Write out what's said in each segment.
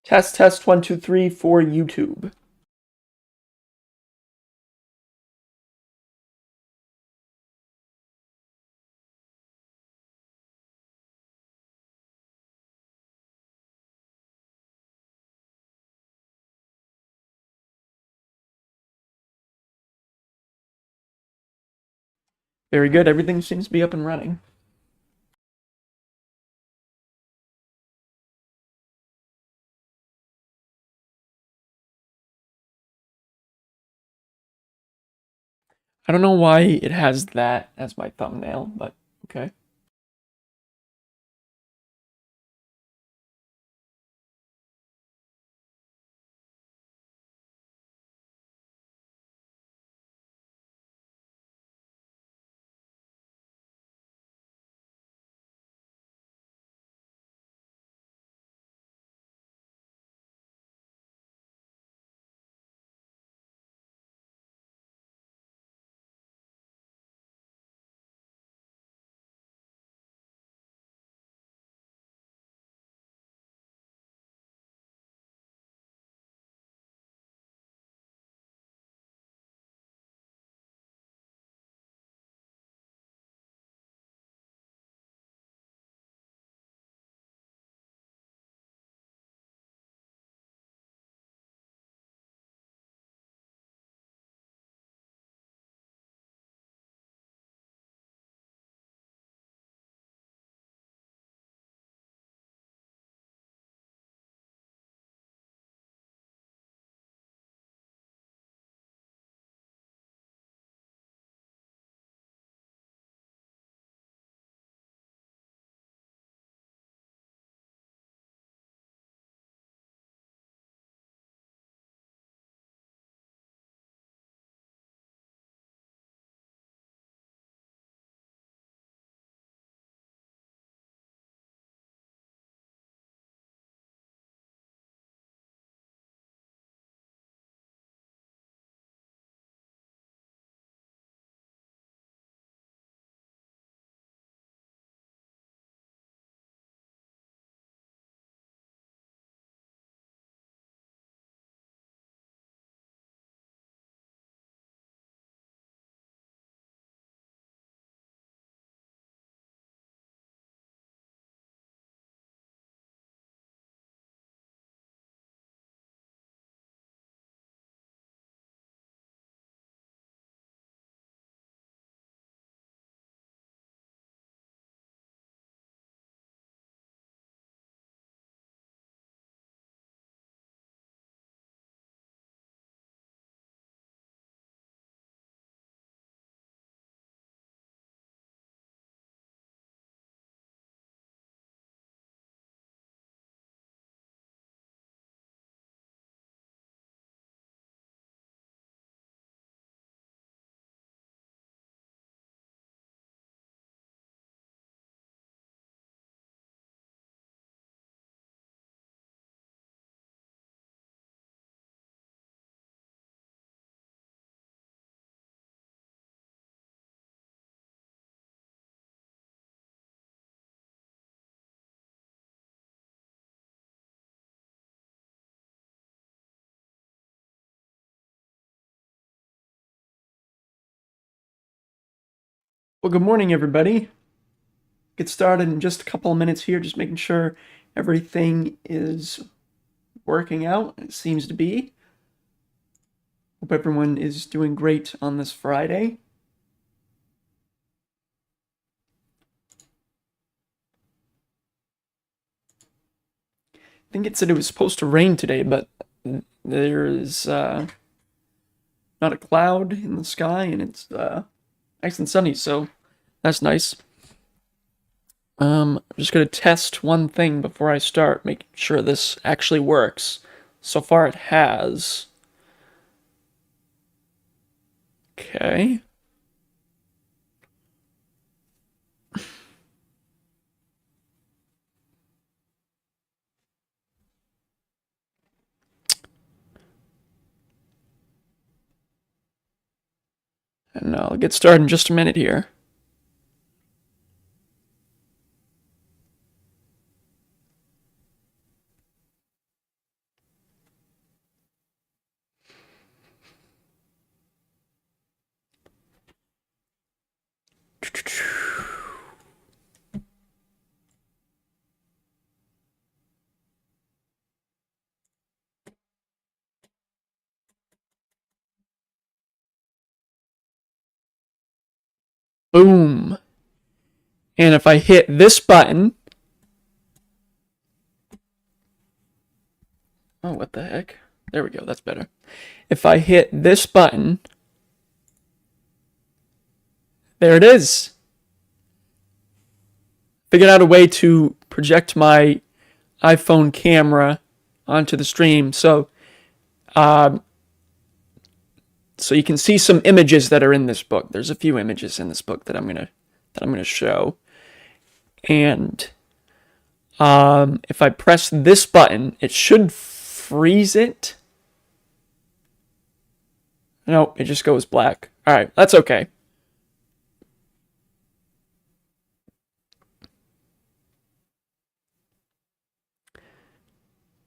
Test, test, 1, 2, 3 for YouTube. Very good. Everything seems to be up and running. I don't know why it has that as my thumbnail, but okay. Well, good morning, everybody. Get started in just a couple of minutes here, just making sure everything is working out. It seems to be. Hope everyone is doing great on this Friday. I think it said it was supposed to rain today, but there is not a cloud in the sky, and it's nice and sunny, so that's nice. I'm just gonna test one thing before I start, making sure this actually works. So far, it has. Okay. And I'll get started in just a minute here. Boom. And if I hit this button... Oh, what the heck? There we go, that's better. If I hit this button... There it is. Figured out a way to project my iPhone camera onto the stream, so you can see some images that are in this book. There's a few images in this book that I'm gonna show, and if I press this button, it should freeze it. No, it just goes black. All right, that's okay.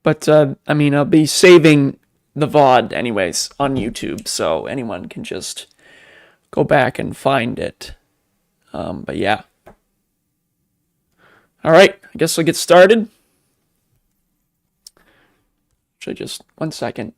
But, I mean, I'll be saving the VOD anyways on YouTube, so anyone can just go back and find it. But yeah. Alright, I guess we'll get started. Actually, just 1 second.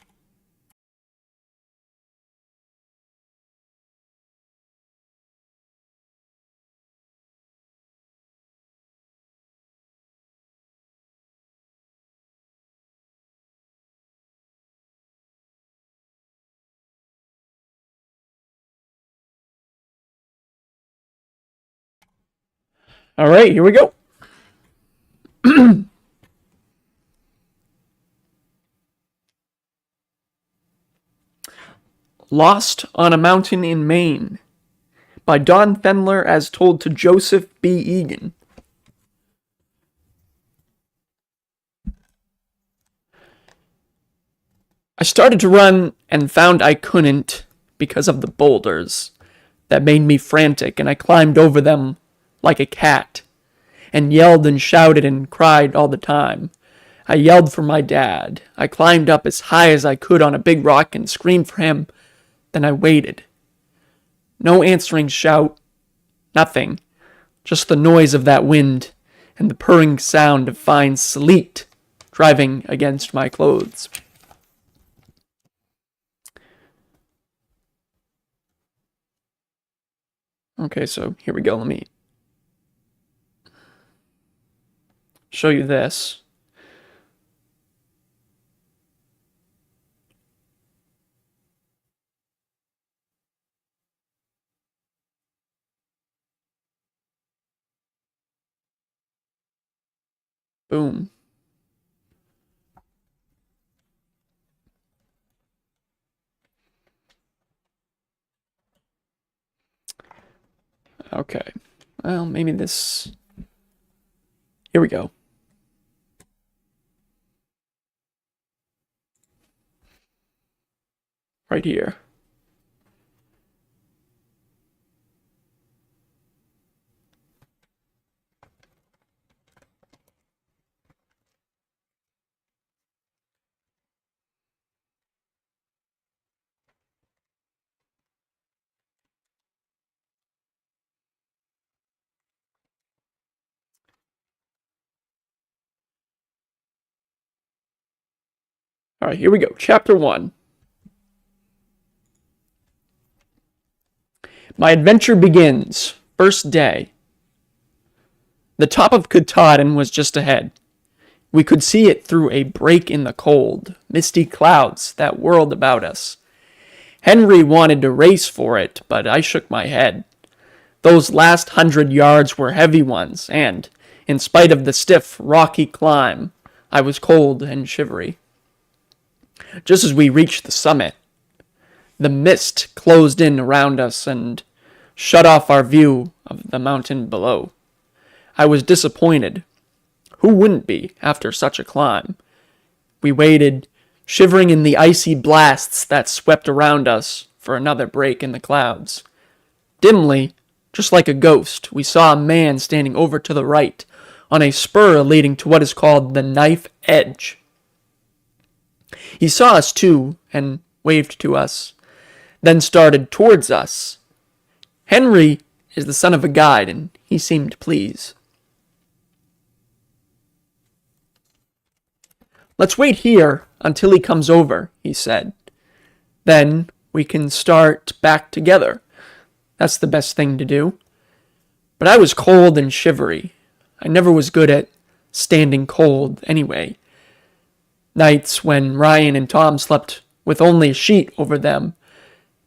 All right, here we go. Lost on a Mountain in Maine by Don Fendler as told to Joseph B. Egan. I started to run and found I couldn't because of the boulders that made me frantic, and I climbed over them like a cat and yelled and shouted and cried all the time. I yelled for my dad. I climbed up as high as I could on a big rock and screamed for him. Then I waited. No answering shout. Nothing. Just the noise of that wind and the purring sound of fine sleet driving against my clothes. Okay, so here we go. Let me show you this. Boom. Okay. Well, maybe this... Here we go. Right here. All right, here we go. Chapter 1. My adventure begins. First day. The top of Katahdin was just ahead. We could see it through a break in the cold, misty clouds that whirled about us. Henry wanted to race for it, but I shook my head. Those last 100 yards were heavy ones, and, in spite of the stiff, rocky climb, I was cold and shivery. Just as we reached the summit, the mist closed in around us and shut off our view of the mountain below. I was disappointed. Who wouldn't be after such a climb? We waited, shivering in the icy blasts that swept around us, for another break in the clouds. Dimly, just like a ghost, we saw a man standing over to the right, on a spur leading to what is called the knife edge. He saw us too, and waved to us, then started towards us. Henry is the son of a guide, and he seemed pleased. Let's wait here until he comes over, he said. Then we can start back together. That's the best thing to do. But I was cold and shivery. I never was good at standing cold anyway. Nights when Ryan and Tom slept with only a sheet over them,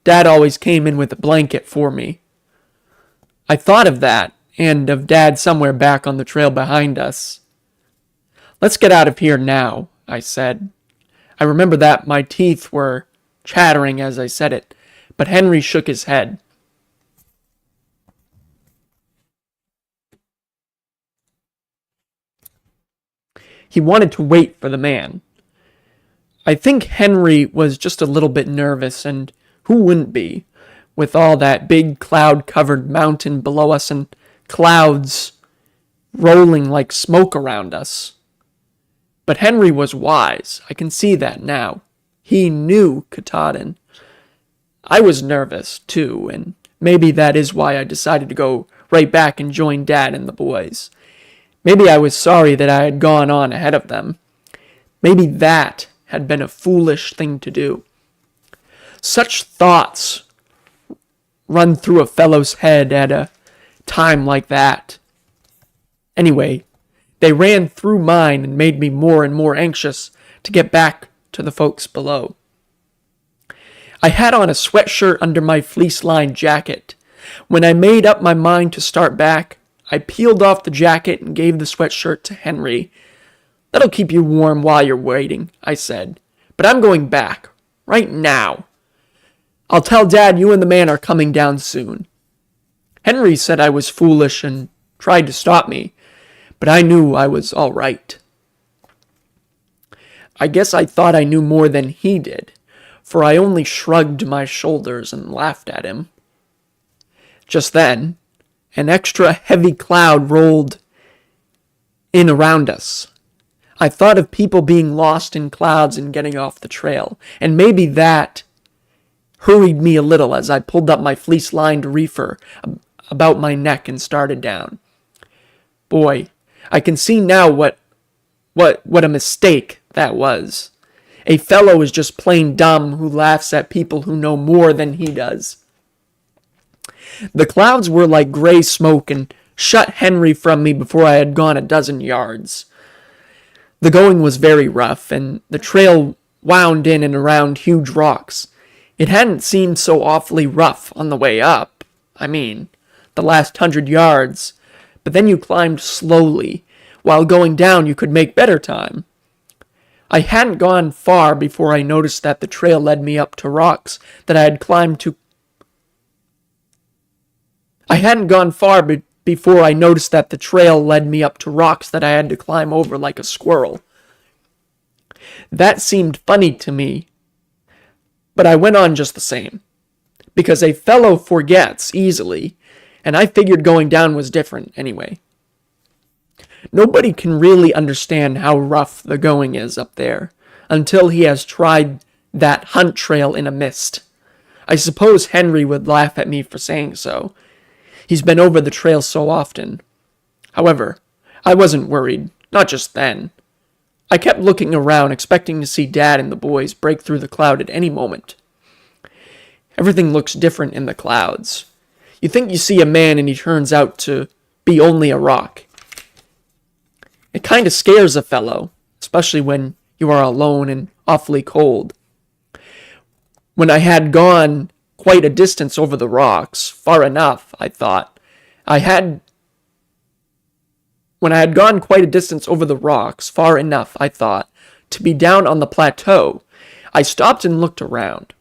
Dad always came in with a blanket for me. I thought of that, and of Dad somewhere back on the trail behind us. "Let's get out of here now," I said. I remember that my teeth were chattering as I said it, but Henry shook his head. He wanted to wait for the man. I think Henry was just a little bit nervous, and who wouldn't be, with all that big cloud-covered mountain below us and clouds rolling like smoke around us. But Henry was wise. I can see that now. He knew Katahdin. I was nervous, too, and maybe that is why I decided to go right back and join Dad and the boys. Maybe I was sorry that I had gone on ahead of them. Maybe that had been a foolish thing to do. Such thoughts run through a fellow's head at a time like that. Anyway, they ran through mine and made me more and more anxious to get back to the folks below. I had on a sweatshirt under my fleece-lined jacket. When I made up my mind to start back, I peeled off the jacket and gave the sweatshirt to Henry. "That'll keep you warm while you're waiting," I said. "But I'm going back. Right now. I'll tell Dad you and the man are coming down soon." Henry said I was foolish and tried to stop me, but I knew I was all right. I guess I thought I knew more than he did, for I only shrugged my shoulders and laughed at him. Just then, an extra heavy cloud rolled in around us. I thought of people being lost in clouds and getting off the trail, and maybe that hurried me a little as I pulled up my fleece-lined reefer about my neck and started down. Boy, I can see now what a mistake that was. A fellow is just plain dumb who laughs at people who know more than he does. The clouds were like gray smoke and shut Henry from me before I had gone a dozen yards. The going was very rough, and the trail wound in and around huge rocks. It hadn't seemed so awfully rough on the way up. I mean, the last 100 yards. But then you climbed slowly. While going down, you could make better time. I hadn't gone far before I noticed that the trail led me up to rocks that I had climbed to. I hadn't gone far before I noticed that the trail led me up to rocks that I had to climb over like a squirrel. That seemed funny to me, but I went on just the same, because a fellow forgets easily, and I figured going down was different anyway. Nobody can really understand how rough the going is up there until he has tried that hunt trail in a mist. I suppose Henry would laugh at me for saying so. He's been over the trail so often. However, I wasn't worried, not just then. I kept looking around, expecting to see Dad and the boys break through the cloud at any moment. Everything looks different in the clouds. You think you see a man and he turns out to be only a rock. It kind of scares a fellow, especially when you are alone and awfully cold. When I had gone quite a distance over the rocks, far enough, I thought, When I had gone quite a distance over the rocks, far enough, I thought, to be down on the plateau, I stopped and looked around.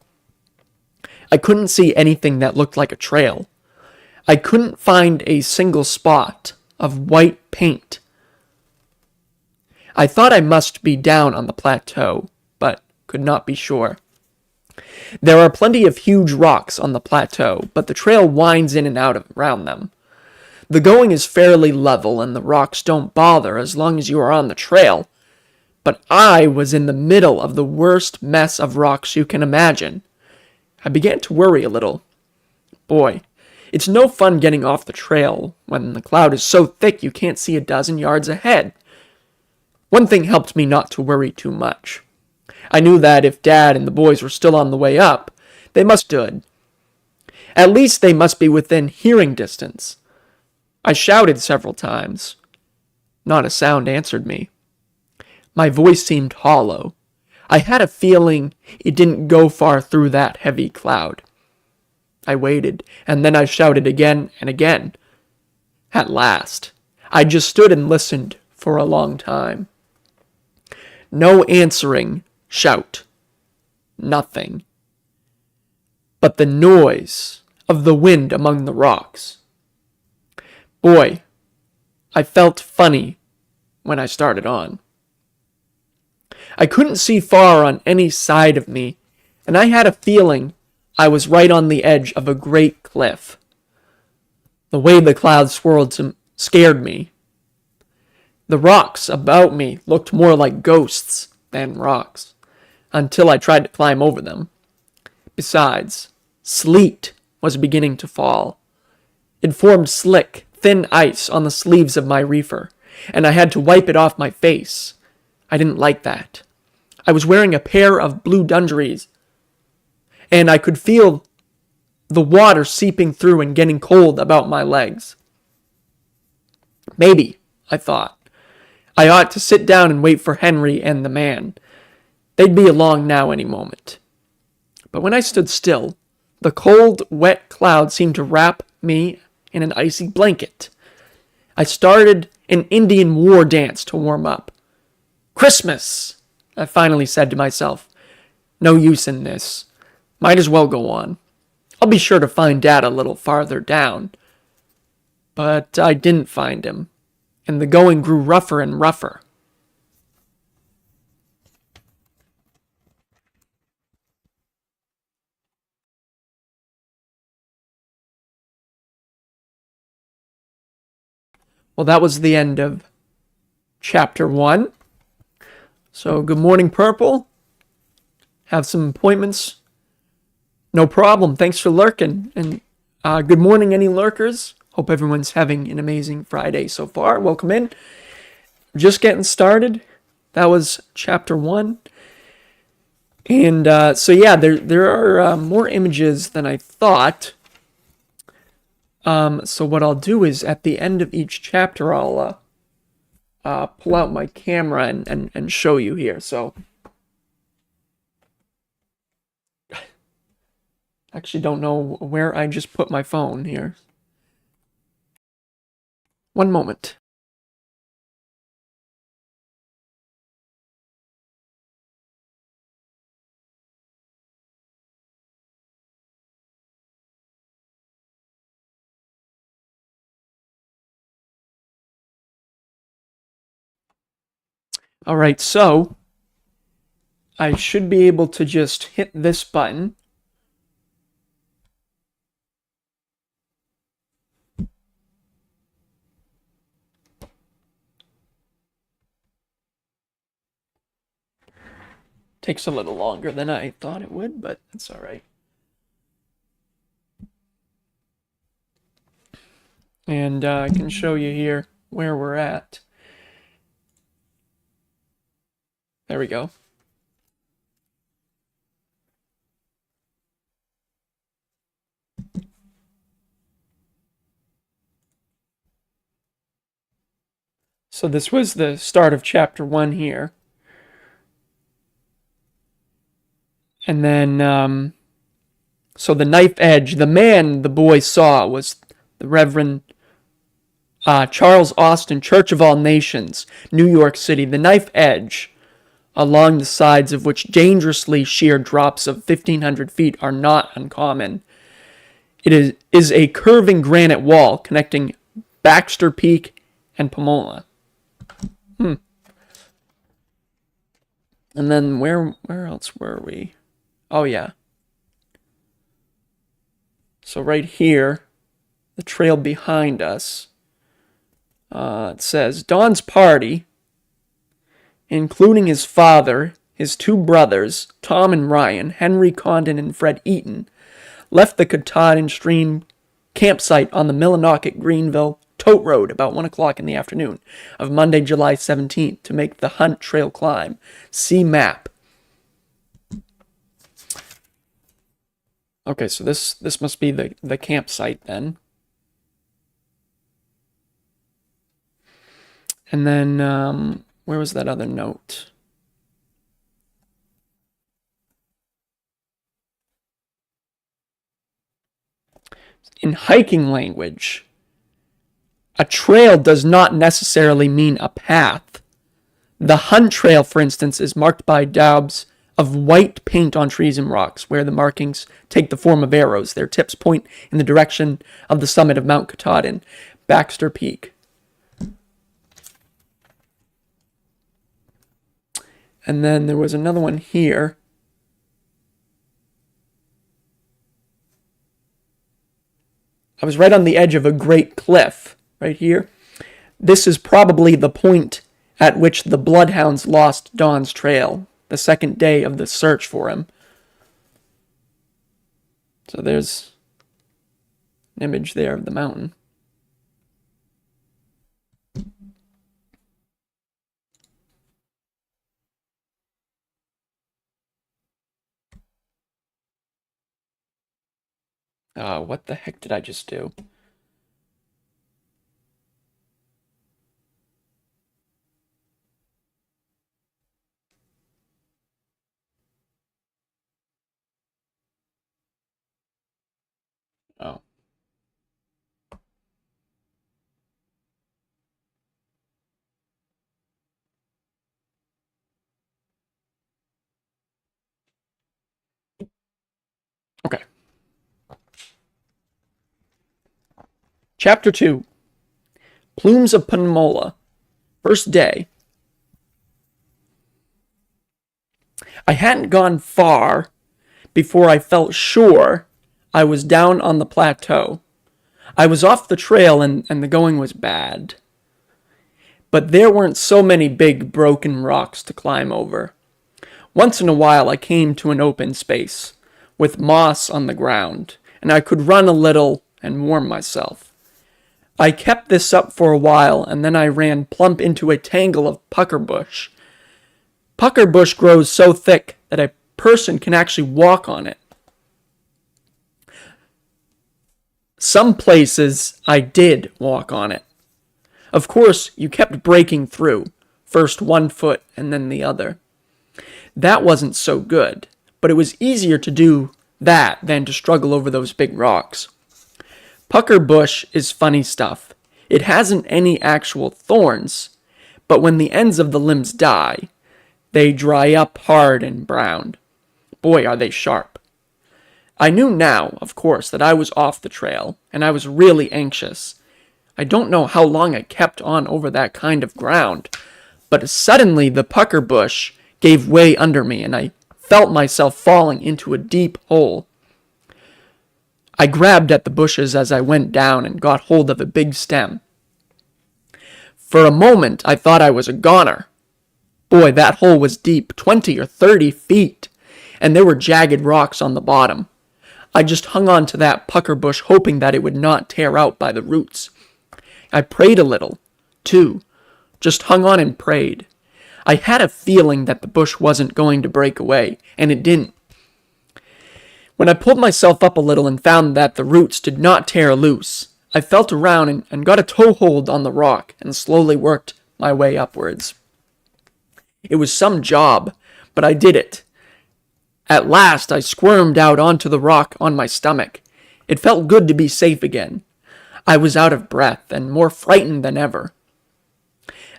I couldn't see anything that looked like a trail. I couldn't find a single spot of white paint. I thought I must be down on the plateau, but could not be sure. There are plenty of huge rocks on the plateau, but the trail winds in and out around them. The going is fairly level, and the rocks don't bother as long as you are on the trail. But I was in the middle of the worst mess of rocks you can imagine. I began to worry a little. Boy, it's no fun getting off the trail when the cloud is so thick you can't see a dozen yards ahead. One thing helped me not to worry too much. I knew that if Dad and the boys were still on the way up, they must have stood. At least they must be within hearing distance. I shouted several times. Not a sound answered me. My voice seemed hollow. I had a feeling it didn't go far through that heavy cloud. I waited, and then I shouted again and again. At last, I just stood and listened for a long time. No answering shout. Nothing. But the noise of the wind among the rocks. Boy, I felt funny when I started on. I couldn't see far on any side of me, and I had a feeling I was right on the edge of a great cliff. The way the clouds swirled scared me. The rocks about me looked more like ghosts than rocks, until I tried to climb over them. Besides, sleet was beginning to fall. It formed slick, thin ice on the sleeves of my reefer, and I had to wipe it off my face. I didn't like that. I was wearing a pair of blue dungarees, and I could feel the water seeping through and getting cold about my legs. Maybe, I thought, I ought to sit down and wait for Henry and the man. They'd be along now any moment. But when I stood still, the cold, wet cloud seemed to wrap me in an icy blanket. I started an Indian war dance to warm up. Christmas! I finally said to myself. No use in this. Might as well go on. I'll be sure to find Dad a little farther down. But I didn't find him, and the going grew rougher and rougher. Well, that was the end of chapter 1. So, good morning, Purple. Have some appointments? No problem. Thanks for lurking. And good morning, any lurkers. Hope everyone's having an amazing Friday so far. Welcome in. Just getting started. That was chapter 1. And so, yeah, there are more images than I thought. So what I'll do is at the end of each chapter, I'll pull out my camera and show you here. So, actually don't know where I just put my phone here. One moment. All right, so I should be able to just hit this button. Takes a little longer than I thought it would, but that's all right. And I can show you here where we're at. There we go. So this was the start of chapter 1 here. And then, so the knife edge, the man the boy saw was the Reverend Charles Austin, Church of All Nations, New York City. The knife edge, along the sides of which dangerously sheer drops of 1,500 feet are not uncommon. It is a curving granite wall connecting Baxter Peak and Pomola. And then where else were we? Oh, yeah. So right here, the trail behind us, it says, Don's party, including his father, his two brothers, Tom and Ryan, Henry Condon and Fred Eaton, left the Katahdin Stream campsite on the Millinocket Greenville Tote Road about 1 o'clock in the afternoon of Monday, July 17th to make the Hunt Trail climb. See map. Okay, so this must be the campsite then. And then, where was that other note? In hiking language, a trail does not necessarily mean a path. The hunt trail, for instance, is marked by daubs of white paint on trees and rocks, where the markings take the form of arrows. Their tips point in the direction of the summit of Mount Katahdin, Baxter Peak. And then there was another one here. I was right on the edge of a great cliff, right here. This is probably the point at which the bloodhounds lost Don's trail, the second day of the search for him. So there's an image there of the mountain. Oh, what the heck did I just do? Oh. Okay. Chapter 2. Plumes of Panamola. First day. I hadn't gone far before I felt sure I was down on the plateau. I was off the trail and the going was bad. But there weren't so many big broken rocks to climb over. Once in a while I came to an open space with moss on the ground, and I could run a little and warm myself. I kept this up for a while, and then I ran plump into a tangle of pucker bush. Pucker bush grows so thick that a person can actually walk on it. Some places I did walk on it. Of course, you kept breaking through, first one foot and then the other. That wasn't so good, but it was easier to do that than to struggle over those big rocks. Pucker bush is funny stuff. It hasn't any actual thorns, but when the ends of the limbs die, they dry up hard and brown. Boy, are they sharp. I knew now, of course, that I was off the trail, and I was really anxious. I don't know how long I kept on over that kind of ground, but suddenly the pucker bush gave way under me, and I felt myself falling into a deep hole. I grabbed at the bushes as I went down and got hold of a big stem. For a moment, I thought I was a goner. Boy, that hole was deep, 20 or 30 feet, and there were jagged rocks on the bottom. I just hung on to that pucker bush, hoping that it would not tear out by the roots. I prayed a little, too, just hung on and prayed. I had a feeling that the bush wasn't going to break away, and it didn't. When I pulled myself up a little and found that the roots did not tear loose, I felt around and got a toehold on the rock and slowly worked my way upwards. It was some job, but I did it. At last, I squirmed out onto the rock on my stomach. It felt good to be safe again. I was out of breath and more frightened than ever.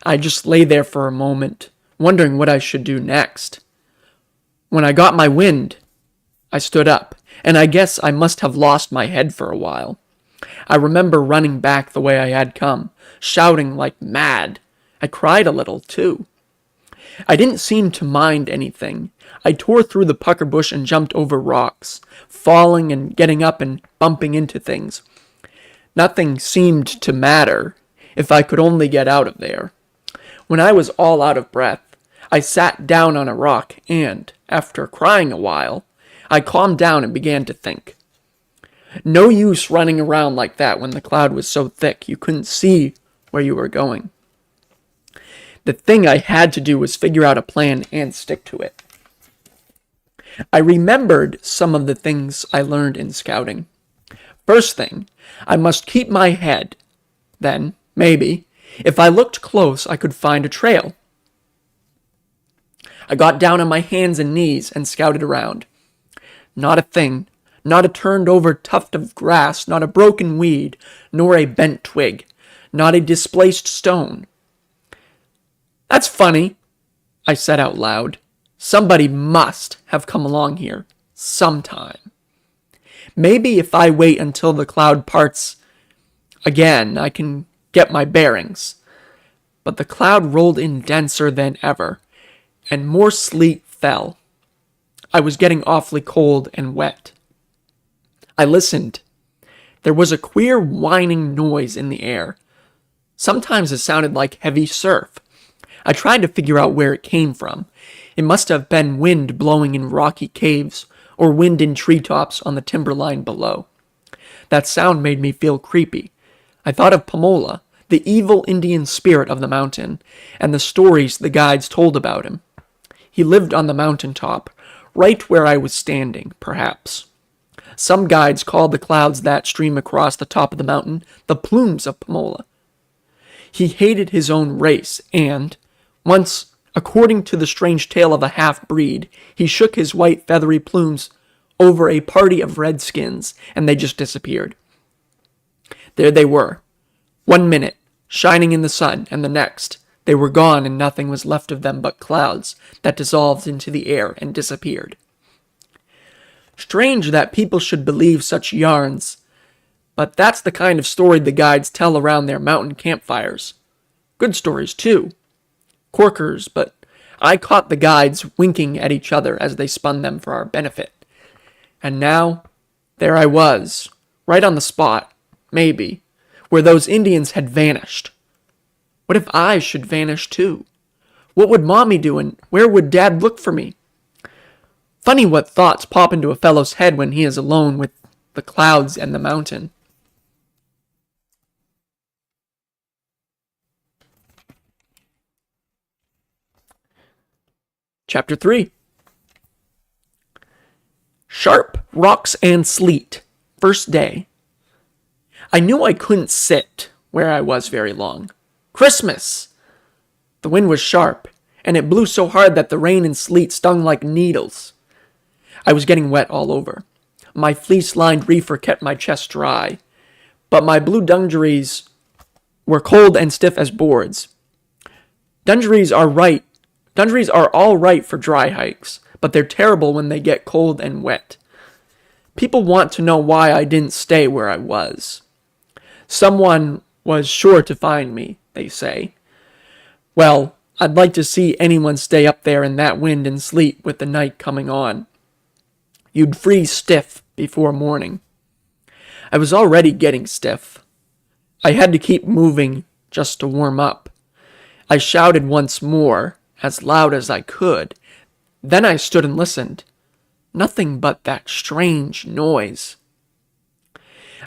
I just lay there for a moment, wondering what I should do next. When I got my wind, I stood up, and I guess I must have lost my head for a while. I remember running back the way I had come, shouting like mad. I cried a little, too. I didn't seem to mind anything. I tore through the pucker bush and jumped over rocks, falling and getting up and bumping into things. Nothing seemed to matter if I could only get out of there. When I was all out of breath, I sat down on a rock and, after crying a while, I calmed down and began to think. No use running around like that when the cloud was so thick you couldn't see where you were going. The thing I had to do was figure out a plan and stick to it. I remembered some of the things I learned in scouting. First thing, I must keep my head. Then, maybe, If I looked close, I could find a trail. I got down on my hands and knees and scouted around. Not a thing, not a turned over tuft of grass, not a broken weed, nor a bent twig, not a displaced stone. That's funny, I said out loud. Somebody must have come along here sometime. Maybe if I wait until the cloud parts again, I can get my bearings. But the cloud rolled in denser than ever, and more sleet fell. I was getting awfully cold and wet. I listened. There was a queer whining noise in the air. Sometimes it sounded like heavy surf. I tried to figure out where it came from. It must have been wind blowing in rocky caves, or wind in treetops on the timberline below. That sound made me feel creepy. I thought of Pomola, the evil Indian spirit of the mountain, and the stories the guides told about him. He lived on the mountaintop, right where I was standing, perhaps. Some guides called the clouds that stream across the top of the mountain the plumes of Pomola. He hated his own race, and, once, according to the strange tale of a half-breed, he shook his white feathery plumes over a party of redskins, and they just disappeared. There they were. 1 minute, shining in the sun, and the next, they were gone and nothing was left of them but clouds that dissolved into the air and disappeared. Strange that people should believe such yarns, but that's the kind of story the guides tell around their mountain campfires. Good stories, too. Corkers, but I caught the guides winking at each other as they spun them for our benefit. And now, there I was, right on the spot, maybe, where those Indians had vanished. What if I should vanish too? What would Mommy do, and where would Dad look for me? Funny what thoughts pop into a fellow's head when he is alone with the clouds and the mountain. Chapter 3. Sharp rocks and sleet. First day. I knew I couldn't sit where I was very long. Christmas! The wind was sharp, and it blew so hard that the rain and sleet stung like needles. I was getting wet all over. My fleece-lined reefer kept my chest dry, but my blue dungarees were cold and stiff as boards. Dungarees are all right for dry hikes, but they're terrible when they get cold and wet. People want to know why I didn't stay where I was. Someone was sure to find me, they say. Well, I'd like to see anyone stay up there in that wind and sleet with the night coming on. You'd freeze stiff before morning. I was already getting stiff. I had to keep moving just to warm up. I shouted once more, as loud as I could. Then I stood and listened. Nothing but that strange noise.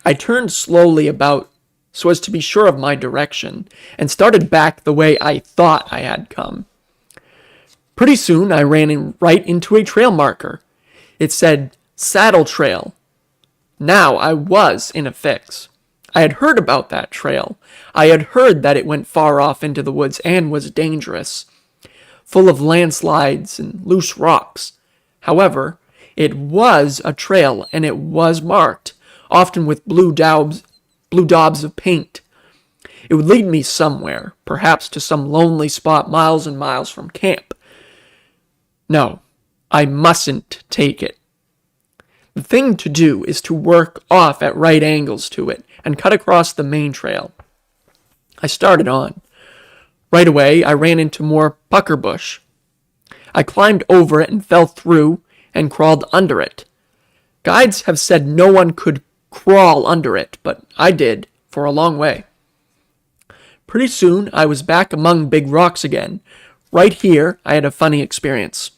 I turned slowly about so as to be sure of my direction, and started back the way I thought I had come. Pretty soon I ran right into a trail marker. It said, Saddle Trail. Now I was in a fix. I had heard about that trail. I had heard that it went far off into the woods and was dangerous, full of landslides and loose rocks. However, it was a trail, and it was marked, often with blue daubs of paint. It would lead me somewhere, perhaps to some lonely spot miles and miles from camp. No, I mustn't take it. The thing to do is to work off at right angles to it and cut across the main trail. I started on. Right away, I ran into more pucker bush. I climbed over it and fell through and crawled under it. Guides have said no one could crawl under it, but I did, for a long way. Pretty soon, I was back among big rocks again. Right here, I had a funny experience.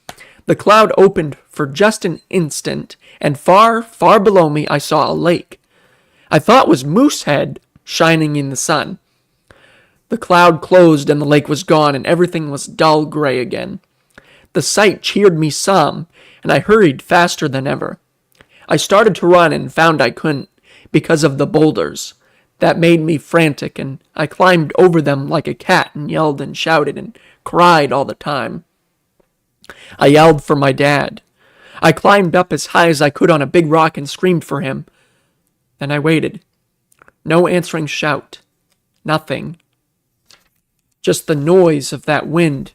The cloud opened for just an instant, and far, far below me, I saw a lake. I thought it was Moosehead shining in the sun. The cloud closed and the lake was gone, and everything was dull gray again. The sight cheered me some, and I hurried faster than ever. I started to run and found I couldn't, because of the boulders. that made me frantic, and I climbed over them like a cat and yelled and shouted and cried all the time. I yelled for my dad. I climbed up as high as I could on a big rock and screamed for him. Then I waited. No answering shout. Nothing. Just the noise of that wind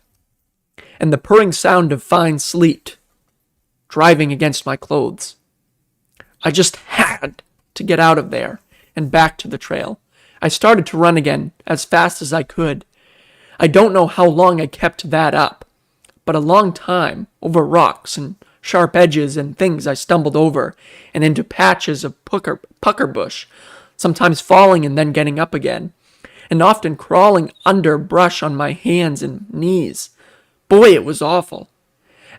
and the purring sound of fine sleet driving against my clothes. I just had to get out of there and back to the trail. I started to run again as fast as I could. I don't know how long I kept that up, but a long time, over rocks and sharp edges and things I stumbled over, and into patches of pucker bush, sometimes falling and then getting up again, and often crawling under brush on my hands and knees. Boy, it was awful.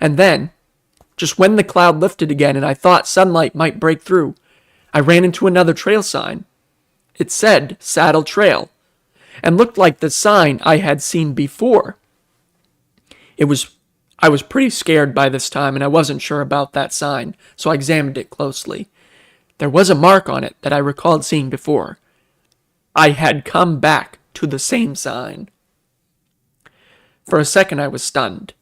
And then, just when the cloud lifted again and I thought sunlight might break through, I ran into another trail sign. It said Saddle Trail, and looked like the sign I had seen before. I was pretty scared by this time, and I wasn't sure about that sign, so I examined it closely. There was a mark on it that I recalled seeing before. I had come back to the same sign. For a second I was stunned.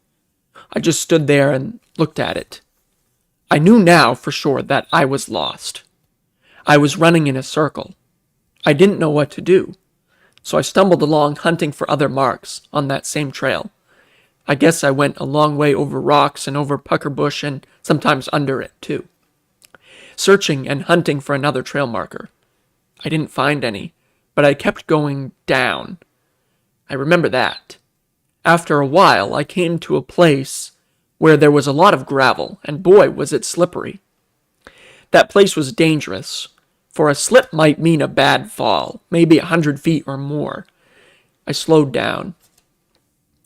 I just stood there and looked at it. I knew now for sure that I was lost. I was running in a circle. I didn't know what to do, so I stumbled along hunting for other marks on that same trail. I guess I went a long way over rocks and over pucker bush and sometimes under it too, searching and hunting for another trail marker. I didn't find any, but I kept going down. I remember that. After a while, I came to a place where there was a lot of gravel, and boy, was it slippery. That place was dangerous, for a slip might mean a bad fall, maybe 100 feet or more. I slowed down.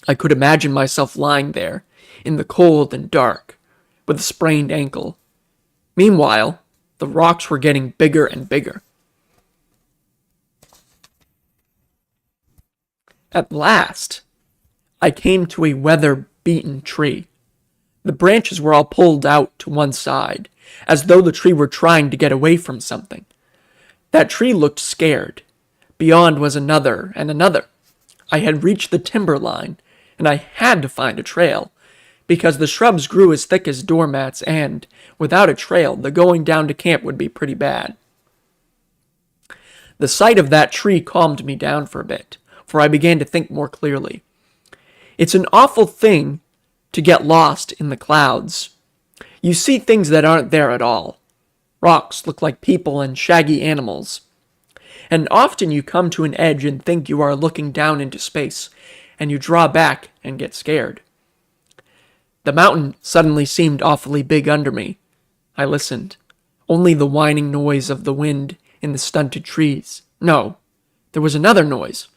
I could imagine myself lying there, in the cold and dark, with a sprained ankle. Meanwhile, the rocks were getting bigger and bigger. At last, I came to a weather-beaten tree. The branches were all pulled out to one side, as though the tree were trying to get away from something. That tree looked scared. Beyond was another and another. I had reached the timber line, and I had to find a trail, because the shrubs grew as thick as doormats, and, without a trail, the going down to camp would be pretty bad. The sight of that tree calmed me down for a bit, for I began to think more clearly. It's an awful thing to get lost in the clouds. You see things that aren't there at all. Rocks look like people and shaggy animals. And often you come to an edge and think you are looking down into space, and you draw back and get scared. The mountain suddenly seemed awfully big under me. I listened. Only the whining noise of the wind in the stunted trees. No, there was another noise.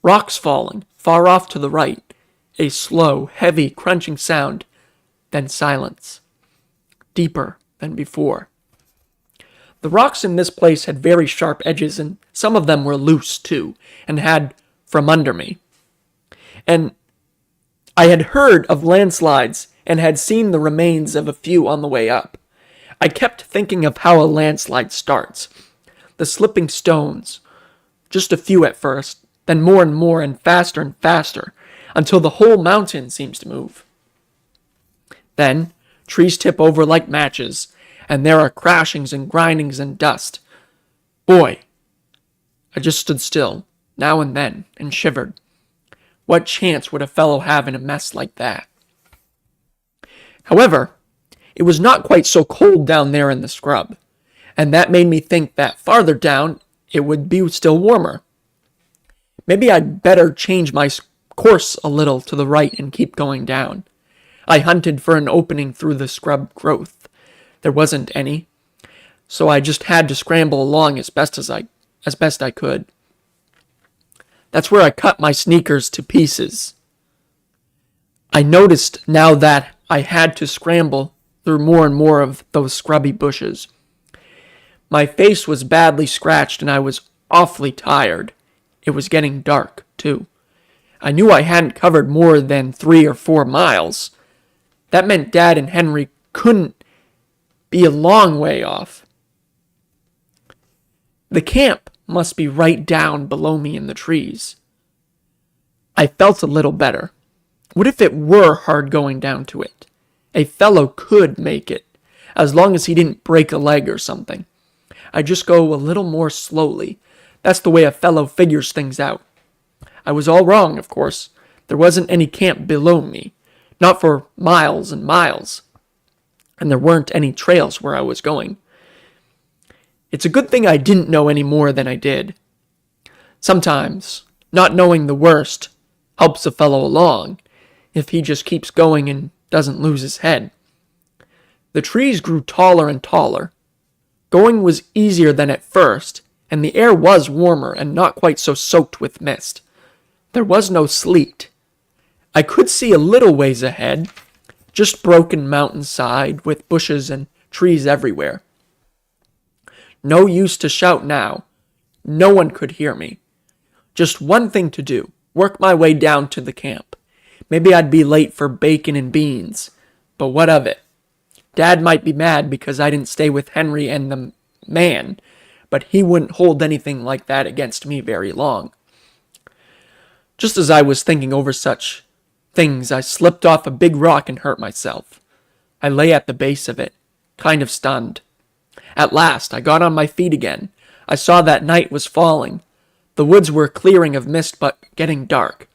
Rocks falling, far off to the right. A slow, heavy, crunching sound. Then silence. Deeper than before. The rocks in this place had very sharp edges, and some of them were loose, too, and had from under me. And I had heard of landslides and had seen the remains of a few on the way up. I kept thinking of how a landslide starts. The slipping stones. Just a few at first, then more and faster, until the whole mountain seems to move. Then, trees tip over like matches, and there are crashings and grindings and dust. Boy, I just stood still, now and then, and shivered. What chance would a fellow have in a mess like that? However, it was not quite so cold down there in the scrub, and that made me think that farther down it would be still warmer. Maybe I'd better change my course a little to the right and keep going down. I hunted for an opening through the scrub growth. There wasn't any, so I just had to scramble along as best I could. That's where I cut my sneakers to pieces. I noticed now that I had to scramble through more and more of those scrubby bushes. My face was badly scratched and I was awfully tired. It was getting dark, too. I knew I hadn't covered more than 3 or 4 miles. That meant Dad and Henry couldn't be a long way off. The camp must be right down below me in the trees. I felt a little better. What if it were hard going down to it? A fellow could make it, as long as he didn't break a leg or something. I just go a little more slowly. That's the way a fellow figures things out. I was all wrong, of course. There wasn't any camp below me, not for miles and miles. And there weren't any trails where I was going. It's a good thing I didn't know any more than I did. Sometimes, not knowing the worst helps a fellow along, if he just keeps going and doesn't lose his head. The trees grew taller and taller. Going was easier than at first, and the air was warmer and not quite so soaked with mist. There was no sleet. I could see a little ways ahead, just broken mountainside with bushes and trees everywhere. No use to shout now. No one could hear me. Just one thing to do, work my way down to the camp. Maybe I'd be late for bacon and beans, but what of it? Dad might be mad because I didn't stay with Henry and the man, but he wouldn't hold anything like that against me very long. Just as I was thinking over such things, I slipped off a big rock and hurt myself. I lay at the base of it, kind of stunned. At last, I got on my feet again. I saw that night was falling. The woods were clearing of mist but getting dark.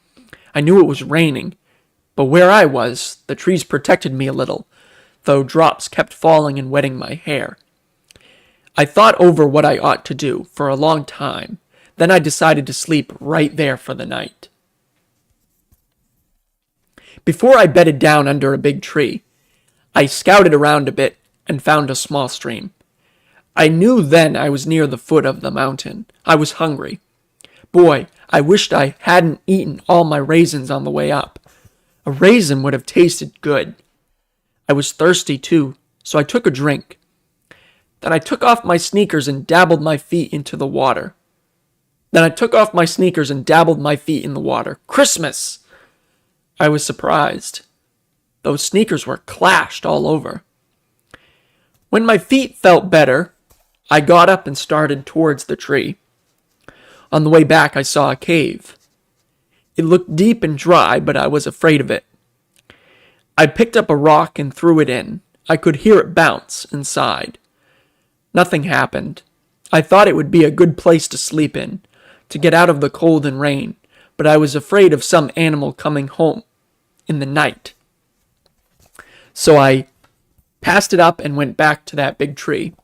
I knew it was raining, but where I was, the trees protected me a little, though drops kept falling and wetting my hair. I thought over what I ought to do for a long time. Then I decided to sleep right there for the night. Before I bedded down under a big tree, I scouted around a bit and found a small stream. I knew then I was near the foot of the mountain. I was hungry. Boy, I wished I hadn't eaten all my raisins on the way up. A raisin would have tasted good. I was thirsty too, so I took a drink. Then I took off my sneakers and dabbled my feet into the water. Christmas! I was surprised. Those sneakers were clashed all over. When my feet felt better, I got up and started towards the tree. On the way back, I saw a cave. It looked deep and dry, but I was afraid of it. I picked up a rock and threw it in. I could hear it bounce inside. Nothing happened. I thought it would be a good place to sleep in, to get out of the cold and rain, but I was afraid of some animal coming home in the night. So I passed it up and went back to that big tree.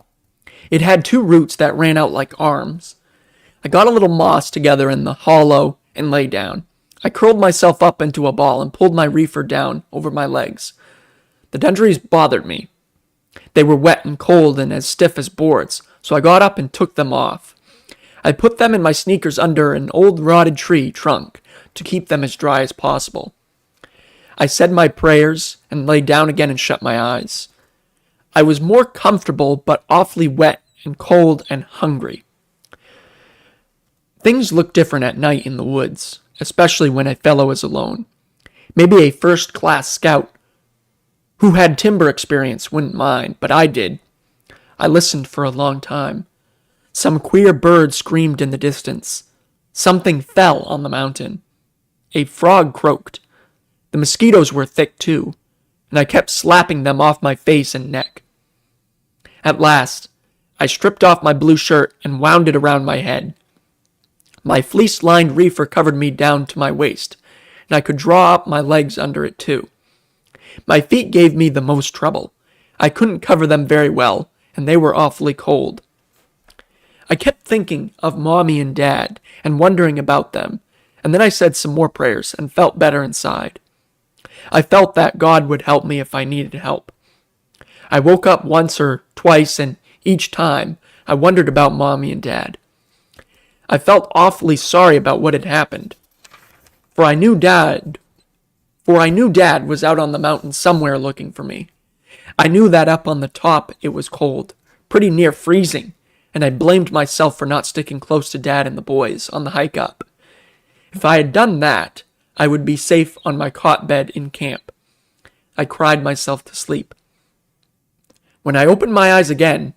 It had 2 roots that ran out like arms. I got a little moss together in the hollow and lay down. I curled myself up into a ball and pulled my reefer down over my legs. The dendries bothered me. They were wet and cold and as stiff as boards, so I got up and took them off. I put them and my sneakers under an old rotted tree trunk to keep them as dry as possible. I said my prayers and lay down again and shut my eyes. I was more comfortable but awfully wet and cold and hungry. Things look different at night in the woods, especially when a fellow is alone. Maybe a first-class scout who had timber experience wouldn't mind, but I did. I listened for a long time. Some queer bird screamed in the distance. Something fell on the mountain. A frog croaked. The mosquitoes were thick too, and I kept slapping them off my face and neck. At last, I stripped off my blue shirt and wound it around my head. My fleece-lined reefer covered me down to my waist, and I could draw up my legs under it too. My feet gave me the most trouble. I couldn't cover them very well, and they were awfully cold. I kept thinking of Mommy and Dad and wondering about them, and then I said some more prayers and felt better inside. I felt that God would help me if I needed help. I woke up once or twice, and each time I wondered about Mommy and Dad. I felt awfully sorry about what had happened, for I knew Dad was out on the mountain somewhere looking for me. I knew that up on the top it was cold, pretty near freezing, and I blamed myself for not sticking close to Dad and the boys on the hike up. If I had done that, I would be safe on my cot bed in camp. I cried myself to sleep. When I opened my eyes again,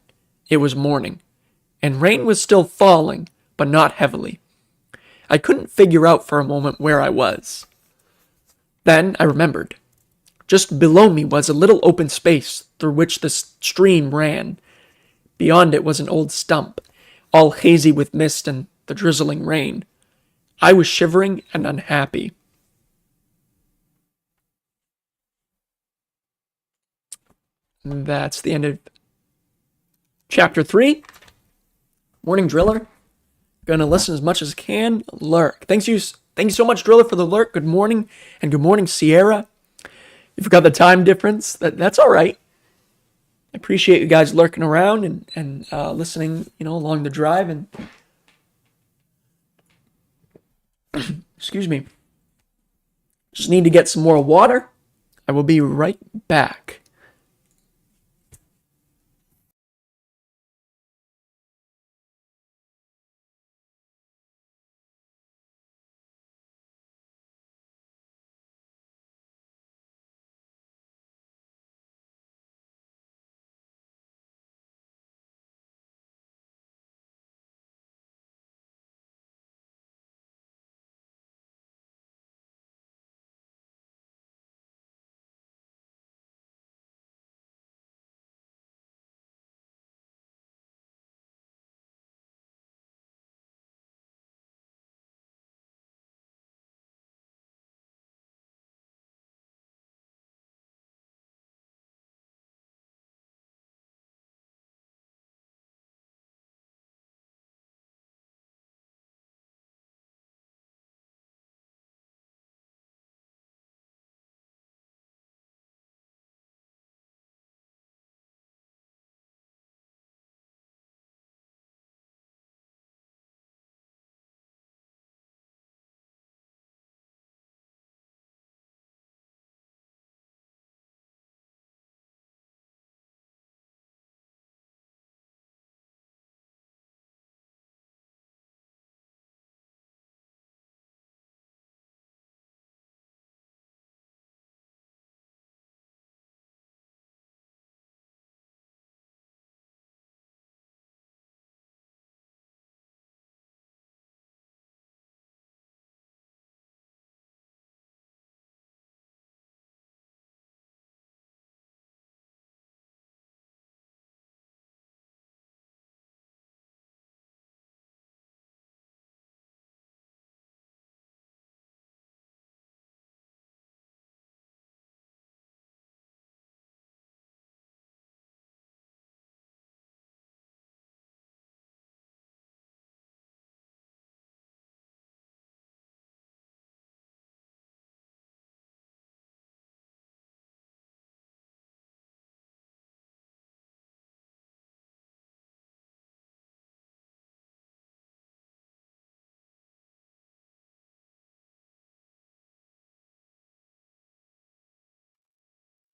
it was morning, and rain was still falling, but not heavily. I couldn't figure out for a moment where I was. Then I remembered. Just below me was a little open space through which the stream ran. Beyond it was an old stump, all hazy with mist and the drizzling rain. I was shivering and unhappy. That's the end of Chapter 3. Morning, Driller. Gonna listen as much as I can. Lurk. Thank you so much, Driller, for the lurk. Good morning, and good morning, Sierra. You forgot the time difference. That's all right. I appreciate you guys lurking around and listening, along the drive. And excuse me. Just need to get some more water. I will be right back.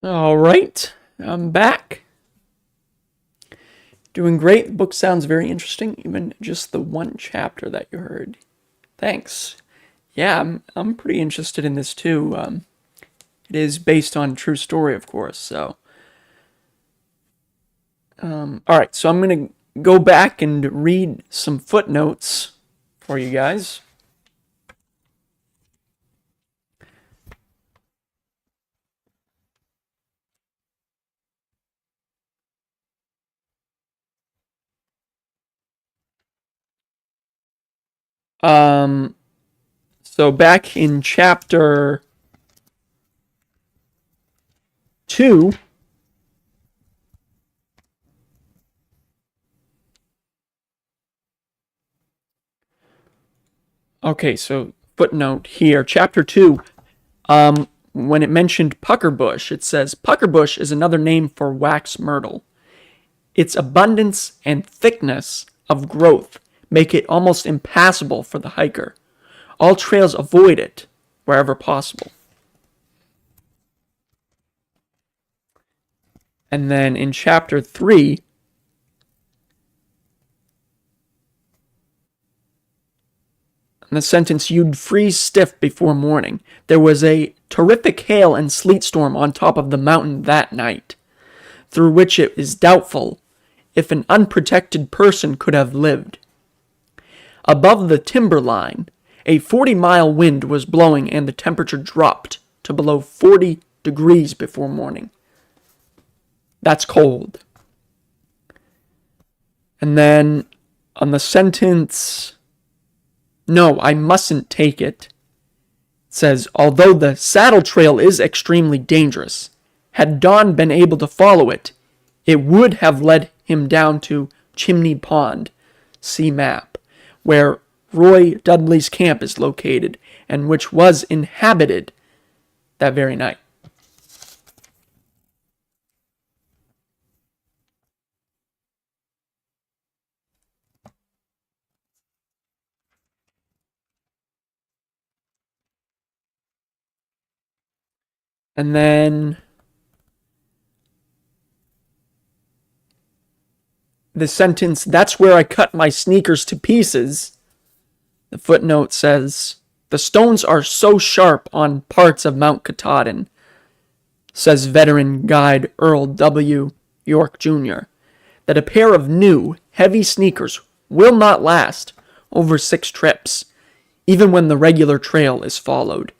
All right, I'm back. Doing great. The book sounds very interesting, even just the one chapter that you heard. Thanks. Yeah, I'm pretty interested in this too. It is based on true story, of course. So, all right. So I'm gonna go back and read some footnotes for you guys. So back in chapter 2. Okay, so footnote here, chapter 2. When it mentioned puckerbush, it says puckerbush is another name for wax myrtle. Its abundance and thickness of growth make it almost impassable for the hiker. All trails avoid it wherever possible. And then in chapter 3, the sentence, you'd freeze stiff before morning. There was a terrific hail and sleet storm on top of the mountain that night, through which it is doubtful if an unprotected person could have lived. Above the timberline, a 40-mile wind was blowing and the temperature dropped to below 40 degrees before morning. That's cold. And then on the sentence, no, I mustn't take it. It says, although the saddle trail is extremely dangerous, had Don been able to follow it, it would have led him down to Chimney Pond, see map, where Roy Dudley's camp is located, and which was inhabited that very night. And then the sentence, that's where I cut my sneakers to pieces. The footnote says, the stones are so sharp on parts of Mount Katahdin, says veteran guide Earl W. York Jr., that a pair of new, heavy sneakers will not last over 6 trips, even when the regular trail is followed.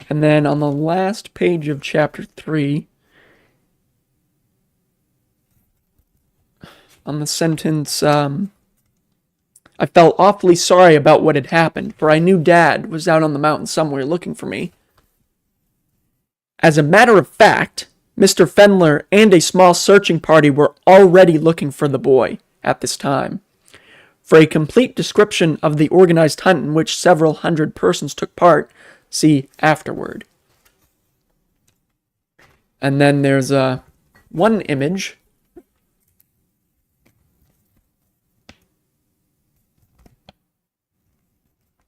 And then on the last page of chapter 3, on the sentence, I felt awfully sorry about what had happened, for I knew Dad was out on the mountain somewhere looking for me. As a matter of fact, Mr. Fendler and a small searching party were already looking for the boy at this time. For a complete description of the organized hunt in which several hundred persons took part, see afterward. And then there's one image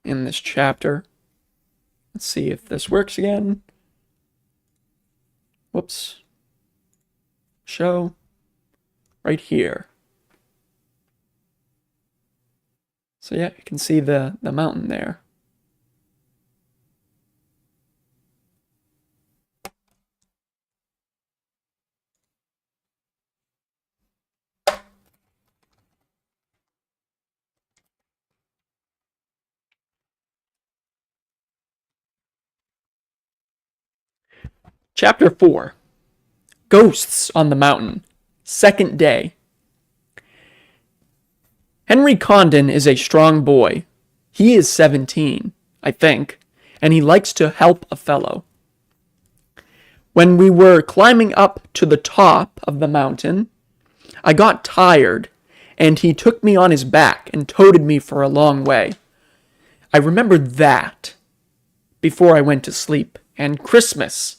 in this chapter. Let's see if this works again. Whoops. Show right here. So yeah, you can see the mountain there. Chapter 4. Ghosts on the Mountain. Second day. Henry Condon is a strong boy. He is 17, I think, and he likes to help a fellow. When we were climbing up to the top of the mountain, I got tired, and he took me on his back and toted me for a long way. I remembered that before I went to sleep, and Christmas.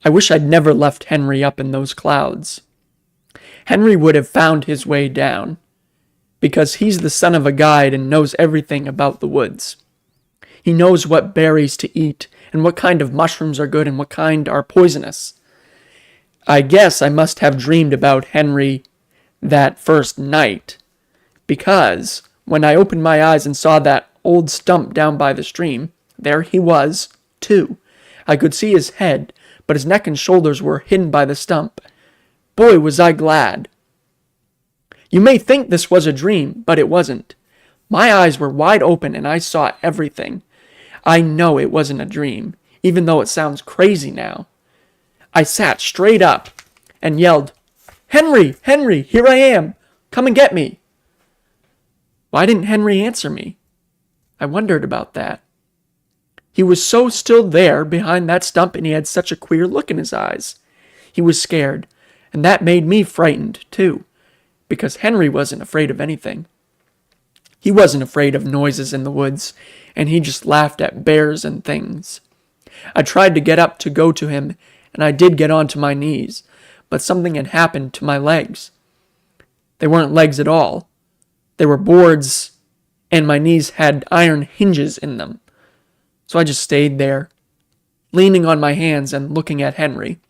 I wish I'd never left Henry up in those clouds. Henry would have found his way down, because he's the son of a guide and knows everything about the woods. He knows what berries to eat, and what kind of mushrooms are good and what kind are poisonous. I guess I must have dreamed about Henry that first night, because when I opened my eyes and saw that old stump down by the stream, there he was, too. I could see his head, but his neck and shoulders were hidden by the stump. Boy, was I glad. You may think this was a dream, but it wasn't. My eyes were wide open and I saw everything. I know it wasn't a dream, even though it sounds crazy now. I sat straight up and yelled, "Henry, Henry, here I am. Come and get me." Why didn't Henry answer me? I wondered about that. He was so still there behind that stump and he had such a queer look in his eyes. He was scared, and that made me frightened, too, because Henry wasn't afraid of anything. He wasn't afraid of noises in the woods, and he just laughed at bears and things. I tried to get up to go to him, and I did get onto my knees, but something had happened to my legs. They weren't legs at all. They were boards, and my knees had iron hinges in them. So I just stayed there, leaning on my hands and looking at Henry.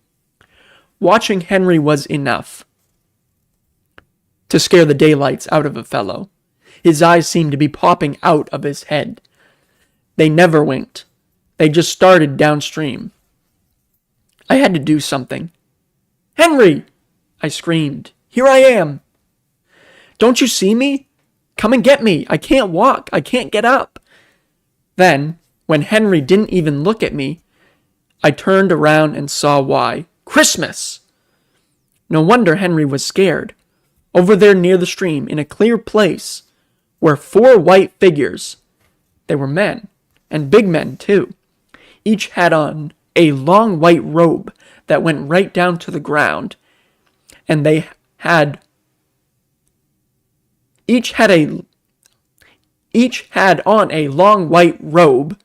Watching Henry was enough to scare the daylights out of a fellow. His eyes seemed to be popping out of his head. They never winked. They just started downstream. I had to do something. "Henry! I screamed. "Here I am! Don't you see me? Come and get me! I can't walk! I can't get up!" Then, when Henry didn't even look at me, I turned around and saw why. Christmas! No wonder Henry was scared. Over there near the stream, in a clear place, were 4 white figures. They were men, and big men too. Each had on a long white robe that went right down to the ground, and each had on a long white robe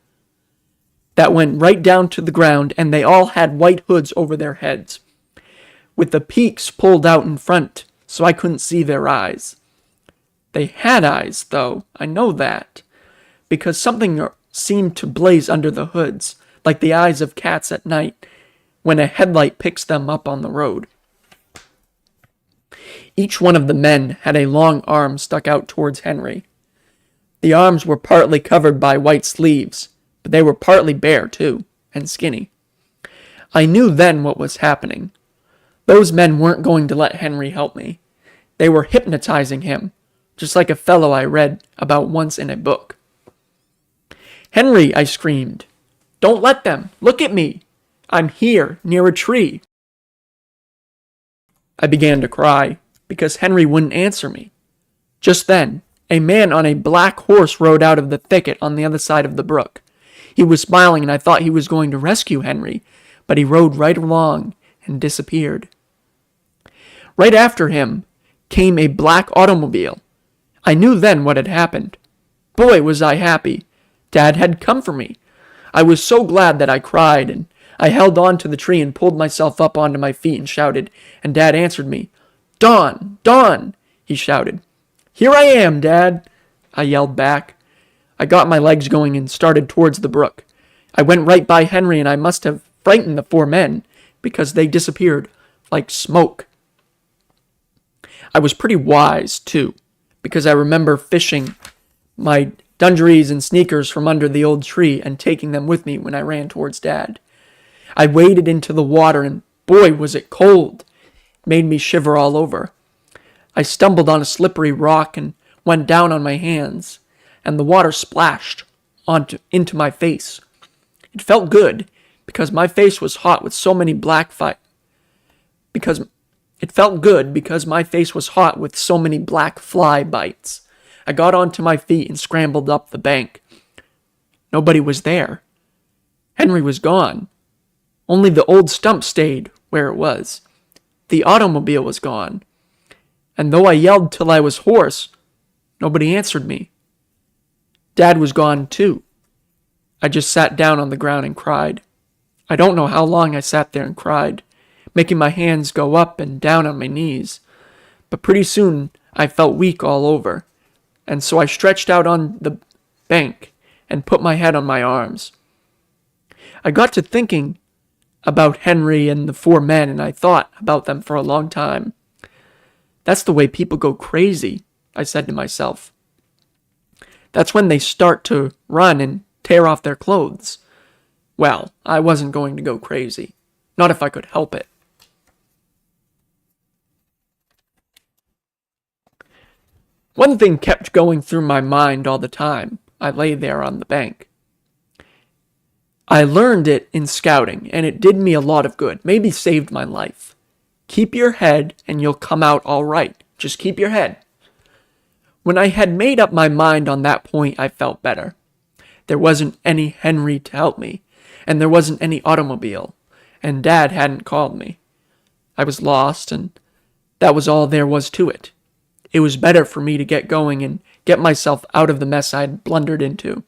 that went right down to the ground, and they all had white hoods over their heads, with the peaks pulled out in front so I couldn't see their eyes. They had eyes, though, I know that, because something seemed to blaze under the hoods, like the eyes of cats at night when a headlight picks them up on the road. Each one of the men had a long arm stuck out towards Henry. The arms were partly covered by white sleeves, but they were partly bare, too, and skinny. I knew then what was happening. Those men weren't going to let Henry help me. They were hypnotizing him, just like a fellow I read about once in a book. "Henry," I screamed. "Don't let them! Look at me! I'm here, near a tree." I began to cry, because Henry wouldn't answer me. Just then, a man on a black horse rode out of the thicket on the other side of the brook. He was smiling, and I thought he was going to rescue Henry, but he rode right along and disappeared. Right after him came a black automobile. I knew then what had happened. Boy, was I happy. Dad had come for me. I was so glad that I cried, and I held on to the tree and pulled myself up onto my feet and shouted, and Dad answered me. "Dawn! Dawn!" he shouted. "Here I am, Dad!" I yelled back. I got my legs going and started towards the brook. I went right by Henry, and I must have frightened the 4 men, because they disappeared like smoke. I was pretty wise, too, because I remember fishing my dungarees and sneakers from under the old tree and taking them with me when I ran towards Dad. I waded into the water, and boy, was it cold. It made me shiver all over. I stumbled on a slippery rock and went down on my hands, and the water splashed into my face. It felt good, because my face was hot with so many black fly bites. I got onto my feet and scrambled up the bank. Nobody was there. Henry was gone. Only the old stump stayed where it was. The automobile was gone. And though I yelled till I was hoarse, nobody answered me. Dad was gone too. I just sat down on the ground and cried. I don't know how long I sat there and cried, making my hands go up and down on my knees. But pretty soon I felt weak all over, and so I stretched out on the bank and put my head on my arms. I got to thinking about Henry and the 4 men, and I thought about them for a long time. That's the way people go crazy, I said to myself. That's when they start to run and tear off their clothes. Well, I wasn't going to go crazy. Not if I could help it. One thing kept going through my mind all the time. I lay there on the bank. I learned it in scouting, and it did me a lot of good, maybe saved my life. Keep your head, and you'll come out all right. Just keep your head. When I had made up my mind on that point, I felt better. There wasn't any Henry to help me, and there wasn't any automobile, and Dad hadn't called me. I was lost, and that was all there was to it. It was better for me to get going and get myself out of the mess I'd blundered into.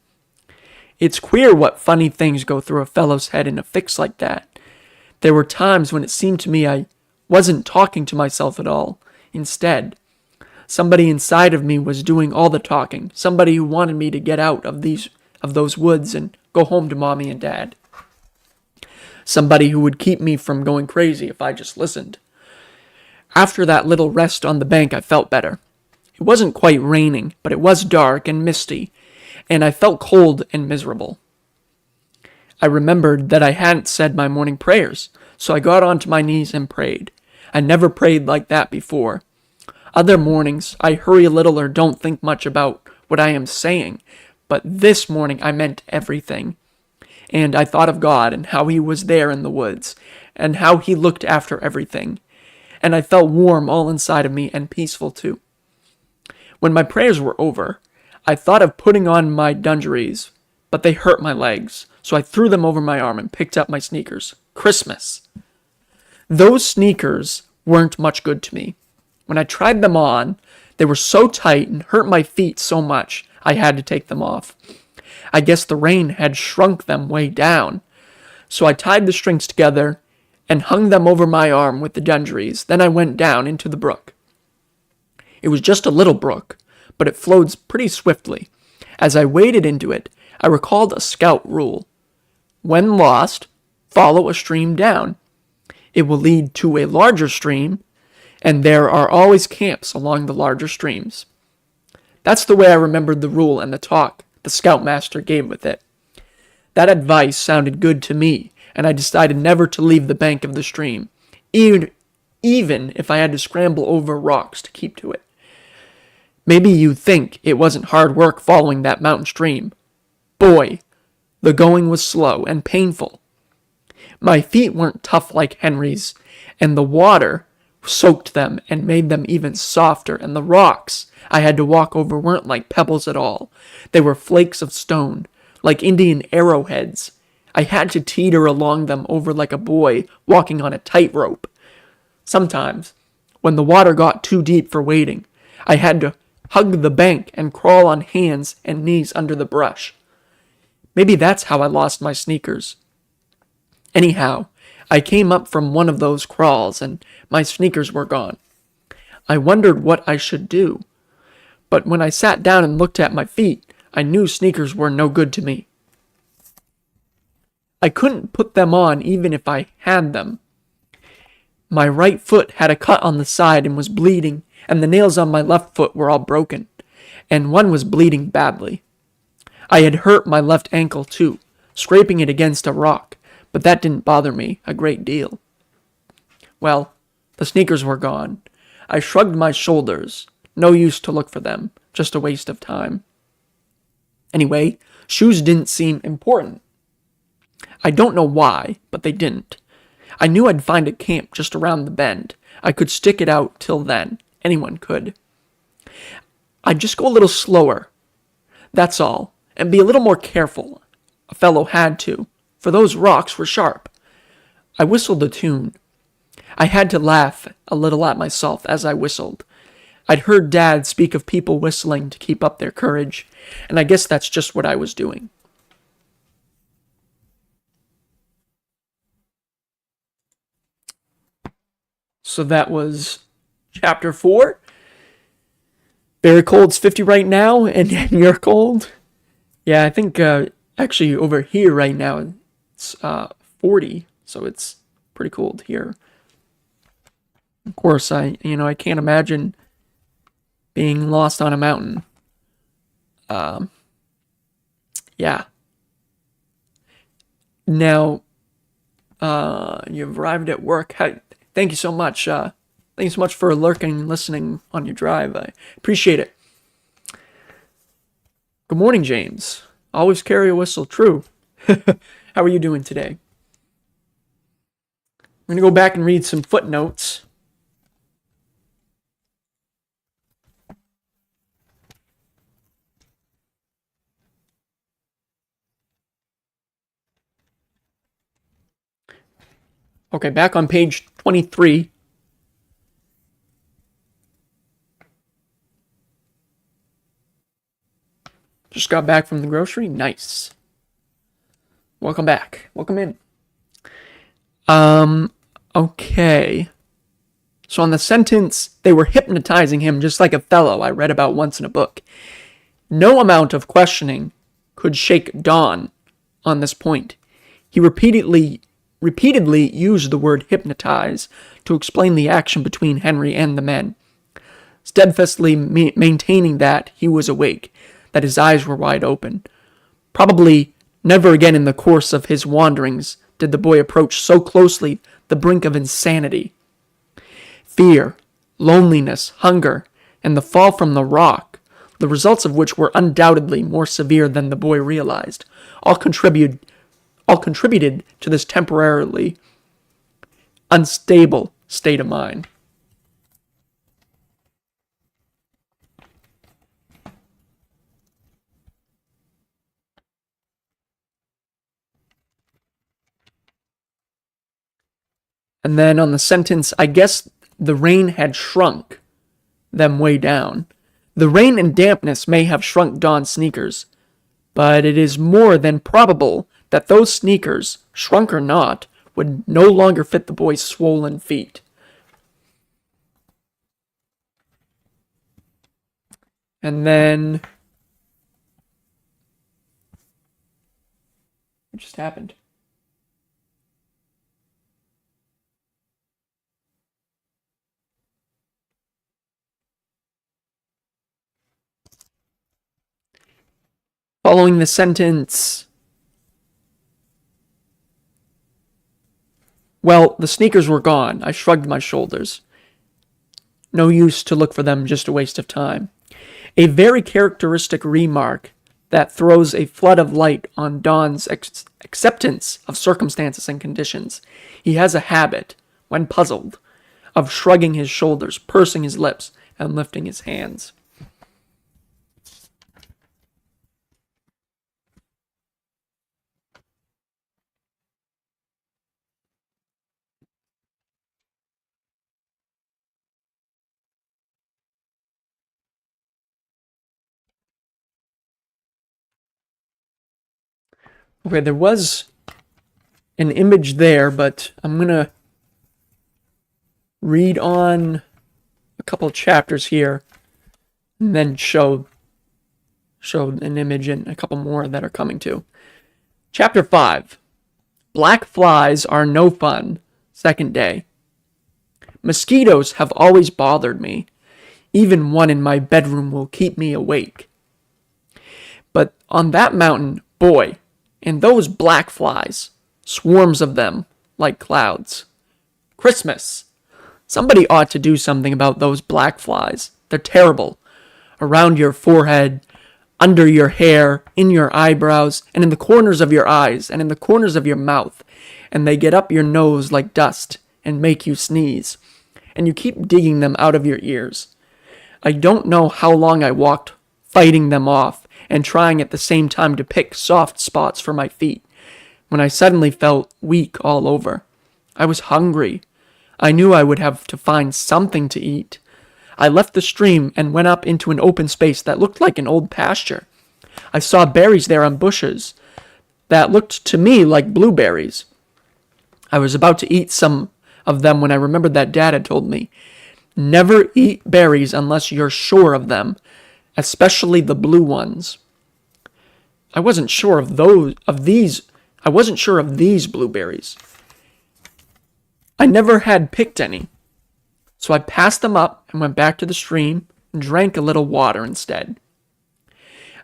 It's queer what funny things go through a fellow's head in a fix like that. There were times when it seemed to me I wasn't talking to myself at all. Instead, somebody inside of me was doing all the talking, somebody who wanted me to get out of those woods and go home to Mommy and Dad. Somebody who would keep me from going crazy if I just listened. After that little rest on the bank, I felt better. It wasn't quite raining, but it was dark and misty, and I felt cold and miserable. I remembered that I hadn't said my morning prayers, so I got onto my knees and prayed. I never prayed like that before. Other mornings, I hurry a little or don't think much about what I am saying, but this morning I meant everything. And I thought of God and how He was there in the woods, and how He looked after everything. And I felt warm all inside of me and peaceful too. When my prayers were over, I thought of putting on my dungarees, but they hurt my legs, so I threw them over my arm and picked up my sneakers. Christmas. Those sneakers weren't much good to me. When I tried them on, they were so tight and hurt my feet so much I had to take them off. I guess the rain had shrunk them way down, so I tied the strings together and hung them over my arm with the dungarees. Then I went down into the brook. It was just a little brook, but it flowed pretty swiftly. As I waded into it, I recalled a scout rule. When lost, follow a stream down. It will lead to a larger stream, and there are always camps along the larger streams. That's the way I remembered the rule and the talk the scoutmaster gave with it. That advice sounded good to me, and I decided never to leave the bank of the stream, even if I had to scramble over rocks to keep to it. Maybe you think it wasn't hard work following that mountain stream. Boy, the going was slow and painful. My feet weren't tough like Henry's, and the water soaked them and made them even softer, and the rocks I had to walk over weren't like pebbles at all. They were flakes of stone, like Indian arrowheads. I had to teeter along them over like a boy walking on a tightrope. Sometimes, when the water got too deep for wading, I had to hug the bank and crawl on hands and knees under the brush. Maybe that's how I lost my sneakers. Anyhow, I came up from one of those crawls and my sneakers were gone. I wondered what I should do, but when I sat down and looked at my feet, I knew sneakers were no good to me. I couldn't put them on even if I had them. My right foot had a cut on the side and was bleeding, and the nails on my left foot were all broken, and one was bleeding badly. I had hurt my left ankle too, scraping it against a rock, but that didn't bother me a great deal. Well, the sneakers were gone. I shrugged my shoulders. No use to look for them, just a waste of time. Anyway, shoes didn't seem important. I don't know why, but they didn't. I knew I'd find a camp just around the bend. I could stick it out till then. Anyone could. I'd just go a little slower. That's all. And be a little more careful. A fellow had to, for those rocks were sharp. I whistled a tune. I had to laugh a little at myself as I whistled. I'd heard Dad speak of people whistling to keep up their courage, and I guess that's just what I was doing. So that was chapter 4. Very cold. It's 50 right now, and you're cold. Yeah, I think actually over here right now it's 40, so it's pretty cold here. Of course, I can't imagine being lost on a mountain. Yeah. Now, you've arrived at work. Thank you so much. Thank you so much for lurking and listening on your drive. I appreciate it. Good morning, James. Always carry a whistle. True. How are you doing today? I'm going to go back and read some footnotes. Okay, back on page 23. Just got back from the grocery. Nice. Welcome back. Welcome in. Okay. So on the sentence, they were hypnotizing him just like a fellow I read about once in a book. No amount of questioning could shake Don on this point. He repeatedly used the word hypnotize to explain the action between Henry and the men, steadfastly maintaining that he was awake, that his eyes were wide open. Probably never again in the course of his wanderings did the boy approach so closely the brink of insanity. fear, loneliness, hunger, and the fall from the rock, the results of which were undoubtedly more severe than the boy realized, all contributed to this temporarily unstable state of mind. And then on the sentence, I guess the rain had shrunk them way down. The rain and dampness may have shrunk Don's sneakers, but it is more than probable that those sneakers, shrunk or not, would no longer fit the boy's swollen feet. And then... what just happened? Following the sentence, well, the sneakers were gone. I shrugged my shoulders. No use to look for them, just a waste of time. A very characteristic remark that throws a flood of light on Don's acceptance of circumstances and conditions. He has a habit, when puzzled, of shrugging his shoulders, pursing his lips, and lifting his hands. Okay, there was an image there, but I'm going to read on a couple chapters here and then show an image and a couple more that are coming too. Chapter 5. Black flies are no fun. Second day. Mosquitoes have always bothered me. Even one in my bedroom will keep me awake. But on that mountain, boy, and those black flies, swarms of them, like clouds. Christmas. Somebody ought to do something about those black flies. They're terrible. Around your forehead, under your hair, in your eyebrows, and in the corners of your eyes, and in the corners of your mouth. And they get up your nose like dust, and make you sneeze. And you keep digging them out of your ears. I don't know how long I walked fighting them off, and trying at the same time to pick soft spots for my feet, when I suddenly felt weak all over. I was hungry. I knew I would have to find something to eat. I left the stream and went up into an open space that looked like an old pasture. I saw berries there on bushes that looked to me like blueberries. I was about to eat some of them when I remembered that Dad had told me, never eat berries unless you're sure of them, especially the blue ones. I wasn't sure of these blueberries. I never had picked any. So I passed them up and went back to the stream and drank a little water instead.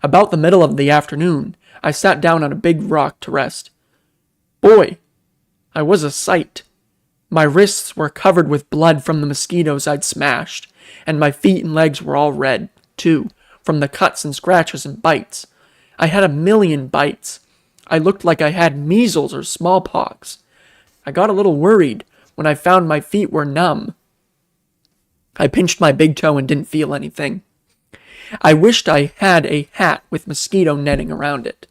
About the middle of the afternoon, I sat down on a big rock to rest. Boy, I was a sight. My wrists were covered with blood from the mosquitoes I'd smashed, and my feet and legs were all red, too, from the cuts and scratches and bites. I had 1,000,000 bites. I looked like I had measles or smallpox. I got a little worried when I found my feet were numb. I pinched my big toe and didn't feel anything. I wished I had a hat with mosquito netting around it,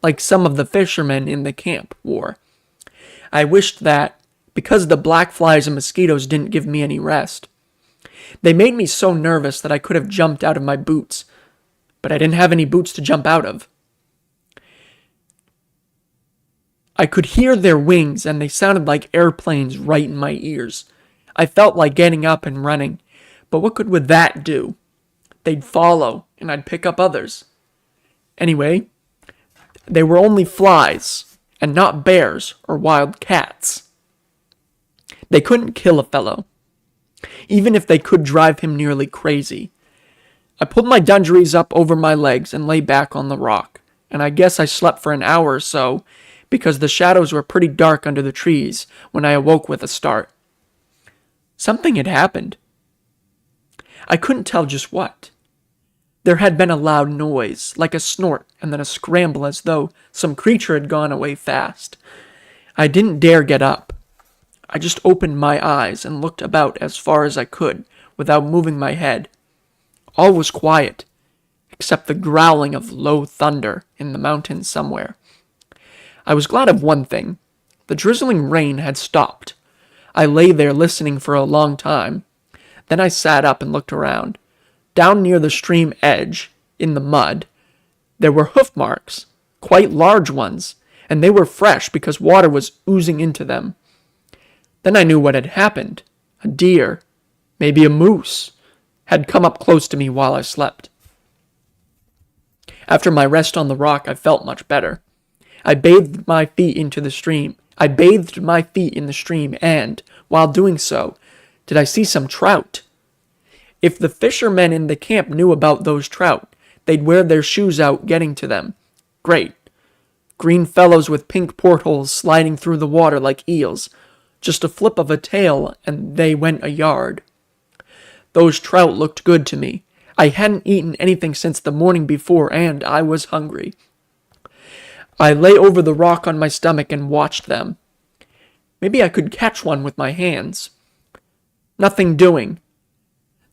like some of the fishermen in the camp wore. I wished that, because the black flies and mosquitoes didn't give me any rest. They made me so nervous that I could have jumped out of my boots, but I didn't have any boots to jump out of. I could hear their wings, and they sounded like airplanes right in my ears. I felt like getting up and running, but what good would that do? They'd follow, and I'd pick up others. Anyway, they were only flies, and not bears or wild cats. They couldn't kill a fellow, even if they could drive him nearly crazy. I pulled my dungarees up over my legs and lay back on the rock, and I guess I slept for an hour or so, because the shadows were pretty dark under the trees when I awoke with a start. Something had happened. I couldn't tell just what. There had been a loud noise, like a snort, and then a scramble as though some creature had gone away fast. I didn't dare get up. I just opened my eyes and looked about as far as I could, without moving my head. All was quiet, except the growling of low thunder in the mountains somewhere. I was glad of one thing. The drizzling rain had stopped. I lay there listening for a long time. Then I sat up and looked around. Down near the stream edge, in the mud, there were hoof marks, quite large ones, and they were fresh because water was oozing into them. Then I knew what had happened. A deer, maybe a moose, had come up close to me while I slept. After my rest on the rock, I felt much better. I bathed my feet in the stream, and, while doing so, did I see some trout. If the fishermen in the camp knew about those trout, they'd wear their shoes out getting to them. Great. Green fellows with pink portholes sliding through the water like eels. Just a flip of a tail and they went a yard. Those trout looked good to me. I hadn't eaten anything since the morning before, and I was hungry. I lay over the rock on my stomach and watched them. Maybe I could catch one with my hands. Nothing doing.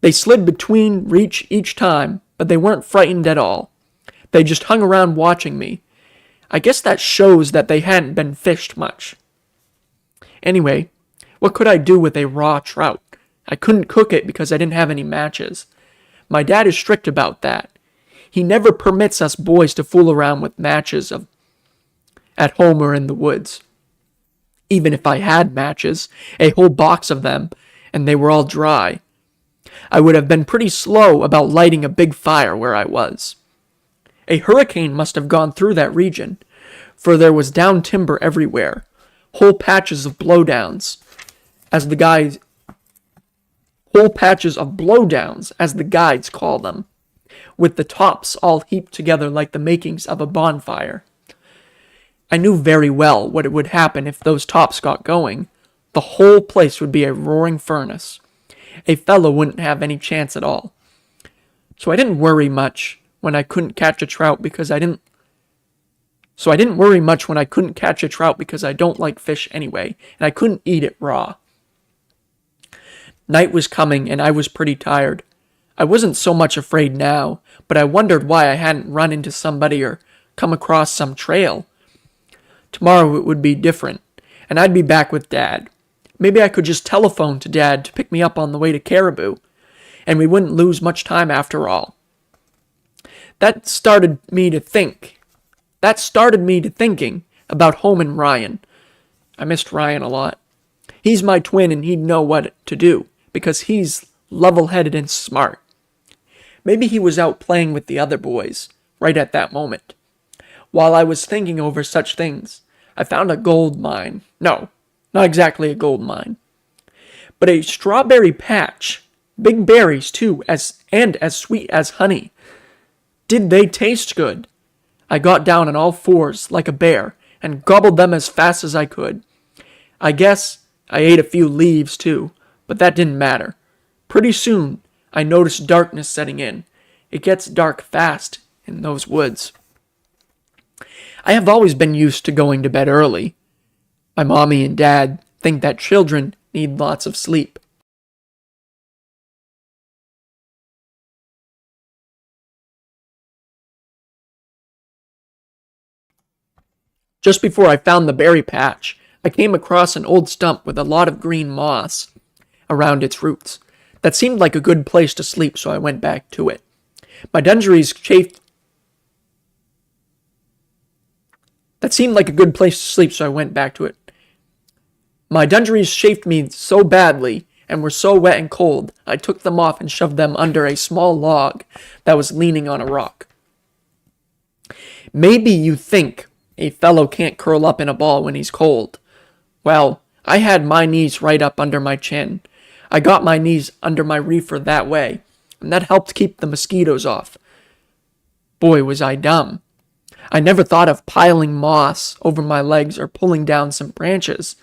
They slid between reach each time, but they weren't frightened at all. They just hung around watching me. I guess that shows that they hadn't been fished much. Anyway, what could I do with a raw trout? I couldn't cook it because I didn't have any matches. My dad is strict about that. He never permits us boys to fool around with matches at home or in the woods. Even if I had matches, a whole box of them, and they were all dry, I would have been pretty slow about lighting a big fire where I was. A hurricane must have gone through that region, for there was down timber everywhere, whole patches of blowdowns, as the guides call them, with the tops all heaped together like the makings of a bonfire. I knew very well what would happen if those tops got going. The whole place would be a roaring furnace. A fellow wouldn't have any chance at all. So I didn't worry much when I couldn't catch a trout because I don't like fish anyway, and I couldn't eat it raw. Night was coming, and I was pretty tired. I wasn't so much afraid now, but I wondered why I hadn't run into somebody or come across some trail. Tomorrow it would be different, and I'd be back with Dad. Maybe I could just telephone to Dad to pick me up on the way to Caribou, and we wouldn't lose much time after all. That started me to thinking about home and Ryan. I missed Ryan a lot. He's my twin, and he'd know what to do, because he's level-headed and smart. Maybe he was out playing with the other boys, right at that moment. While I was thinking over such things, I found a gold mine. No, not exactly a gold mine, but a strawberry patch. Big berries, too, and as sweet as honey. Did they taste good? I got down on all fours like a bear and gobbled them as fast as I could. I guess I ate a few leaves, too, but that didn't matter. Pretty soon, I noticed darkness setting in. It gets dark fast in those woods. I have always been used to going to bed early. My mommy and dad think that children need lots of sleep. Just before I found the berry patch, I came across an old stump with a lot of green moss around its roots. That seemed like a good place to sleep, so I went back to it. My dungarees chafed My dungarees chafed me so badly and were so wet and cold, I took them off and shoved them under a small log that was leaning on a rock. Maybe you think a fellow can't curl up in a ball when he's cold. Well, I had my knees right up under my chin. I got my knees under my reefer that way, and that helped keep the mosquitoes off. Boy, was I dumb. I never thought of piling moss over my legs or pulling down some branches.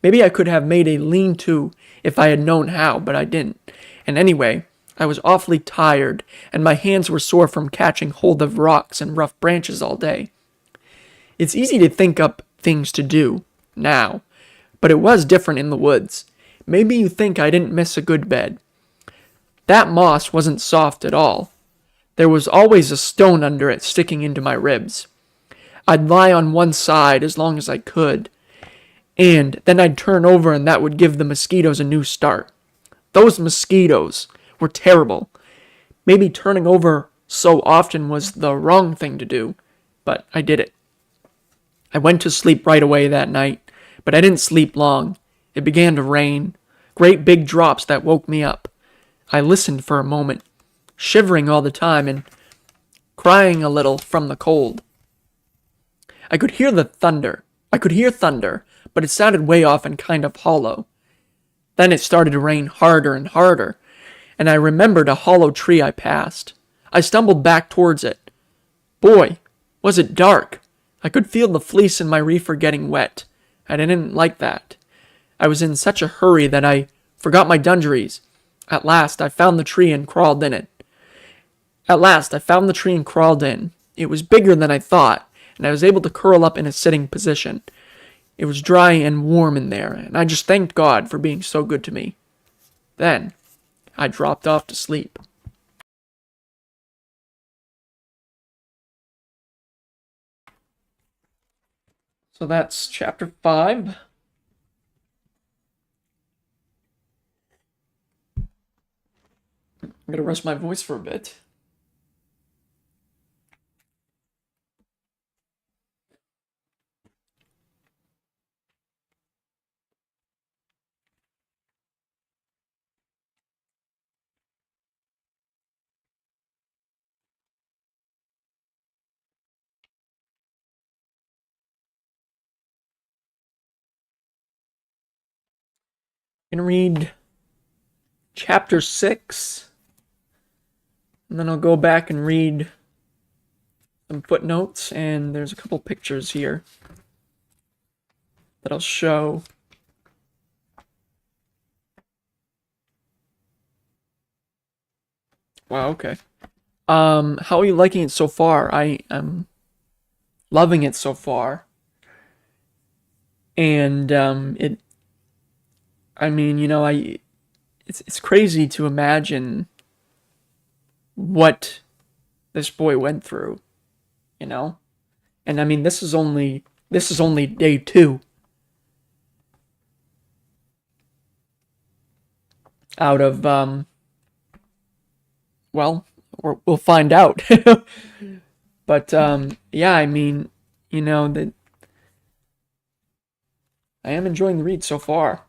Maybe I could have made a lean-to if I had known how, but I didn't. And anyway, I was awfully tired, and my hands were sore from catching hold of rocks and rough branches all day. It's easy to think up things to do, now, but it was different in the woods. Maybe you think I didn't miss a good bed. That moss wasn't soft at all. There was always a stone under it sticking into my ribs. I'd lie on one side as long as I could, and then I'd turn over and that would give the mosquitoes a new start. Those mosquitoes were terrible. Maybe turning over so often was the wrong thing to do, but I did it. I went to sleep right away that night, but I didn't sleep long. It began to rain, great big drops that woke me up. I listened for a moment, shivering all the time and crying a little from the cold. I could hear thunder, but it sounded way off and kind of hollow. Then it started to rain harder and harder, and I remembered a hollow tree I passed. I stumbled back towards it. Boy, was it dark. I could feel the fleece in my reefer getting wet, and I didn't like that. I was in such a hurry that I forgot my dungarees. At last, I found the tree and crawled in. It was bigger than I thought, and I was able to curl up in a sitting position. It was dry and warm in there, and I just thanked God for being so good to me. Then, I dropped off to sleep. So that's chapter 5. I'm going to rest my voice for a bit. I'm going to read chapter 6, and then I'll go back and read some footnotes, and there's a couple pictures here that I'll show. Wow, okay. How are you liking it so far? I am loving it so far. And it's crazy to imagine what this boy went through, you know? And I mean, this is only day 2 out of we'll find out. But yeah, I mean, that I am enjoying the read so far.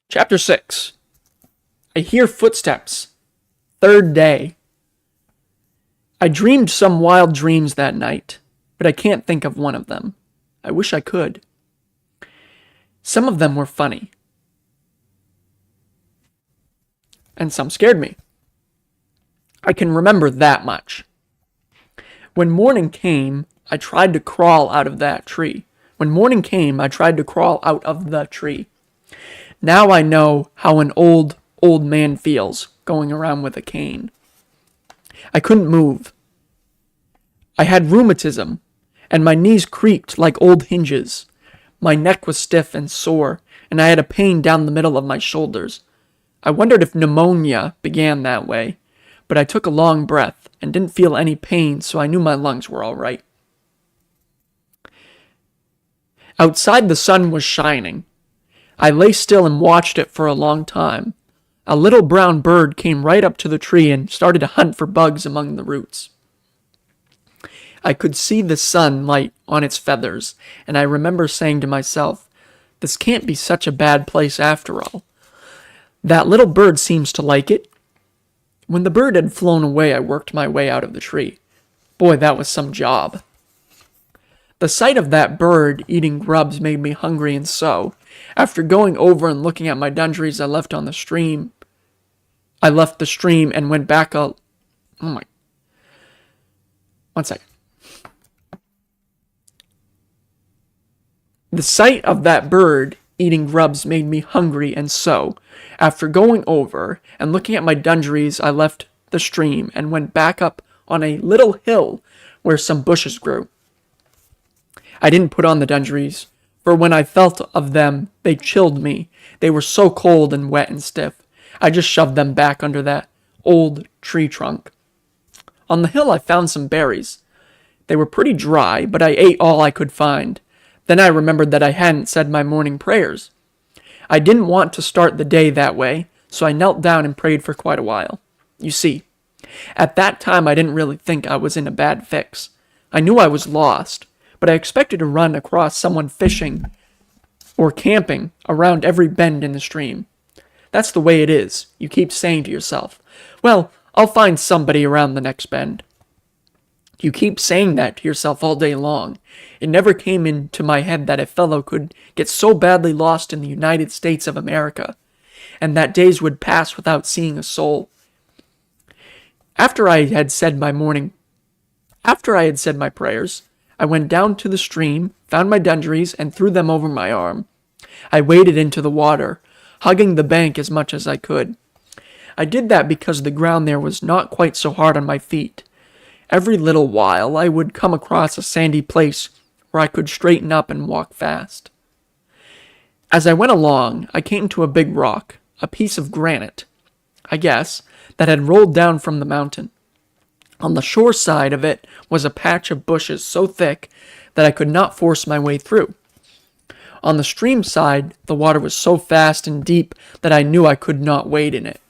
Chapter 6. I hear footsteps. 3rd day. I dreamed some wild dreams that night, but I can't think of one of them. I wish I could. Some of them were funny, and some scared me. I can remember that much. When morning came, I tried to crawl out of the tree. Now I know how an old man feels going around with a cane. I couldn't move. I had rheumatism, and my knees creaked like old hinges. My neck was stiff and sore, and I had a pain down the middle of my shoulders. I wondered if pneumonia began that way, but I took a long breath and didn't feel any pain, so I knew my lungs were all right. Outside, the sun was shining. I lay still and watched it for a long time. A little brown bird came right up to the tree and started to hunt for bugs among the roots. I could see the sunlight on its feathers, and I remember saying to myself, this can't be such a bad place after all. That little bird seems to like it. When the bird had flown away, I worked my way out of the tree. Boy, that was some job. The sight of that bird eating grubs made me hungry, and so, after going over and looking at my dungarees I left on the stream, I left the stream and went back up. Oh my. 1 second. The sight of that bird eating grubs made me hungry, and so, after going over and looking at my dungarees, I left the stream and went back up on a little hill where some bushes grew. I didn't put on the dungarees, for when I felt of them, they chilled me. They were so cold and wet and stiff. I just shoved them back under that old tree trunk. On the hill I found some berries. They were pretty dry, but I ate all I could find. Then I remembered that I hadn't said my morning prayers. I didn't want to start the day that way, so I knelt down and prayed for quite a while. You see, at that time I didn't really think I was in a bad fix. I knew I was lost, but I expected to run across someone fishing or camping around every bend in the stream. That's the way it is. You keep saying to yourself, well, I'll find somebody around the next bend. You keep saying that to yourself all day long. It never came into my head that a fellow could get so badly lost in the United States of America, and that days would pass without seeing a soul. After I had said my prayers, I went down to the stream, found my dungarees, and threw them over my arm. I waded into the water, hugging the bank as much as I could. I did that because the ground there was not quite so hard on my feet. Every little while I would come across a sandy place where I could straighten up and walk fast. As I went along, I came to a big rock, a piece of granite, I guess, that had rolled down from the mountain. On the shore side of it was a patch of bushes so thick that I could not force my way through. On the stream side, the water was so fast and deep that I knew I could not wade it.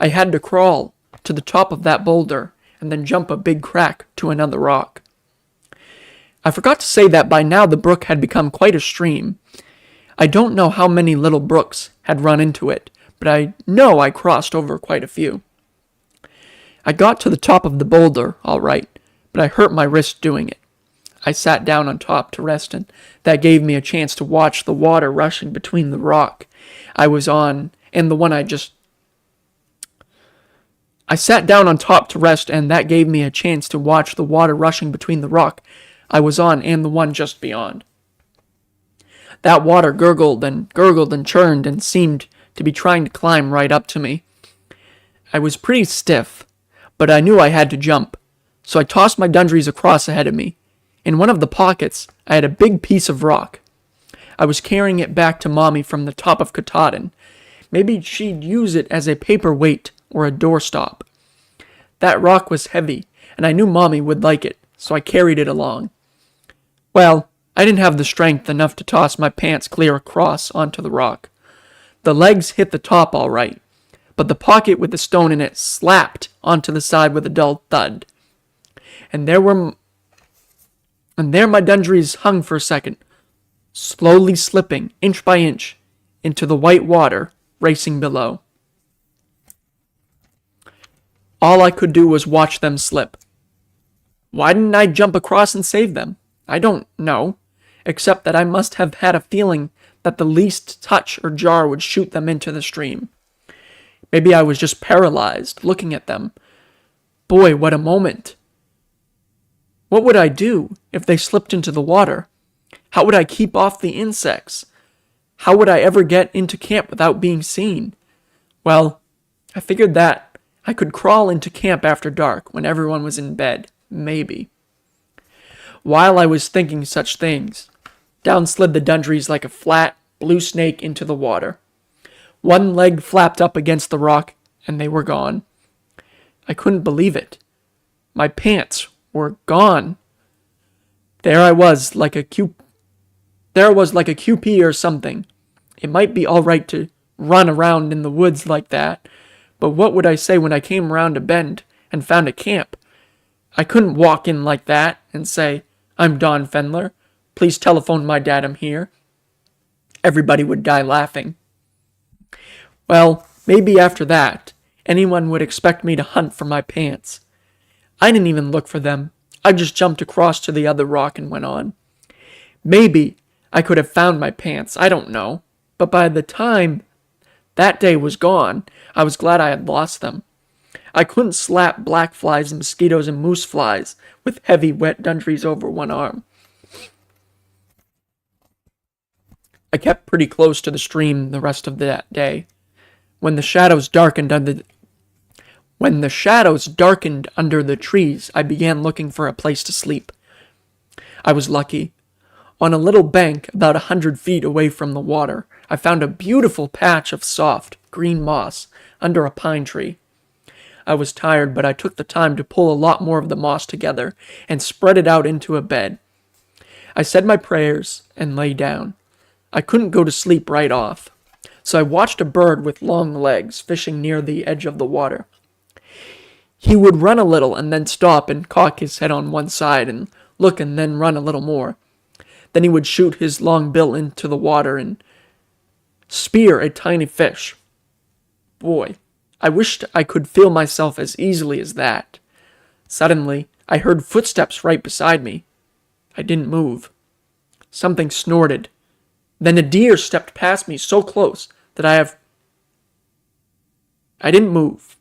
I had to crawl to the top of that boulder and then jump a big crack to another rock. I forgot to say that by now the brook had become quite a stream. I don't know how many little brooks had run into it, but I know I crossed over quite a few. I got to the top of the boulder, all right, but I hurt my wrist doing it. I sat down on top to rest, and that gave me a chance to watch the water rushing between the rock I was on and the one I sat down on top to rest, and that gave me a chance to watch the water rushing between the rock I was on and the one just beyond. That water gurgled and churned and seemed to be trying to climb right up to me. I was pretty stiff, but I knew I had to jump, so I tossed my dungarees across ahead of me. In one of the pockets, I had a big piece of rock. I was carrying it back to Mommy from the top of Katahdin. Maybe she'd use it as a paperweight or a doorstop. That rock was heavy, and I knew Mommy would like it, so I carried it along. Well, I didn't have the strength enough to toss my pants clear across onto the rock. The legs hit the top all right, but the pocket with the stone in it slapped onto the side with a dull thud. And there my dungarees hung for a second, slowly slipping, inch by inch, into the white water racing below. All I could do was watch them slip. Why didn't I jump across and save them? I don't know, except that I must have had a feeling that the least touch or jar would shoot them into the stream. Maybe I was just paralyzed, looking at them. Boy, what a moment! What would I do if they slipped into the water? How would I keep off the insects? How would I ever get into camp without being seen? Well, I figured that I could crawl into camp after dark when everyone was in bed, maybe. While I was thinking such things, down slid the dungarees like a flat, blue snake into the water. One leg flapped up against the rock, and they were gone. I couldn't believe it. My pants were gone. There I was like a QP or something. It might be all right to run around in the woods like that, but what would I say when I came around a bend and found a camp? I couldn't walk in like that and say, "I'm Don Fendler. Please telephone my dad I'm here." Everybody would die laughing. Well, maybe after that, anyone would expect me to hunt for my pants. I didn't even look for them. I just jumped across to the other rock and went on. Maybe I could have found my pants, I don't know. But by the time That day was gone. I was glad I had lost them. I couldn't slap black flies and mosquitoes and moose flies with heavy wet dundries over one arm. I kept pretty close to the stream the rest of that day. When the shadows darkened under the trees, I began looking for a place to sleep. I was lucky. On a little bank about 100 feet away from the water, I found a beautiful patch of soft, green moss under a pine tree. I was tired, but I took the time to pull a lot more of the moss together and spread it out into a bed. I said my prayers and lay down. I couldn't go to sleep right off, so I watched a bird with long legs fishing near the edge of the water. He would run a little and then stop and cock his head on one side and look and then run a little more. Then he would shoot his long bill into the water and spear a tiny fish. Boy, I wished I could feel myself as easily as that. Suddenly, I heard footsteps right beside me. I didn't move. Something snorted. Then a deer stepped past me so close that I didn't move.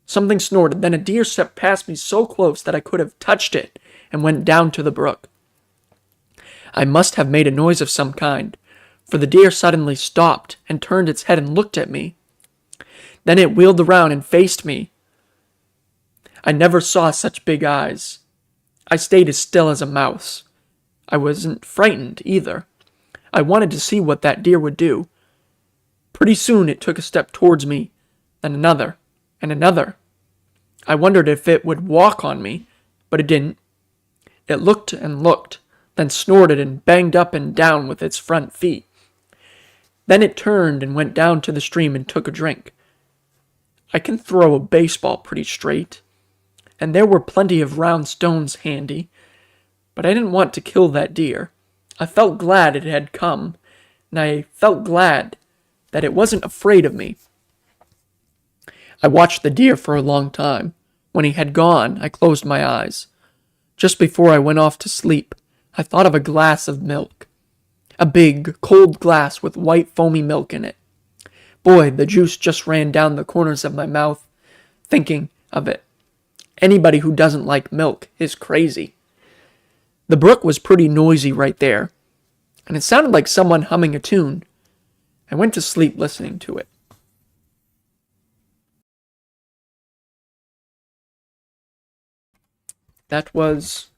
Something snorted. Then a deer stepped past me so close that I could have touched it and went down to the brook. I must have made a noise of some kind, for the deer suddenly stopped and turned its head and looked at me. Then it wheeled around and faced me. I never saw such big eyes. I stayed as still as a mouse. I wasn't frightened either. I wanted to see what that deer would do. Pretty soon it took a step towards me, then another, and another. I wondered if it would walk on me, but it didn't. It looked and looked, then snorted and banged up and down with its front feet. Then it turned and went down to the stream and took a drink. I can throw a baseball pretty straight, and there were plenty of round stones handy, but I didn't want to kill that deer. I felt glad it had come, and I felt glad that it wasn't afraid of me. I watched the deer for a long time. When he had gone, I closed my eyes. Just before I went off to sleep, I thought of a glass of milk. A big, cold glass with white, foamy milk in it. Boy, the juice just ran down the corners of my mouth, thinking of it. Anybody who doesn't like milk is crazy. The brook was pretty noisy right there, and it sounded like someone humming a tune. I went to sleep listening to it. That was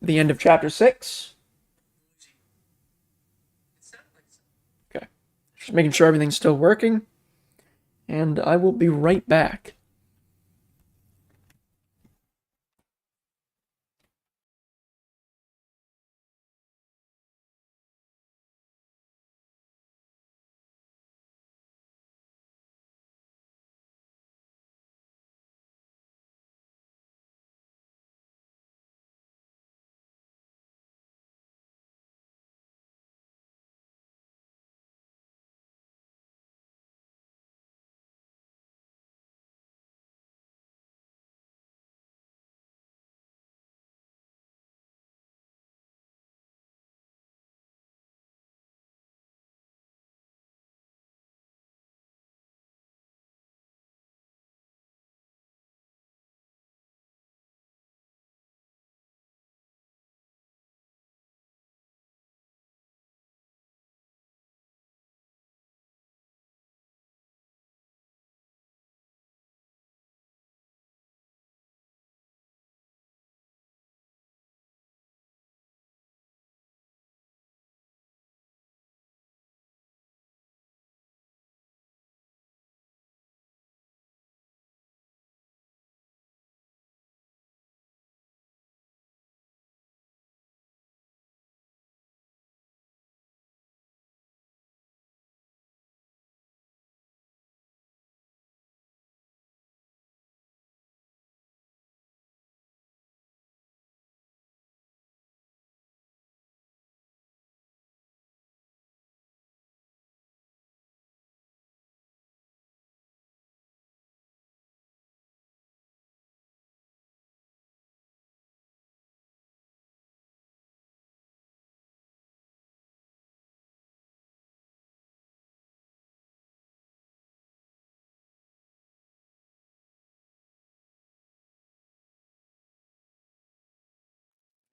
the end of chapter 6. Okay. Just making sure everything's still working. And I will be right back.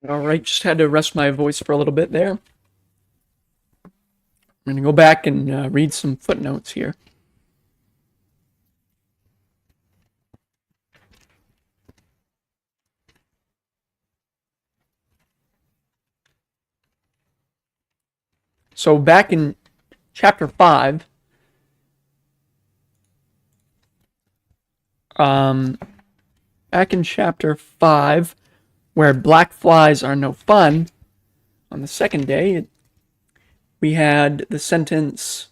All right, just had to rest my voice for a little bit there. I'm going to go back and read some footnotes here. So back in chapter 5, back in chapter 5, where black flies are no fun, on the second day, we had the sentence,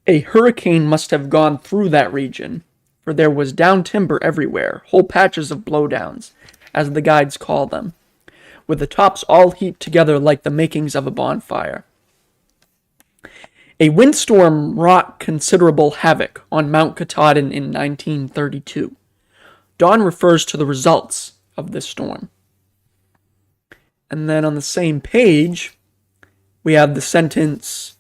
a hurricane must have gone through that region, for there was down timber everywhere, whole patches of blowdowns, as the guides call them, with the tops all heaped together like the makings of a bonfire. A windstorm wrought considerable havoc on Mount Katahdin in 1932. Don refers to the results of this storm. And then on the same page, we have the sentence,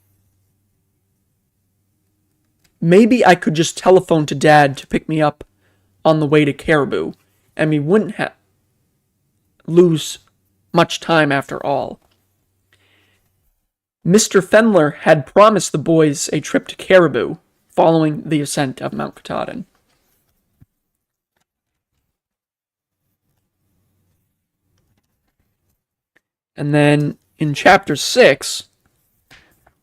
maybe I could just telephone to Dad to pick me up on the way to Caribou, and we wouldn't lose much time after all. Mr. Fendler had promised the boys a trip to Caribou following the ascent of Mount Katahdin. And then in chapter 6,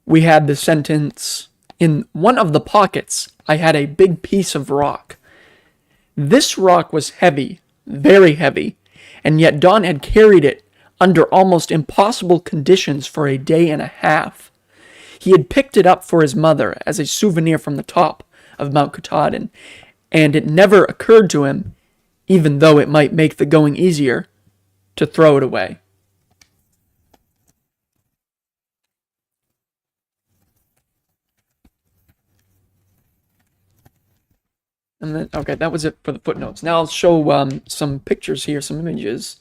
we had the sentence, in one of the pockets, I had a big piece of rock. This rock was heavy, very heavy, and yet Don had carried it under almost impossible conditions for a day and a half. He had picked it up for his mother as a souvenir from the top of Mount Katahdin, and it never occurred to him, even though it might make the going easier, to throw it away. And then, okay, that was it for the footnotes. Now I'll show some pictures here, some images.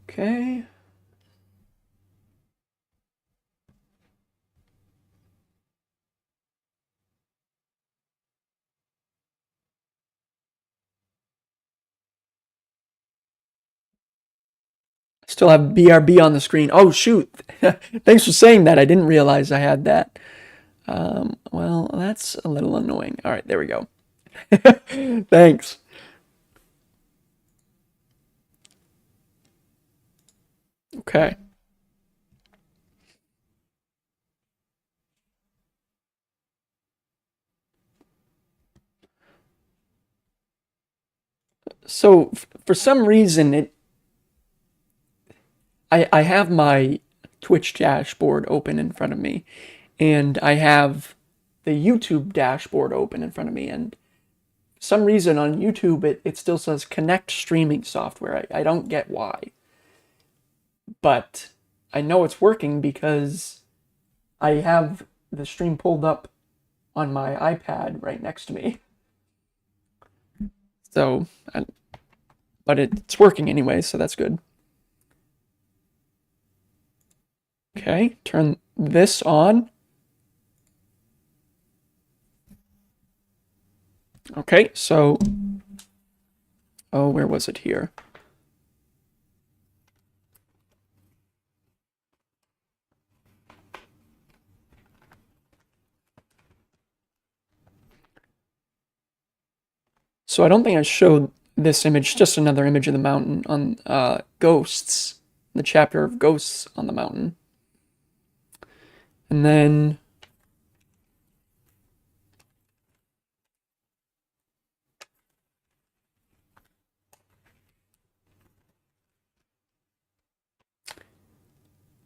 Okay. Still have BRB on the screen. Oh, shoot. Thanks for saying that. I didn't realize I had that. Well, that's a little annoying. All right, there we go. Thanks. Okay. So, for some reason, I have my Twitch dashboard open in front of me, and I have the YouTube dashboard open in front of me, and for some reason on YouTube it still says connect streaming software. I don't get why. But I know it's working because I have the stream pulled up on my iPad right next to me. So, but it's working anyway, so that's good. Okay, turn this on. Okay, so, oh, where was it here? So I don't think I showed this image, just another image of the mountain on ghosts, the chapter of ghosts on the mountain. And then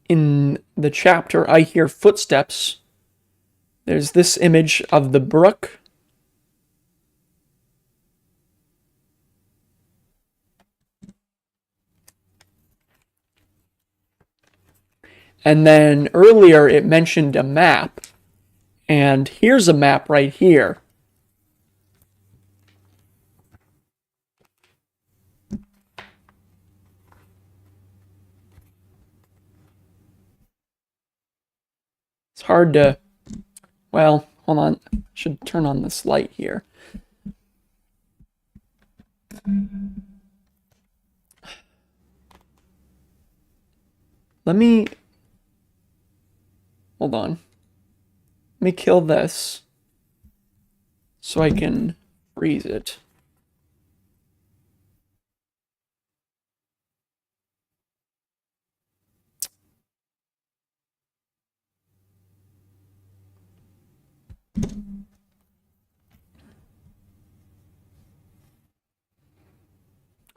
in the chapter I Hear Footsteps, there's this image of the brook. And then earlier it mentioned a map. And here's a map right here. It's hard to, well, hold on. I should turn on this light here. Hold on. Let me kill this so I can freeze it.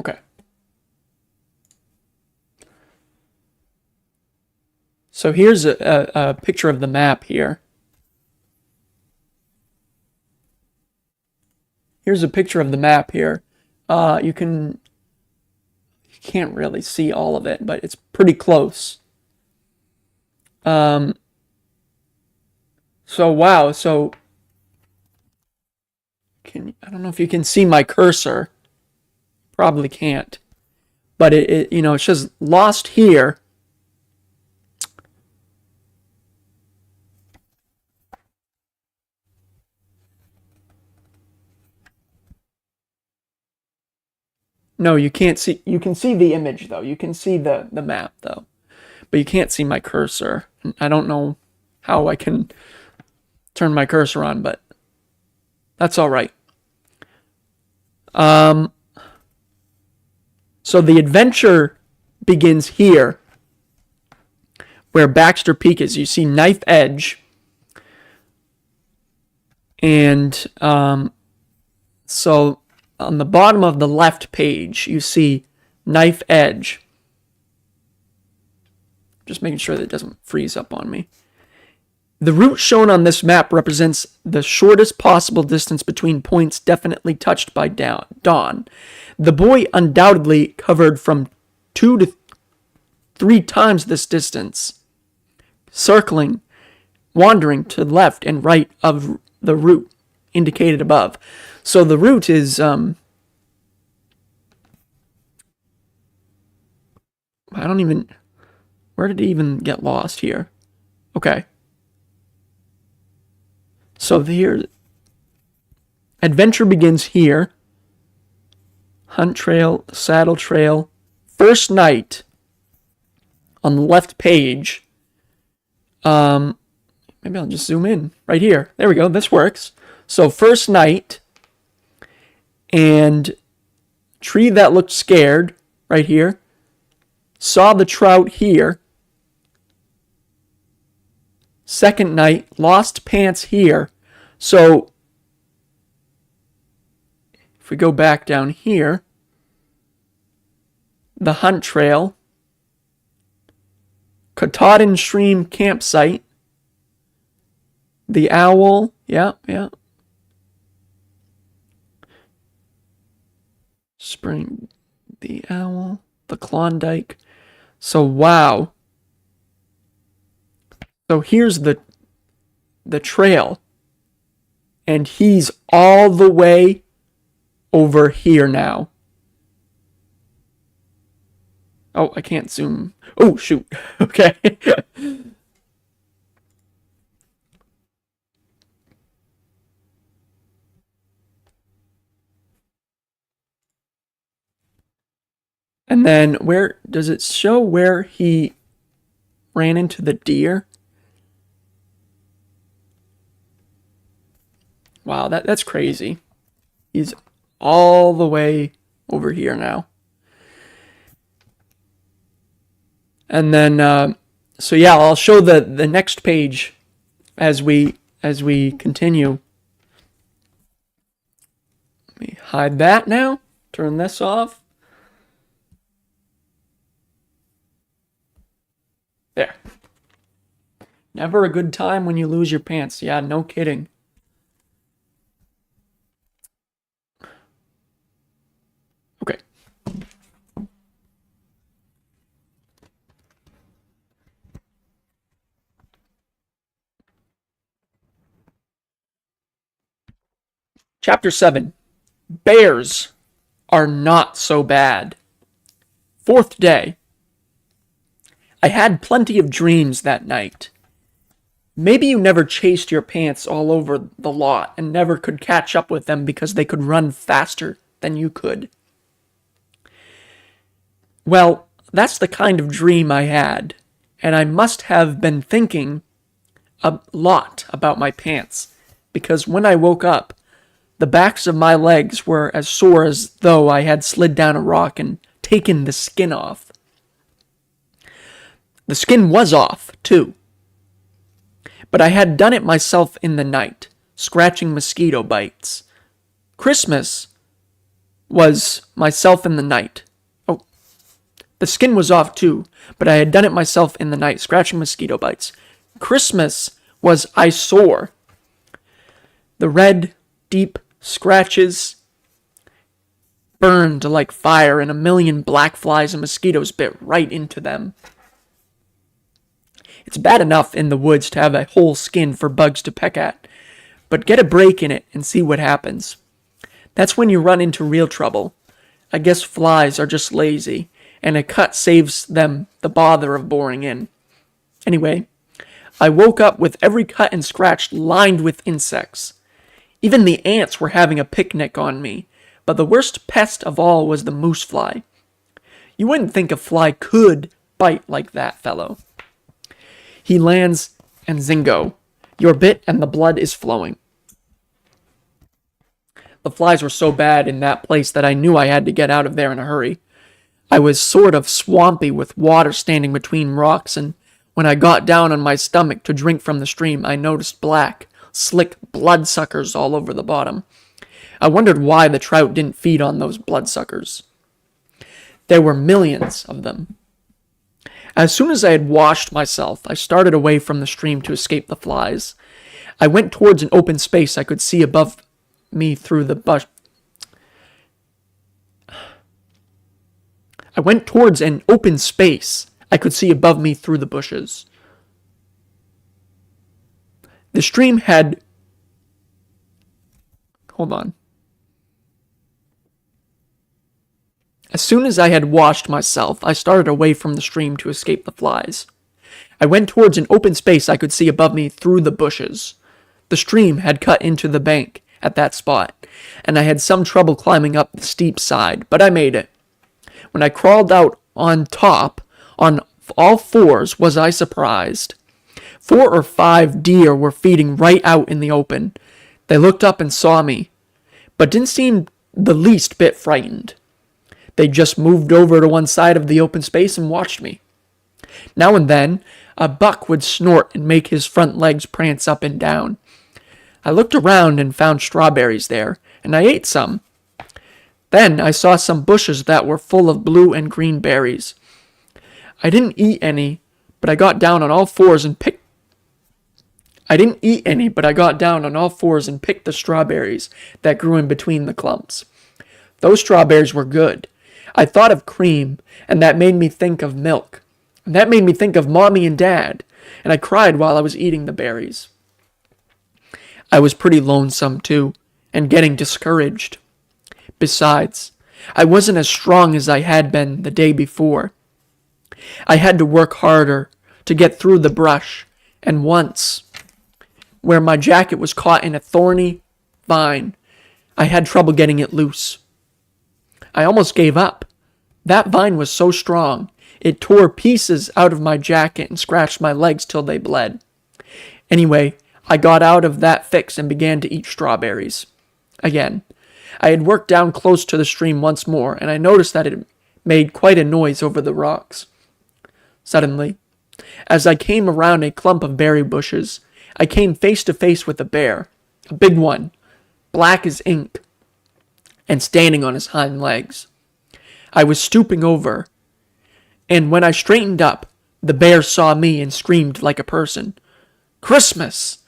Okay. So here's a picture of the map here. Here's a picture of the map here. You can't really see all of it, but it's pretty close. So wow, so I don't know if you can see my cursor. Probably can't. But it you know, it says lost here. No, you can't see. You can see the image though. You can see the map though, but you can't see my cursor. I don't know how I can turn my cursor on, but that's all right. So the adventure begins here, where Baxter Peak is. You see Knife Edge, and so on the bottom of the left page, you see Knife Edge. Just making sure that it doesn't freeze up on me. The route shown on this map represents the shortest possible distance between points definitely touched by dawn. The boy undoubtedly covered from 2 to 3 times this distance, circling, wandering to the left and right of the route indicated above. So the route is, I don't even, where did it even get lost here? Okay. So here, adventure begins here. Hunt trail, saddle trail, first night on the left page. Maybe I'll just zoom in right here. There we go. This works. So first night and tree that looked scared right here. Saw the trout here. Second night, lost pants here. So if we go back down here, the hunt trail, Katahdin Stream campsite, the owl, yeah. Spring, the owl, the Klondike. So wow. So here's the trail. And he's all the way over here now. Oh, I can't zoom. Oh, shoot. Okay. And then where does it show where he ran into the deer? Wow, that's crazy. He's all the way over here now. And then, so yeah, I'll show the next page as we continue. Let me hide that now. Turn this off. There. Never a good time when you lose your pants. Yeah, no kidding. Okay. Chapter 7. Bears are not so bad. Fourth day. I had plenty of dreams that night. Maybe you never chased your pants all over the lot and never could catch up with them because they could run faster than you could. Well, that's the kind of dream I had, and I must have been thinking a lot about my pants, because when I woke up, the backs of my legs were as sore as though I had slid down a rock and taken the skin off. The skin was off, too. But I had done it myself in the night, scratching mosquito bites. Christmas was myself in the night. Oh, the skin was off too, but I had done it myself in the night, scratching mosquito bites. Christmas was I sore. The red, deep scratches burned like fire, and a million black flies and mosquitoes bit right into them. It's bad enough in the woods to have a whole skin for bugs to peck at, but get a break in it and see what happens. That's when you run into real trouble. I guess flies are just lazy, and a cut saves them the bother of boring in. Anyway, I woke up with every cut and scratch lined with insects. Even the ants were having a picnic on me, but the worst pest of all was the moose fly. You wouldn't think a fly could bite like that fellow. He lands, and zingo, you're bit and the blood is flowing. The flies were so bad in that place that I knew I had to get out of there in a hurry. I was sort of swampy with water standing between rocks, and when I got down on my stomach to drink from the stream, I noticed black, slick bloodsuckers all over the bottom. I wondered why the trout didn't feed on those bloodsuckers. There were millions of them. As soon as I had washed myself, I started away from the stream to escape the flies. I went towards an open space I could see above me through the bush. I went towards an open space I could see above me through the bushes. The stream had... Hold on. As soon as I had washed myself, I started away from the stream to escape the flies. I went towards an open space I could see above me through the bushes. The stream had cut into the bank at that spot, and I had some trouble climbing up the steep side, but I made it. When I crawled out on top, on all fours, was I surprised. 4 or 5 deer were feeding right out in the open. They looked up and saw me, but didn't seem the least bit frightened. They just moved over to one side of the open space and watched me. Now and then, a buck would snort and make his front legs prance up and down. I looked around and found strawberries there, and I ate some. Then I saw some bushes that were full of blue and green berries. I didn't eat any, but I got down on all fours and picked the strawberries that grew in between the clumps. Those strawberries were good. I thought of cream, and that made me think of milk. And that made me think of Mommy and Dad, and I cried while I was eating the berries. I was pretty lonesome, too, and getting discouraged. Besides, I wasn't as strong as I had been the day before. I had to work harder to get through the brush, and once, where my jacket was caught in a thorny vine, I had trouble getting it loose. I almost gave up. That vine was so strong, it tore pieces out of my jacket and scratched my legs till they bled. Anyway, I got out of that fix and began to eat strawberries. Again, I had worked down close to the stream once more, and I noticed that it made quite a noise over the rocks. Suddenly, as I came around a clump of berry bushes, I came face to face with a bear, a big one, black as ink, and standing on his hind legs. I was stooping over, and when I straightened up, the bear saw me and screamed like a person. Christmas!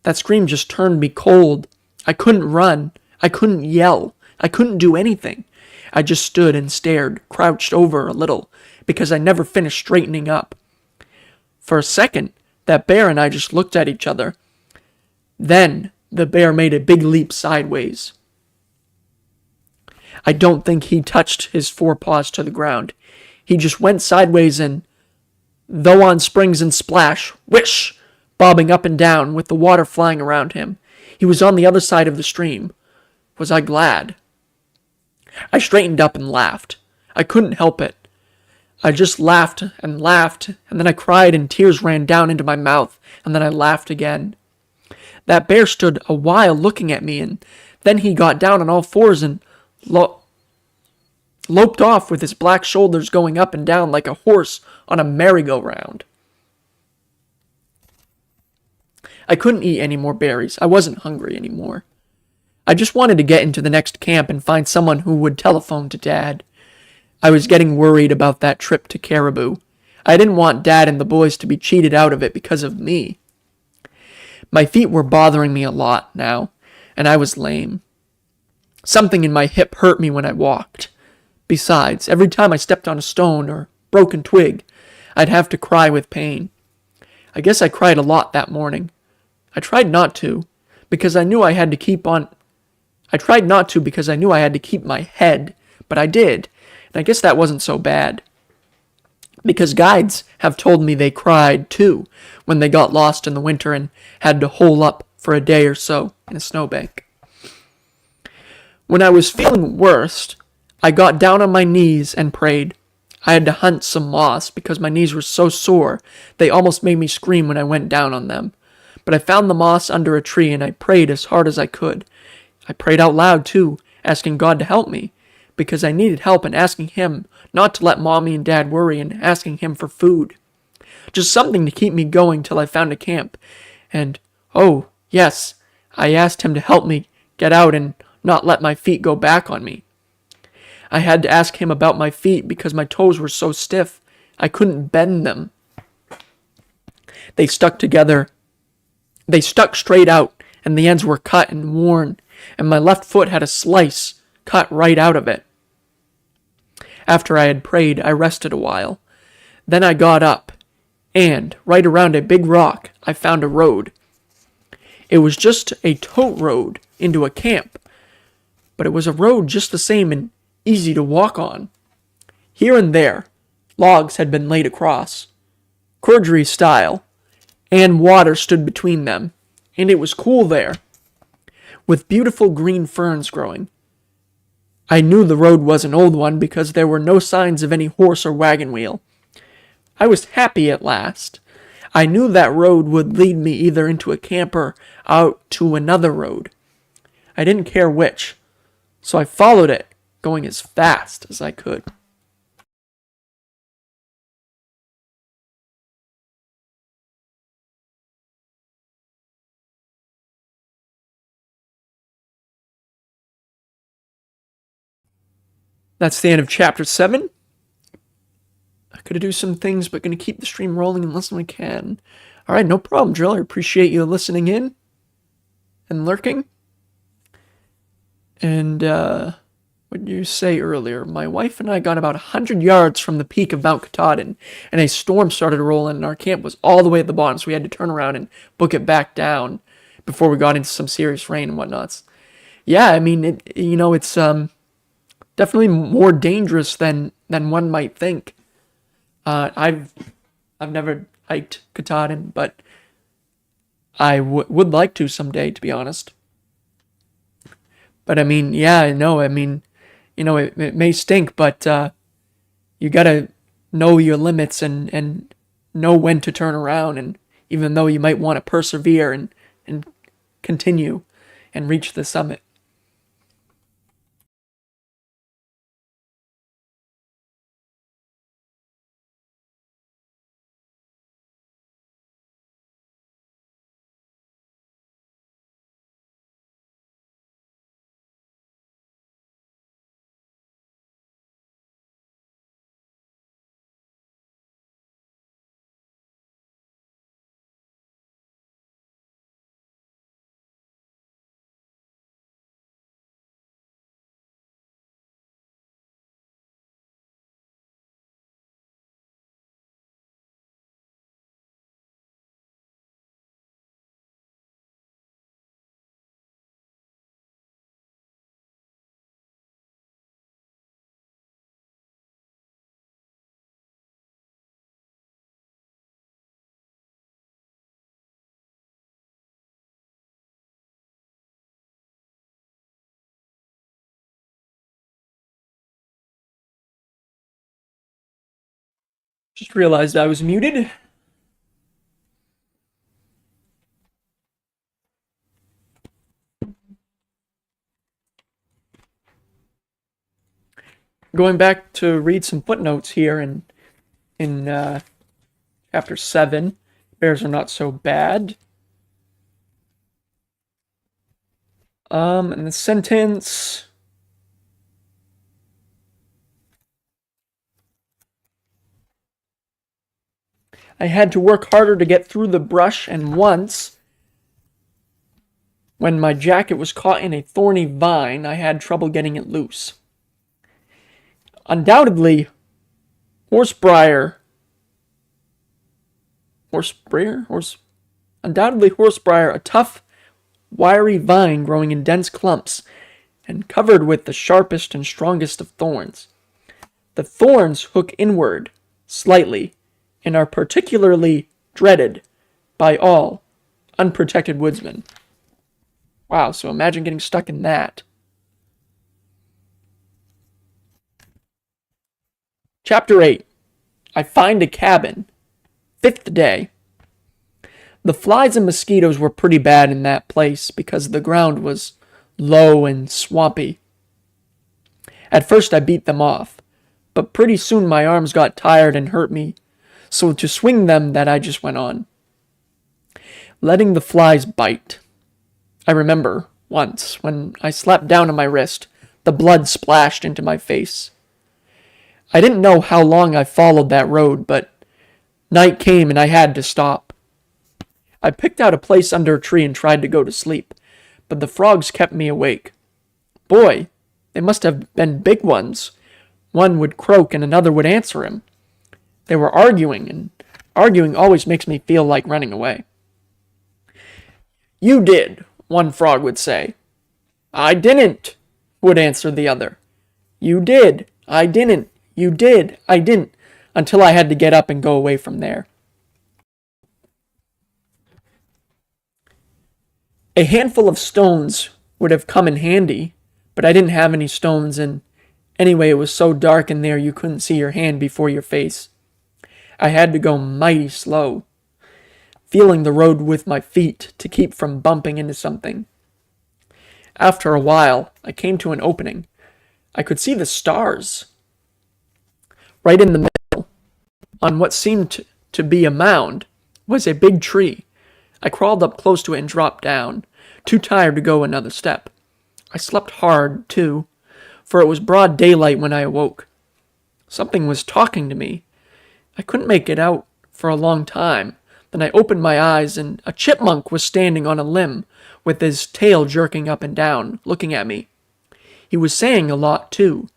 That scream just turned me cold. I couldn't run. I couldn't yell. I couldn't do anything. I just stood and stared, crouched over a little, because I never finished straightening up. For a second, that bear and I just looked at each other. Then, the bear made a big leap sideways. I don't think he touched his forepaws to the ground. He just went sideways and, though on springs and splash, whish, bobbing up and down with the water flying around him. He was on the other side of the stream. Was I glad? I straightened up and laughed. I couldn't help it. I just laughed, and then I cried and tears ran down into my mouth, and then I laughed again. That bear stood a while looking at me, and then he got down on all fours and loped off with his black shoulders going up and down like a horse on a merry-go-round. I couldn't eat any more berries. I wasn't hungry anymore. I just wanted to get into the next camp and find someone who would telephone to Dad. I was getting worried about that trip to Caribou. I didn't want Dad and the boys to be cheated out of it because of me. My feet were bothering me a lot now, and I was lame. Something in my hip hurt me when I walked. Besides, every time I stepped on a stone or broken twig, I'd have to cry with pain. I guess I cried a lot that morning. I tried not to, because I knew I had to keep my head, but I did, and I guess that wasn't so bad. Because guides have told me they cried, too, when they got lost in the winter and had to hole up for a day or so in a snowbank. When I was feeling worst, I got down on my knees and prayed. I had to hunt some moss because my knees were so sore they almost made me scream when I went down on them. But I found the moss under a tree and I prayed as hard as I could. I prayed out loud too, asking God to help me, because I needed help and asking Him not to let Mommy and Dad worry and asking Him for food. Just something to keep me going till I found a camp. And, oh, yes, I asked Him to help me get out and not let my feet go back on me. I had to ask Him about my feet because my toes were so stiff I couldn't bend them. They stuck together. They stuck straight out, and the ends were cut and worn, and my left foot had a slice cut right out of it. After I had prayed, I rested a while. Then I got up, and, right around a big rock, I found a road. It was just a tote road into a camp, but it was a road just the same and easy to walk on. Here and there, logs had been laid across, Kurgri style, and water stood between them, and it was cool there, with beautiful green ferns growing. I knew the road was an old one because there were no signs of any horse or wagon wheel. I was happy at last. I knew that road would lead me either into a camp or out to another road. I didn't care which, so I followed it, going as fast as I could. That's the end of chapter 7. I could do some things, but going to keep the stream rolling and listen when I can. All right, no problem, Drill. I appreciate you listening in and lurking. And what did you say earlier? My wife and I got about 100 yards from the peak of Mount Katahdin, and a storm started to roll in, and our camp was all the way at the bottom, so we had to turn around and book it back down before we got into some serious rain and whatnots. Yeah, I mean, it's definitely more dangerous than one might think. I've never hiked Katahdin, but I would like to someday, to be honest. But I mean, yeah, no, I mean, it may stink, but you gotta know your limits and know when to turn around. And even though you might want to persevere and continue and reach the summit. Just realized I was muted. Going back to read some footnotes here in chapter 7. Bears are not so bad. And the sentence. I had to work harder to get through the brush, and once, when my jacket was caught in a thorny vine, I had trouble getting it loose. Undoubtedly, horsebriar, a tough, wiry vine growing in dense clumps and covered with the sharpest and strongest of thorns. The thorns hook inward, slightly, and are particularly dreaded by all unprotected woodsmen. Wow, so imagine getting stuck in that. Chapter 8. I find a cabin. 5th day. The flies and mosquitoes were pretty bad in that place because the ground was low and swampy. At first I beat them off, but pretty soon my arms got tired and hurt me, so to swing them that I just went on. Letting the flies bite. I remember once when I slapped down on my wrist, the blood splashed into my face. I didn't know how long I followed that road, but night came and I had to stop. I picked out a place under a tree and tried to go to sleep, but the frogs kept me awake. Boy, they must have been big ones. One would croak and another would answer him. They were arguing, and arguing always makes me feel like running away. You did, one frog would say. I didn't, would answer the other. You did, I didn't, you did, I didn't, until I had to get up and go away from there. A handful of stones would have come in handy, but I didn't have any stones, and anyway it was so dark in there you couldn't see your hand before your face. I had to go mighty slow, feeling the road with my feet to keep from bumping into something. After a while, I came to an opening. I could see the stars. Right in the middle, on what seemed to be a mound, was a big tree. I crawled up close to it and dropped down, too tired to go another step. I slept hard, too, for it was broad daylight when I awoke. Something was talking to me. I couldn't make it out for a long time. Then I opened my eyes, and a chipmunk was standing on a limb, with his tail jerking up and down, looking at me. He was saying a lot, too,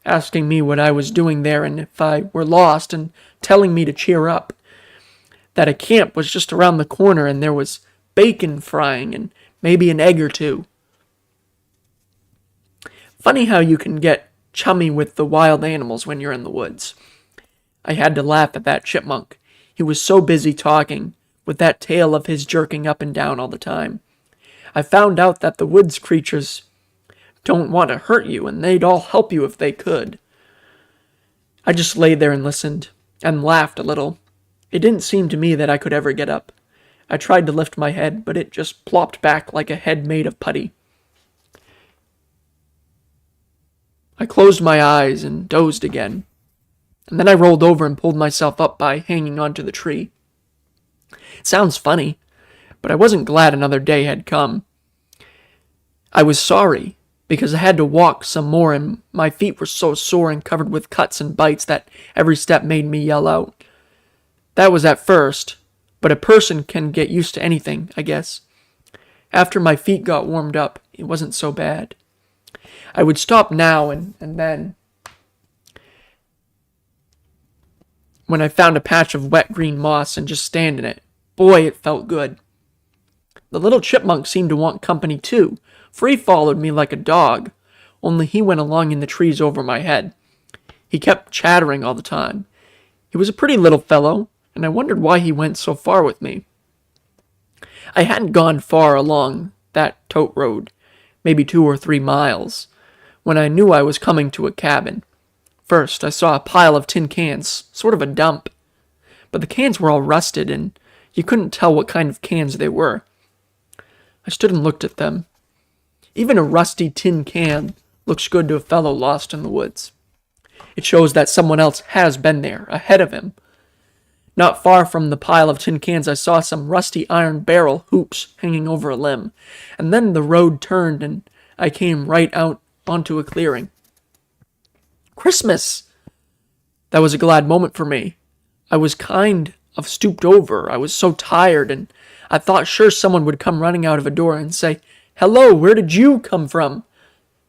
asking me what I was doing there and if I were lost, and telling me to cheer up. That a camp was just around the corner and there was bacon frying and maybe an egg or two. Funny how you can get chummy with the wild animals when you're in the woods. I had to laugh at that chipmunk. He was so busy talking, with that tail of his jerking up and down all the time. I found out that the woods creatures don't want to hurt you, and they'd all help you if they could. I just lay there and listened, and laughed a little. It didn't seem to me that I could ever get up. I tried to lift my head, but it just plopped back like a head made of putty. I closed my eyes and dozed again, and then I rolled over and pulled myself up by hanging onto the tree. It sounds funny, but I wasn't glad another day had come. I was sorry, because I had to walk some more and my feet were so sore and covered with cuts and bites that every step made me yell out. That was at first, but a person can get used to anything, I guess. After my feet got warmed up, it wasn't so bad. I would stop now and then. When I found a patch of wet green moss and just stand in it, boy, it felt good. The little chipmunk seemed to want company too, for he followed me like a dog, only he went along in the trees over my head. He kept chattering all the time. He was a pretty little fellow, and I wondered why he went so far with me. I hadn't gone far along that tote road, maybe 2 or 3 miles, when I knew I was coming to a cabin. First, I saw a pile of tin cans, sort of a dump. but the cans were all rusted and you couldn't tell what kind of cans they were. I stood and looked at them. Even a rusty tin can looks good to a fellow lost in the woods. It shows that someone else has been there, ahead of him. Not far from the pile of tin cans, I saw some rusty iron barrel hoops hanging over a limb, and then the road turned and I came right out onto a clearing. Christmas! That was a glad moment for me. I was kind of stooped over. I was so tired, and I thought sure someone would come running out of a door and say, "Hello, where did you come from?"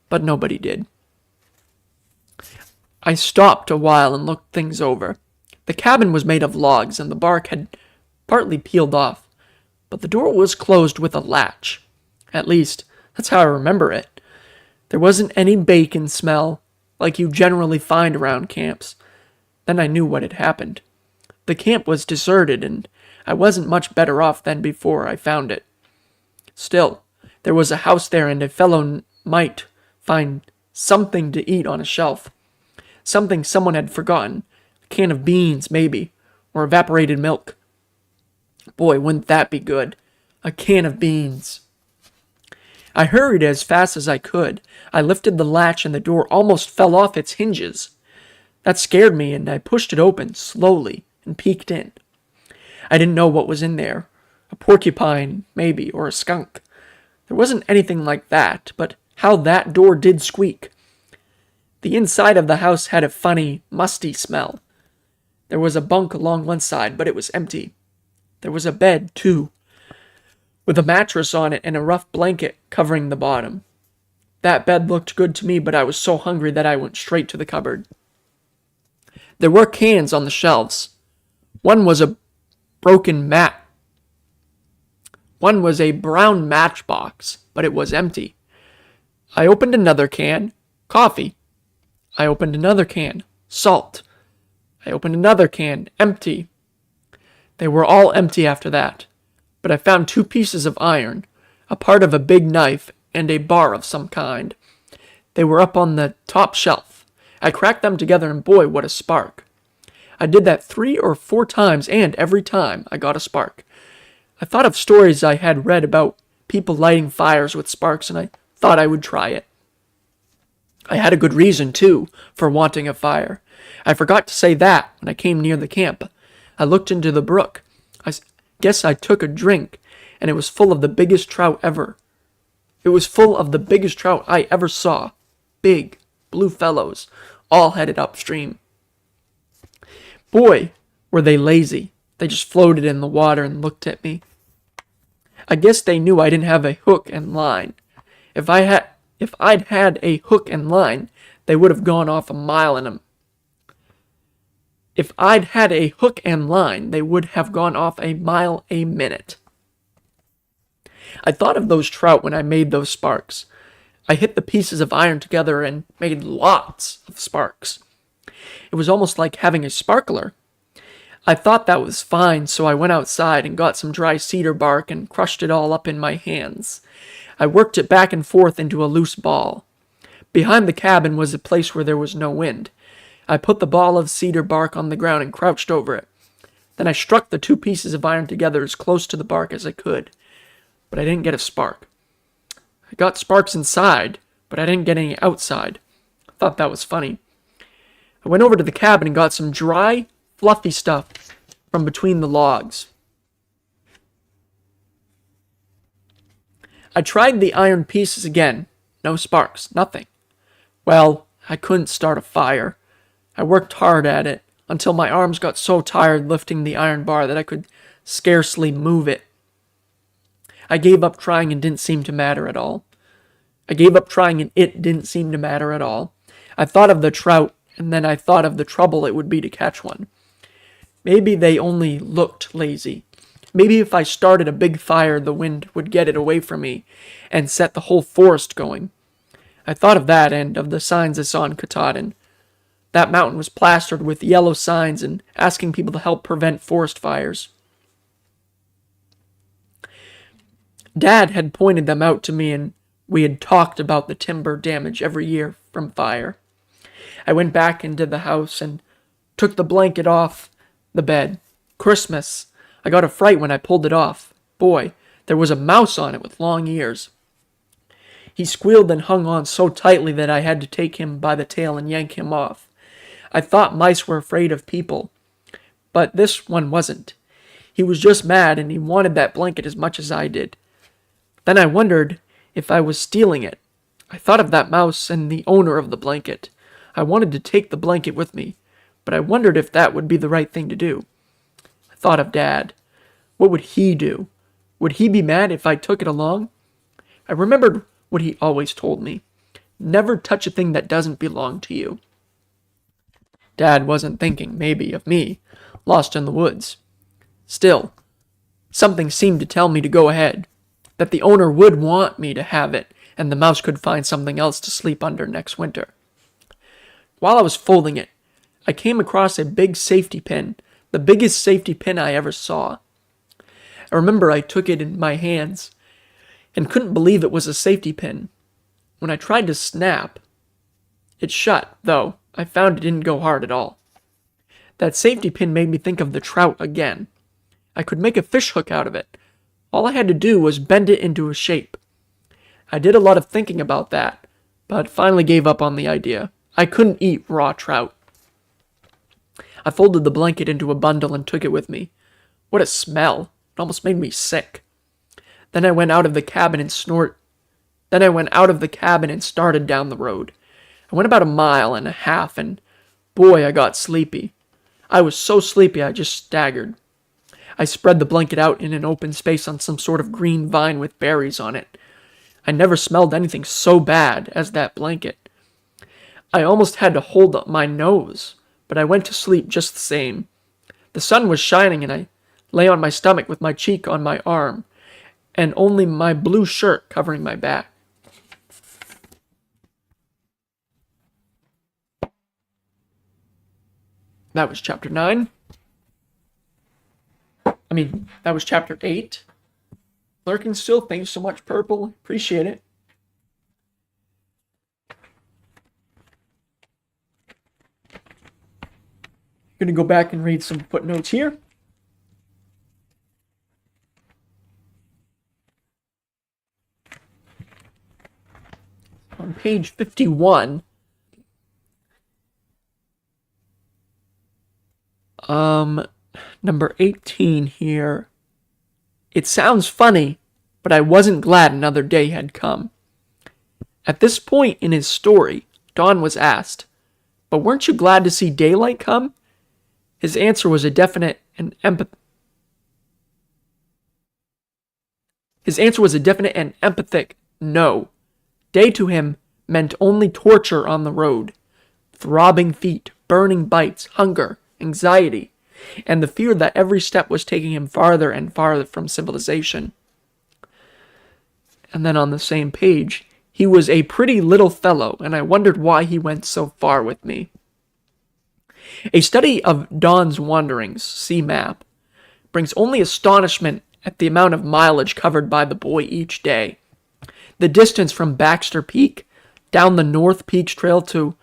But nobody did. I stopped a while and looked things over. The cabin was made of logs, and the bark had partly peeled off, but the door was closed with a latch. At least, that's how I remember it. There wasn't any bacon smell, like you generally find around camps. Then I knew what had happened. The camp was deserted, and I wasn't much better off than before I found it. Still, there was a house there, and a fellow might find something to eat on a shelf. Something someone had forgotten. A can of beans, maybe, or evaporated milk. Boy, wouldn't that be good. A can of beans. I hurried as fast as I could. I lifted the latch and the door almost fell off its hinges. That scared me, and I pushed it open slowly and peeked in. I didn't know what was in there. A porcupine, maybe, or a skunk. There wasn't anything like that, but how that door did squeak. The inside of the house had a funny, musty smell. There was a bunk along one side, but it was empty. There was a bed, too, with a mattress on it and a rough blanket covering the bottom. That bed looked good to me, but I was so hungry that I went straight to the cupboard. There were cans on the shelves. One was a brown matchbox, but it was empty. I opened another can. Coffee. I opened another can. Salt. I opened another can. Empty. They were all empty after that, but I found 2 pieces of iron, a part of a big knife, and a bar of some kind. They were up on the top shelf. I cracked them together, and boy, what a spark. I did that 3 or 4 times, and every time I got a spark. I thought of stories I had read about people lighting fires with sparks, and I thought I would try it. I had a good reason, too, for wanting a fire. I forgot to say that when I came near the camp. I looked into the brook. I guess I took a drink, and it was full of the biggest trout ever. It was full of the biggest trout I ever saw. Big, blue fellows, all headed upstream. Boy, were they lazy. They just floated in the water and looked at me. I guess they knew I didn't have a hook and line. If I'd had a hook and line, they would have gone off a mile in a If I'd had a hook and line, they would have gone off a mile a minute. I thought of those trout when I made those sparks. I hit the pieces of iron together and made lots of sparks. It was almost like having a sparkler. I thought that was fine, so I went outside and got some dry cedar bark and crushed it all up in my hands. I worked it back and forth into a loose ball. Behind the cabin was a place where there was no wind. I put the ball of cedar bark on the ground and crouched over it. Then I struck the 2 pieces of iron together as close to the bark as I could. But I didn't get a spark. I got sparks inside, but I didn't get any outside. I thought that was funny. I went over to the cabin and got some dry, fluffy stuff from between the logs. I tried the iron pieces again. No sparks, nothing. Well, I couldn't start a fire. I worked hard at it until my arms got so tired lifting the iron bar that I could scarcely move it. I gave up trying and didn't seem to matter at all. I gave up trying and it didn't seem to matter at all. I thought of the trout, and then I thought of the trouble it would be to catch one. Maybe they only looked lazy. Maybe if I started a big fire, the wind would get it away from me and set the whole forest going. I thought of that and of the signs I saw in Katahdin. That mountain was plastered with yellow signs and asking people to help prevent forest fires. Dad had pointed them out to me, and we had talked about the timber damage every year from fire. I went back into the house and took the blanket off the bed. Christmas. I got a fright when I pulled it off. Boy, there was a mouse on it with long ears. He squealed and hung on so tightly that I had to take him by the tail and yank him off. I thought mice were afraid of people, but this one wasn't. He was just mad and he wanted that blanket as much as I did. Then I wondered if I was stealing it. I thought of that mouse and the owner of the blanket. I wanted to take the blanket with me, but I wondered if that would be the right thing to do. I thought of Dad. What would he do? Would he be mad if I took it along? I remembered what he always told me. Never touch a thing that doesn't belong to you. Dad wasn't thinking, maybe, of me, lost in the woods. Still, something seemed to tell me to go ahead, that the owner would want me to have it, and the mouse could find something else to sleep under next winter. While I was folding it, I came across a big safety pin, the biggest safety pin I ever saw. I remember I took it in my hands and couldn't believe it was a safety pin. When I tried to snap, it shut, though I found it didn't go hard at all. That safety pin made me think of the trout again. I could make a fish hook out of it. All I had to do was bend it into a shape. I did a lot of thinking about that, but finally gave up on the idea. I couldn't eat raw trout. I folded the blanket into a bundle and took it with me. What a smell! It almost made me sick. Then I went out of the cabin and started down the road. I went about 1.5 miles, and boy, I got sleepy. I was so sleepy I just staggered. I spread the blanket out in an open space on some sort of green vine with berries on it. I never smelled anything so bad as that blanket. I almost had to hold up my nose, but I went to sleep just the same. The sun was shining and I lay on my stomach with my cheek on my arm, and only my blue shirt covering my back. That was chapter 9. That was chapter 8. Lurking still, thanks so much, Purple. Appreciate it. I'm going to go back and read some footnotes here. On page 51, number 18 here. It sounds funny, but I wasn't glad another day had come. At this point in his story, Don was asked, "But weren't you glad to see daylight come?" His answer was a definite and emphatic no. Day to him meant only torture on the road, throbbing feet, burning bites, hunger, anxiety, and the fear that every step was taking him farther and farther from civilization. And then on the same page, he was a pretty little fellow, and I wondered why he went so far with me. A study of Don's wanderings, see map, brings only astonishment at the amount of mileage covered by the boy each day. The distance from Baxter Peak down the North Peaks Trail to,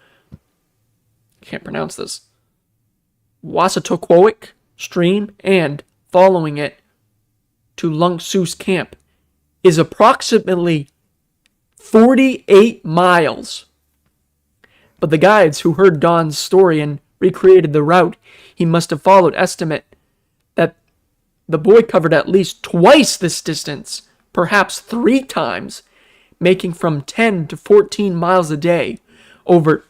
can't pronounce this, Wasatoquoik Stream, and following it to Lungsoos Camp is approximately 48 miles. But the guides who heard Don's story and recreated the route he must have followed estimate that the boy covered at least twice this distance, perhaps 3 times, making from 10 to 14 miles a day over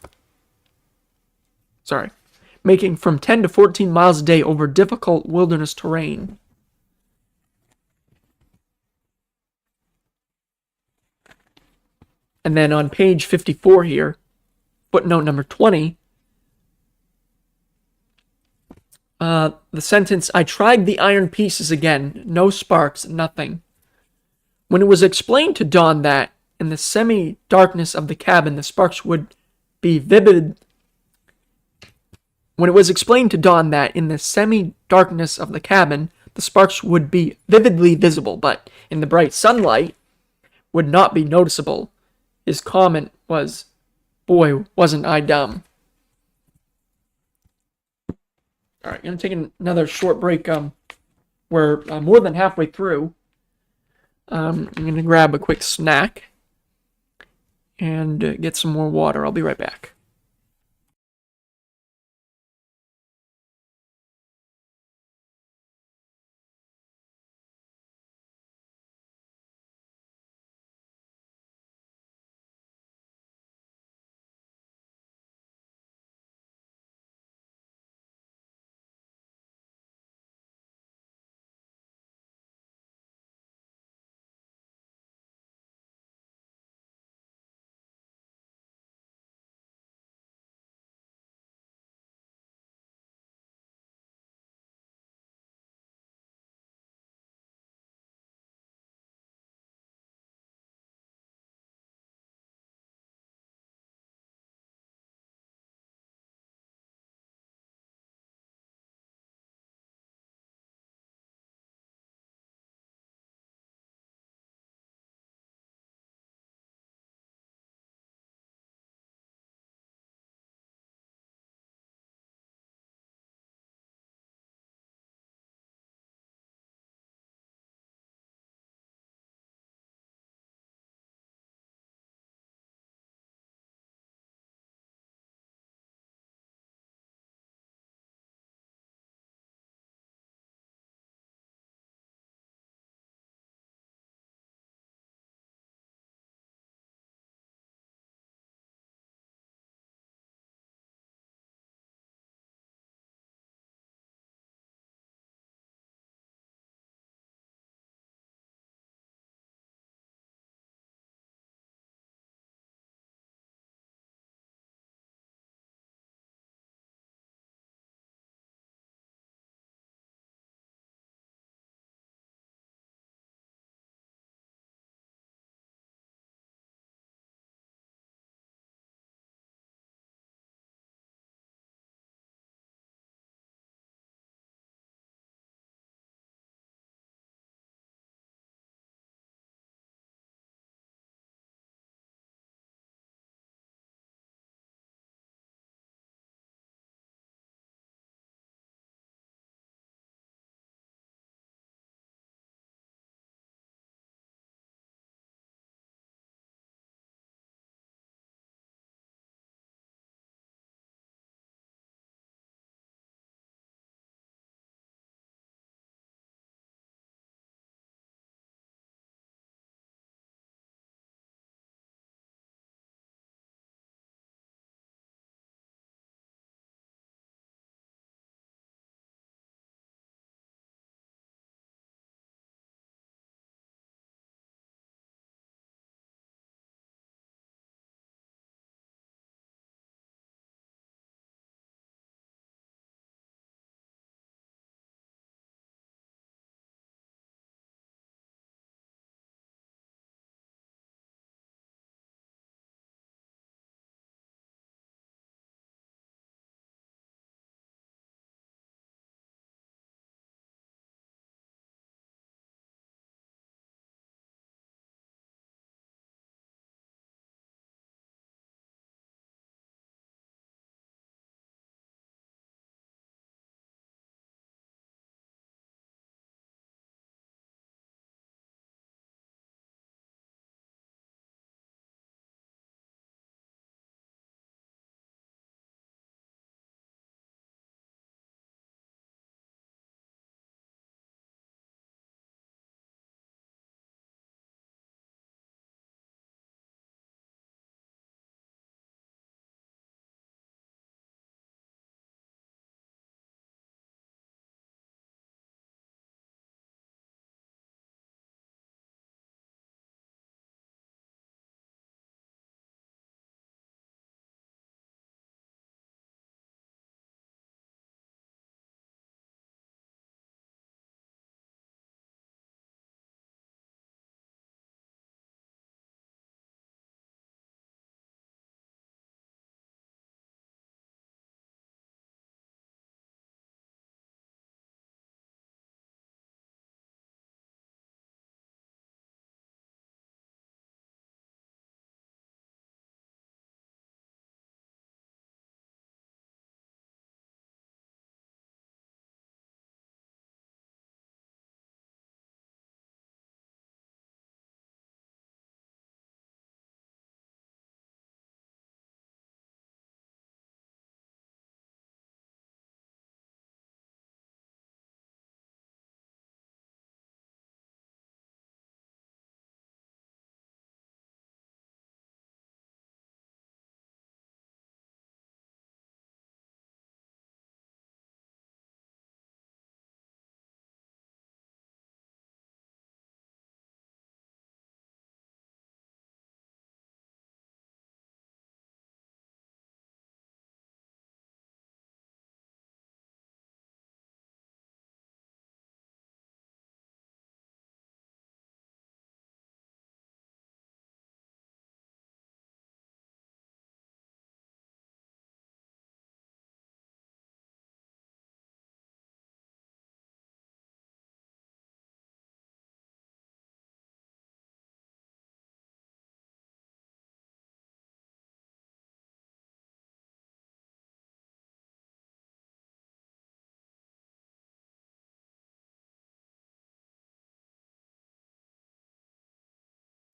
difficult wilderness terrain. And then on page 54 here, footnote number 20, the sentence, "I tried the iron pieces again, no sparks, nothing." When it was explained to Don that, in the semi-darkness of the cabin, the sparks would be vividly visible, but in the bright sunlight would not be noticeable, his comment was, "Boy, wasn't I dumb." All right, gonna take another short break. We're more than halfway through. I'm gonna grab a quick snack and get some more water. I'll be right back.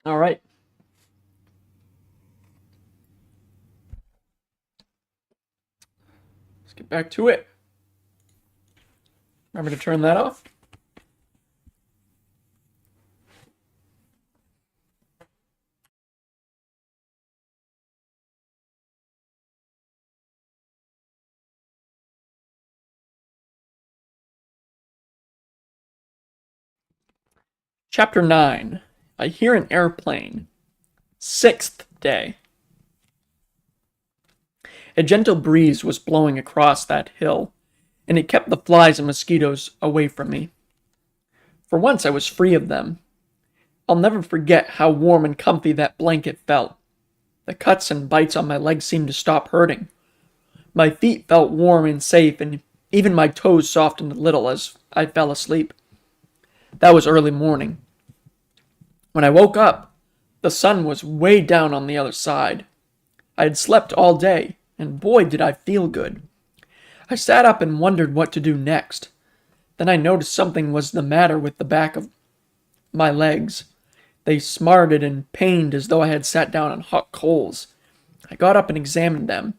All right. Let's get back to it. Remember to turn that off. Chapter 9. I hear an airplane. Sixth day. A gentle breeze was blowing across that hill, and it kept the flies and mosquitoes away from me. For once I was free of them. I'll never forget how warm and comfy that blanket felt. The cuts and bites on my legs seemed to stop hurting. My feet felt warm and safe, and even my toes softened a little as I fell asleep. That was early morning. When I woke up, the sun was way down on the other side. I had slept all day, and boy did I feel good. I sat up and wondered what to do next. Then I noticed something was the matter with the back of my legs. They smarted and pained as though I had sat down on hot coals. I got up and examined them.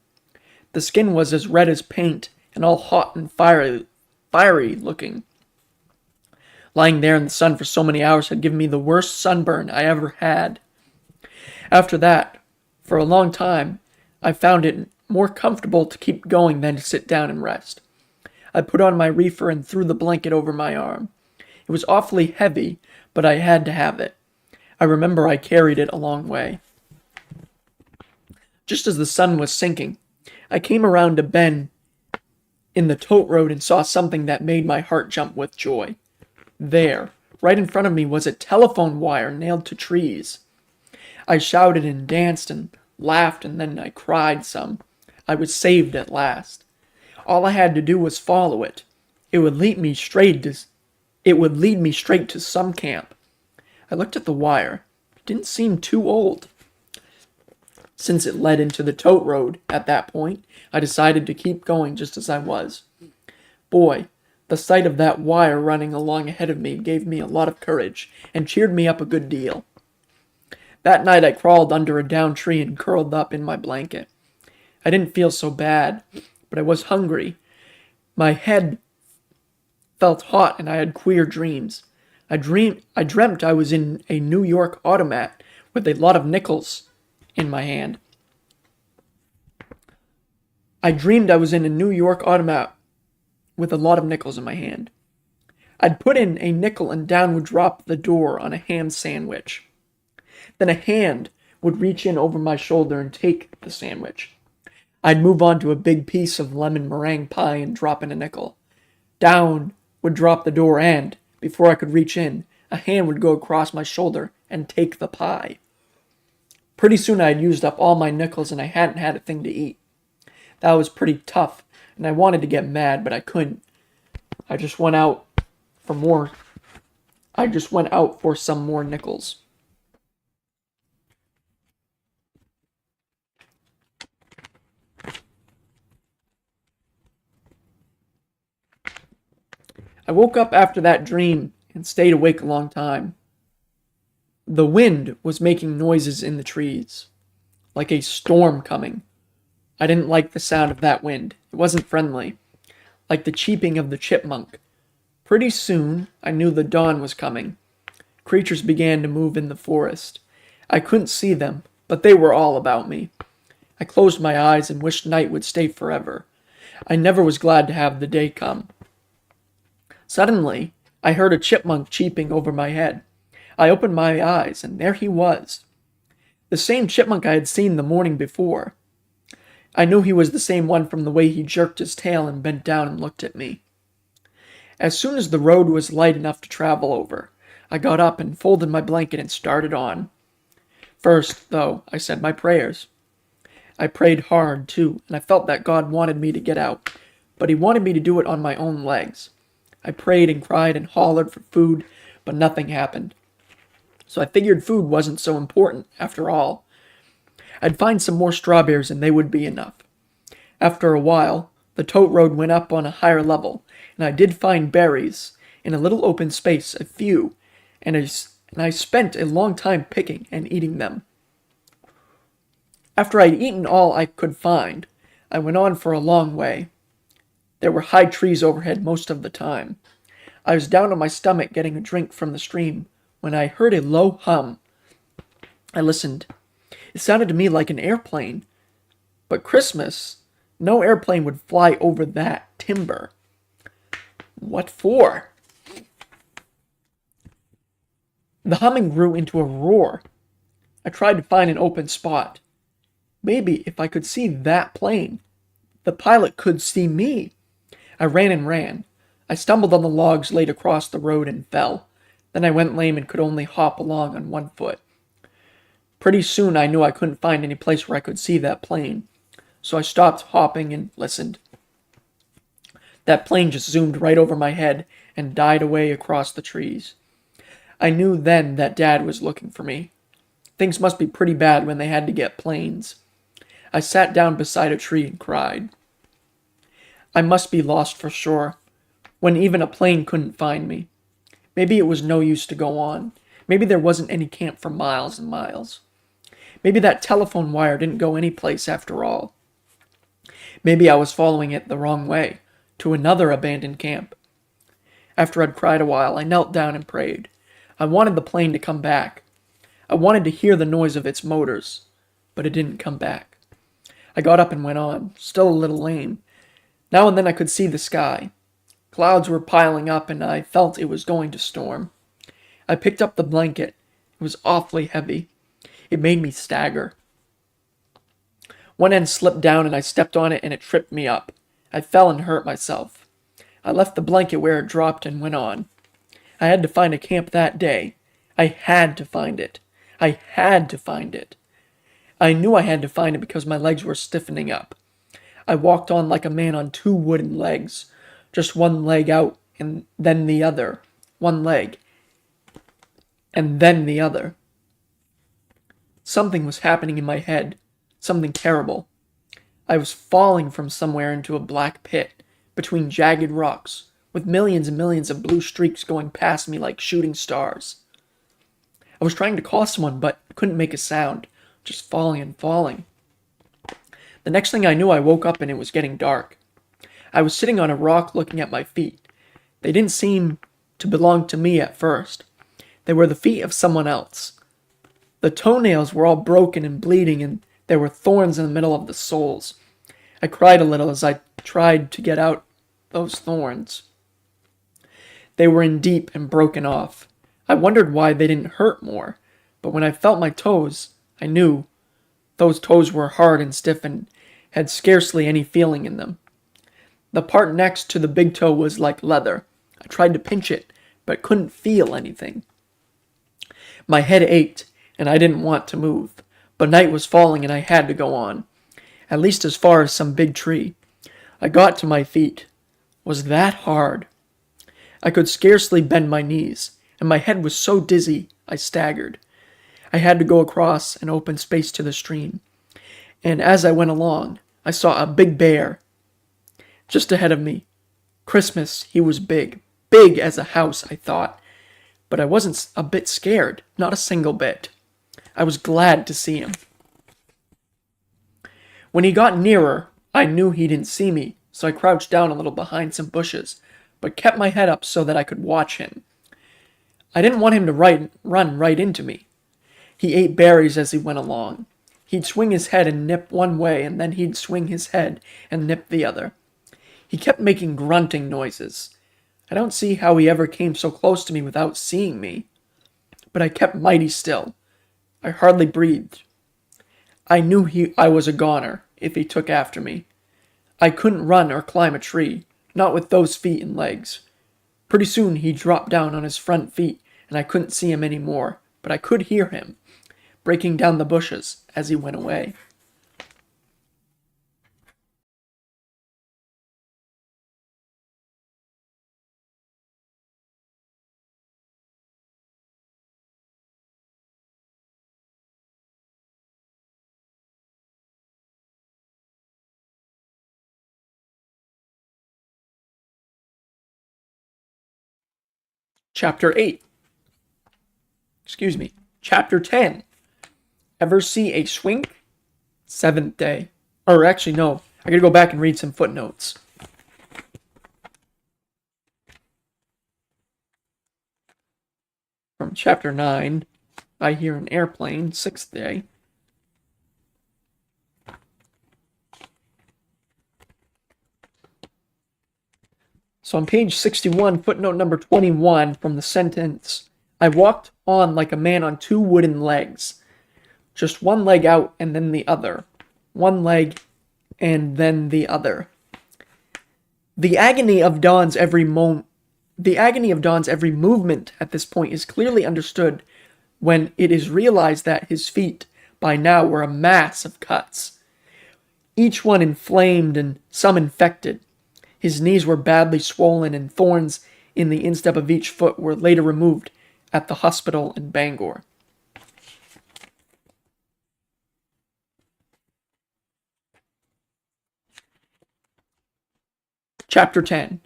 The skin was as red as paint and all hot and fiery looking. Lying there in the sun for so many hours had given me the worst sunburn I ever had. After that, for a long time, I found it more comfortable to keep going than to sit down and rest. I put on my reefer and threw the blanket over my arm. It was awfully heavy, but I had to have it. I remember I carried it a long way. Just as the sun was sinking, I came around a bend in the tote road and saw something that made my heart jump with joy. There, right in front of me, was a telephone wire nailed to trees. I shouted and danced and laughed, and then I cried some. I was saved at last. All I had to do was follow it. It would lead me straight to some camp. I looked at the wire. It didn't seem too old. Since it led into the tote road at that point, I decided to keep going just as I was. Boy, the sight of that wire running along ahead of me gave me a lot of courage and cheered me up a good deal. That night I crawled under a down tree and curled up in my blanket. I didn't feel so bad, but I was hungry. My head felt hot and I had queer dreams. I dreamt I was in a New York automat with a lot of nickels in my hand. I dreamed I was in a New York automat with a lot of nickels in my hand. I'd put in a nickel and down would drop the door on a ham sandwich. Then a hand would reach in over my shoulder and take the sandwich. I'd move on to a big piece of lemon meringue pie and drop in a nickel. Down would drop the door and, before I could reach in, a hand would go across my shoulder and take the pie. Pretty soon I had used up all my nickels and I hadn't had a thing to eat. That was pretty tough, and I wanted to get mad, but I couldn't. I just went out for some more nickels. I woke up after that dream and stayed awake a long time. The wind was making noises in the trees, like a storm coming. I didn't like the sound of that wind. It wasn't friendly, like the cheeping of the chipmunk. Pretty soon, I knew the dawn was coming. Creatures began to move in the forest. I couldn't see them, but they were all about me. I closed my eyes and wished night would stay forever. I never was glad to have the day come. Suddenly, I heard a chipmunk cheeping over my head. I opened my eyes, and there he was. The same chipmunk I had seen the morning before. I knew he was the same one from the way he jerked his tail and bent down and looked at me. As soon as the road was light enough to travel over, I got up and folded my blanket and started on. First, though, I said my prayers. I prayed hard, too, and I felt that God wanted me to get out, but he wanted me to do it on my own legs. I prayed and cried and hollered for food, but nothing happened. So I figured food wasn't so important, after all. I'd find some more strawberries and they would be enough. After a while, the tote road went up on a higher level, and I did find berries in a little open space, a few, and and I spent a long time picking and eating them. After I'd eaten all I could find, I went on for a long way. There were high trees overhead most of the time. I was down on my stomach getting a drink from the stream when I heard a low hum. I listened. It sounded to me like an airplane. But Christmas, no airplane would fly over that timber. What for? The humming grew into a roar. I tried to find an open spot. Maybe if I could see that plane, the pilot could see me. I ran and ran. I stumbled on the logs laid across the road and fell. Then I went lame and could only hop along on one foot. Pretty soon I knew I couldn't find any place where I could see that plane, so I stopped hopping and listened. That plane just zoomed right over my head and died away across the trees. I knew then that Dad was looking for me. Things must be pretty bad when they had to get planes. I sat down beside a tree and cried. I must be lost for sure, when even a plane couldn't find me. Maybe it was no use to go on. Maybe there wasn't any camp for miles and miles. Maybe that telephone wire didn't go any place after all. Maybe I was following it the wrong way, to another abandoned camp. After I'd cried a while, I knelt down and prayed. I wanted the plane to come back. I wanted to hear the noise of its motors, but it didn't come back. I got up and went on, still a little lame. Now and then I could see the sky. Clouds were piling up and I felt it was going to storm. I picked up the blanket. It was awfully heavy. It made me stagger. One end slipped down and I stepped on it and it tripped me up. I fell and hurt myself. I left the blanket where it dropped and went on. I had to find a camp that day. I had to find it. I had to find it. I knew I had to find it because my legs were stiffening up. I walked on like a man on two wooden legs, just one leg out and then the other, one leg, and then the other. Something was happening in my head, something terrible. I was falling from somewhere into a black pit, between jagged rocks, with millions and millions of blue streaks going past me like shooting stars. I was trying to call someone, but couldn't make a sound, just falling and falling. The next thing I knew, I woke up and it was getting dark. I was sitting on a rock looking at my feet. They didn't seem to belong to me at first. They were the feet of someone else. The toenails were all broken and bleeding, and there were thorns in the middle of the soles. I cried a little as I tried to get out those thorns. They were in deep and broken off. I wondered why they didn't hurt more, but when I felt my toes, I knew those toes were hard and stiff and had scarcely any feeling in them. The part next to the big toe was like leather. I tried to pinch it, but couldn't feel anything. My head ached, and I didn't want to move, but night was falling and I had to go on, at least as far as some big tree. I got to my feet. Was that hard? I could scarcely bend my knees, and my head was so dizzy I staggered. I had to go across an open space to the stream, and as I went along, I saw a big bear just ahead of me. Christmas, he was big, big as a house, I thought, but I wasn't a bit scared, not a single bit. I was glad to see him. When he got nearer, I knew he didn't see me, so I crouched down a little behind some bushes, but kept my head up so that I could watch him. I didn't want him to run right into me. He ate berries as he went along. He'd swing his head and nip one way, and then he'd swing his head and nip the other. He kept making grunting noises. I don't see how he ever came so close to me without seeing me. But I kept mighty still. I hardly breathed. I knew I was a goner if he took after me. I couldn't run or climb a tree, not with those feet and legs. Pretty soon he dropped down on his front feet, and I couldn't see him any more, but I could hear him, breaking down the bushes as he went away. Chapter 8. excuse me, Chapter 10. Ever see a swink? Seventh day. Or actually, no. I gotta go back and read some footnotes. From Chapter 9, I hear an airplane, sixth day. So on page 61, footnote number 21, from the sentence, I walked on like a man on two wooden legs. Just one leg out and then the other. One leg and then the other. The agony of Don's every movement at this point is clearly understood when it is realized that his feet by now were a mass of cuts, each one inflamed and some infected. His knees were badly swollen, and thorns in the instep of each foot were later removed at the hospital in Bangor. Chapter 10.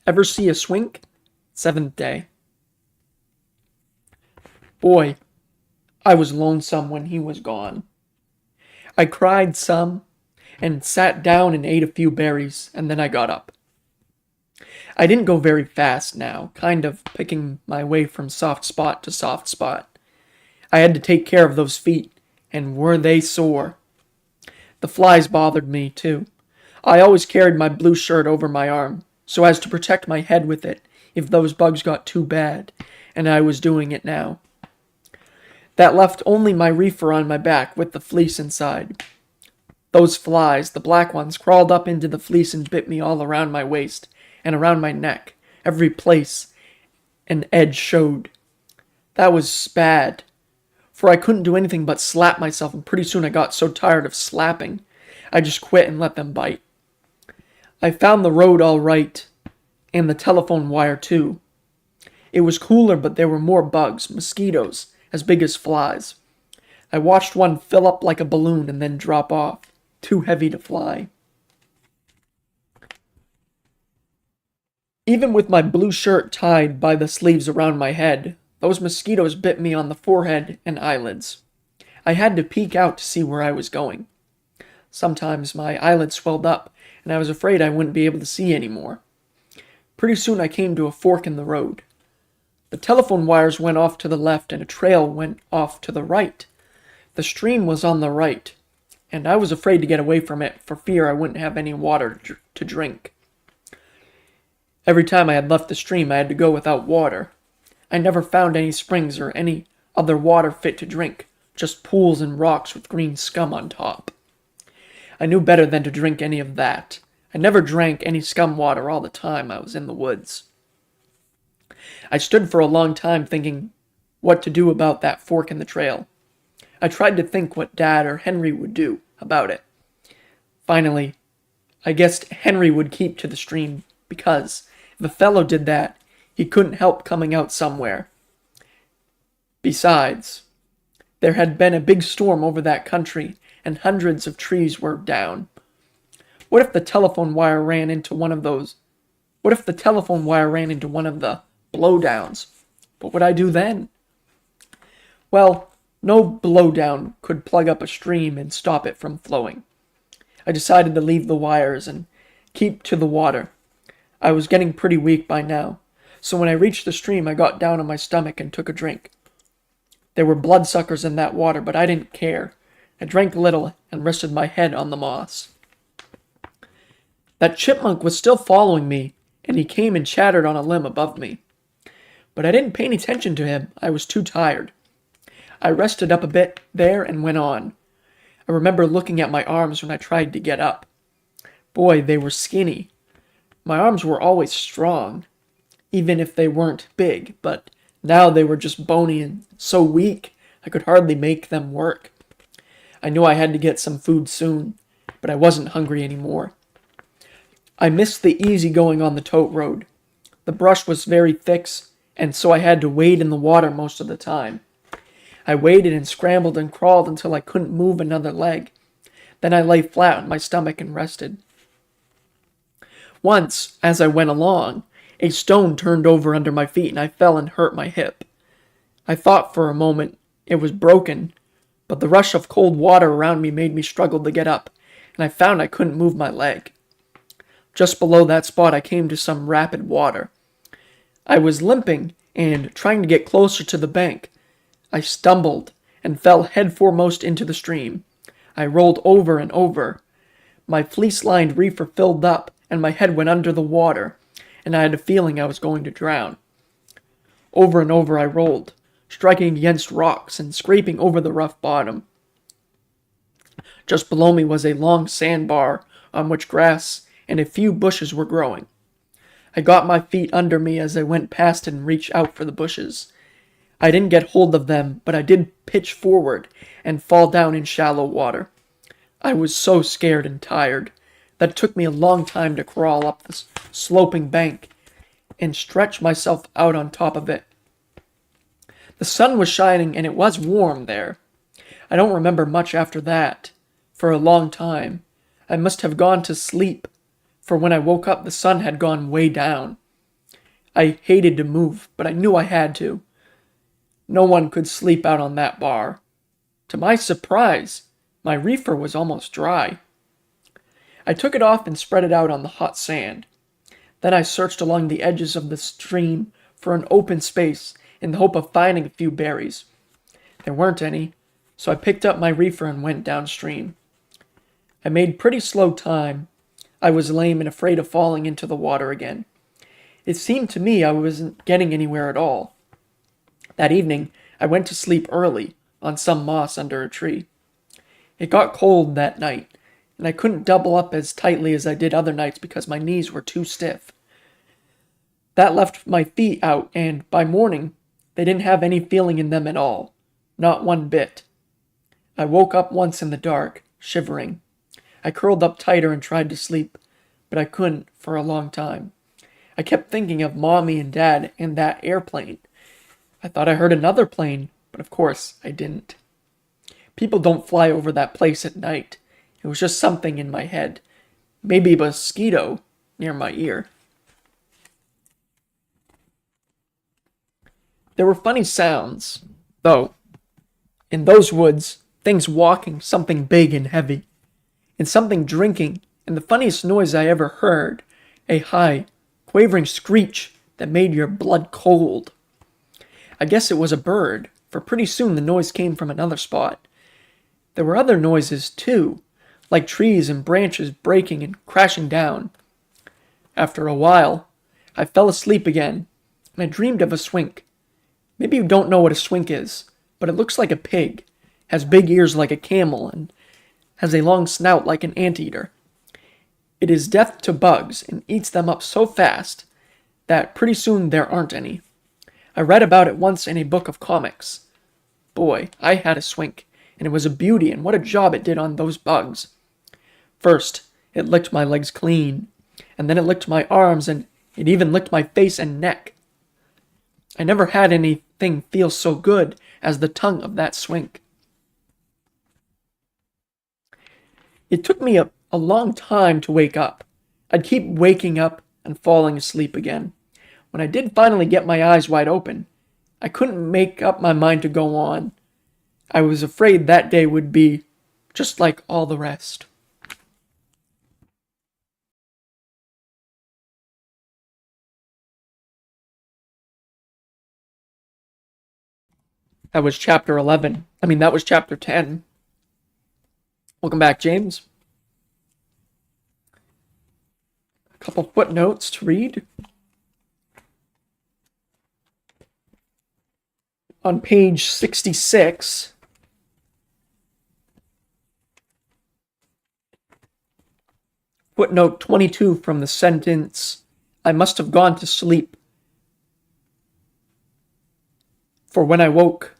Ever see a swink? Seventh day. Boy, I was lonesome when he was gone. I cried some, and sat down and ate a few berries, and then I got up. I didn't go very fast now, kind of picking my way from soft spot to soft spot. I had to take care of those feet, and were they sore. The flies bothered me, too. I always carried my blue shirt over my arm, so as to protect my head with it if those bugs got too bad, and I was doing it now. That left only my reefer on my back with the fleece inside. Those flies, the black ones, crawled up into the fleece and bit me all around my waist and around my neck. Every place an edge showed. That was bad, for I couldn't do anything but slap myself, and pretty soon I got so tired of slapping, I just quit and let them bite. I found the road all right, and the telephone wire too. It was cooler, but there were more bugs, mosquitoes, as big as flies. I watched one fill up like a balloon and then drop off, too heavy to fly. Even with my blue shirt tied by the sleeves around my head, those mosquitoes bit me on the forehead and eyelids. I had to peek out to see where I was going. Sometimes my eyelids swelled up, and I was afraid I wouldn't be able to see anymore. Pretty soon I came to a fork in the road. The telephone wires went off to the left, and a trail went off to the right. The stream was on the right, and I was afraid to get away from it for fear I wouldn't have any water to drink. Every time I had left the stream, I had to go without water. I never found any springs or any other water fit to drink, just pools and rocks with green scum on top. I knew better than to drink any of that. I never drank any scum water all the time I was in the woods. I stood for a long time thinking what to do about that fork in the trail. I tried to think what Dad or Henry would do about it. Finally, I guessed Henry would keep to the stream because if a fellow did that, he couldn't help coming out somewhere. Besides, there had been a big storm over that country, and hundreds of trees were down. What if the telephone wire ran into one of the blowdowns? What would I do then? Well, no blowdown could plug up a stream and stop it from flowing. I decided to leave the wires and keep to the water. I was getting pretty weak by now, so when I reached the stream, I got down on my stomach and took a drink. There were bloodsuckers in that water, but I didn't care. I drank a little and rested my head on the moss. That chipmunk was still following me, and he came and chattered on a limb above me. But I didn't pay any attention to him. I was too tired. I rested up a bit there and went on. I remember looking at my arms when I tried to get up. Boy, they were skinny. My arms were always strong, even if they weren't big, but now they were just bony and so weak I could hardly make them work. I knew I had to get some food soon, but I wasn't hungry anymore. I missed the easy going on the tote road. The brush was very thick, and so I had to wade in the water most of the time. I waded and scrambled and crawled until I couldn't move another leg. Then I lay flat on my stomach and rested. Once, as I went along, a stone turned over under my feet and I fell and hurt my hip. I thought for a moment it was broken, but the rush of cold water around me made me struggle to get up, and I found I couldn't move my leg. Just below that spot, I came to some rapid water. I was limping and trying to get closer to the bank. I stumbled and fell headforemost into the stream. I rolled over and over. My fleece-lined reefer filled up, and my head went under the water, and I had a feeling I was going to drown. Over and over I rolled, striking against rocks and scraping over the rough bottom. Just below me was a long sandbar on which grass and a few bushes were growing. I got my feet under me as I went past and reached out for the bushes. I didn't get hold of them, but I did pitch forward and fall down in shallow water. I was so scared and tired that it took me a long time to crawl up the sloping bank and stretch myself out on top of it. The sun was shining and it was warm there. I don't remember much after that. For a long time, I must have gone to sleep, for when I woke up the sun had gone way down. I hated to move, but I knew I had to. No one could sleep out on that bar. To my surprise, my reefer was almost dry. I took it off and spread it out on the hot sand. Then I searched along the edges of the stream for an open space in the hope of finding a few berries. There weren't any, so I picked up my reefer and went downstream. I made pretty slow time. I was lame and afraid of falling into the water again. It seemed to me I wasn't getting anywhere at all. That evening, I went to sleep early on some moss under a tree. It got cold that night, and I couldn't double up as tightly as I did other nights because my knees were too stiff. That left my feet out, and by morning, they didn't have any feeling in them at all. Not one bit. I woke up once in the dark, shivering. I curled up tighter and tried to sleep, but I couldn't for a long time. I kept thinking of Mommy and Dad and that airplane. I thought I heard another plane, but of course I didn't. People don't fly over that place at night. It was just something in my head. Maybe a mosquito near my ear. There were funny sounds, though. In those woods, things walking, something big and heavy, and something drinking, and the funniest noise I ever heard, a high, quavering screech that made your blood cold. I guess it was a bird, for pretty soon the noise came from another spot. There were other noises, too, like trees and branches breaking and crashing down. After a while, I fell asleep again, and I dreamed of a swink. Maybe you don't know what a swink is, but it looks like a pig, has big ears like a camel, and has a long snout like an anteater. It is deaf to bugs and eats them up so fast that pretty soon there aren't any. I read about it once in a book of comics. Boy, I had a swink, and it was a beauty, and what a job it did on those bugs. First, it licked my legs clean, and then it licked my arms, and it even licked my face and neck. I never had anything feel so good as the tongue of that swink. It took me a long time to wake up. I'd keep waking up and falling asleep again. When I did finally get my eyes wide open, I couldn't make up my mind to go on. I was afraid that day would be just like all the rest. That was chapter 11. That was chapter 10. Welcome back, James. A couple footnotes to read. On page 66, footnote 22 from the sentence, I must have gone to sleep, for when I woke,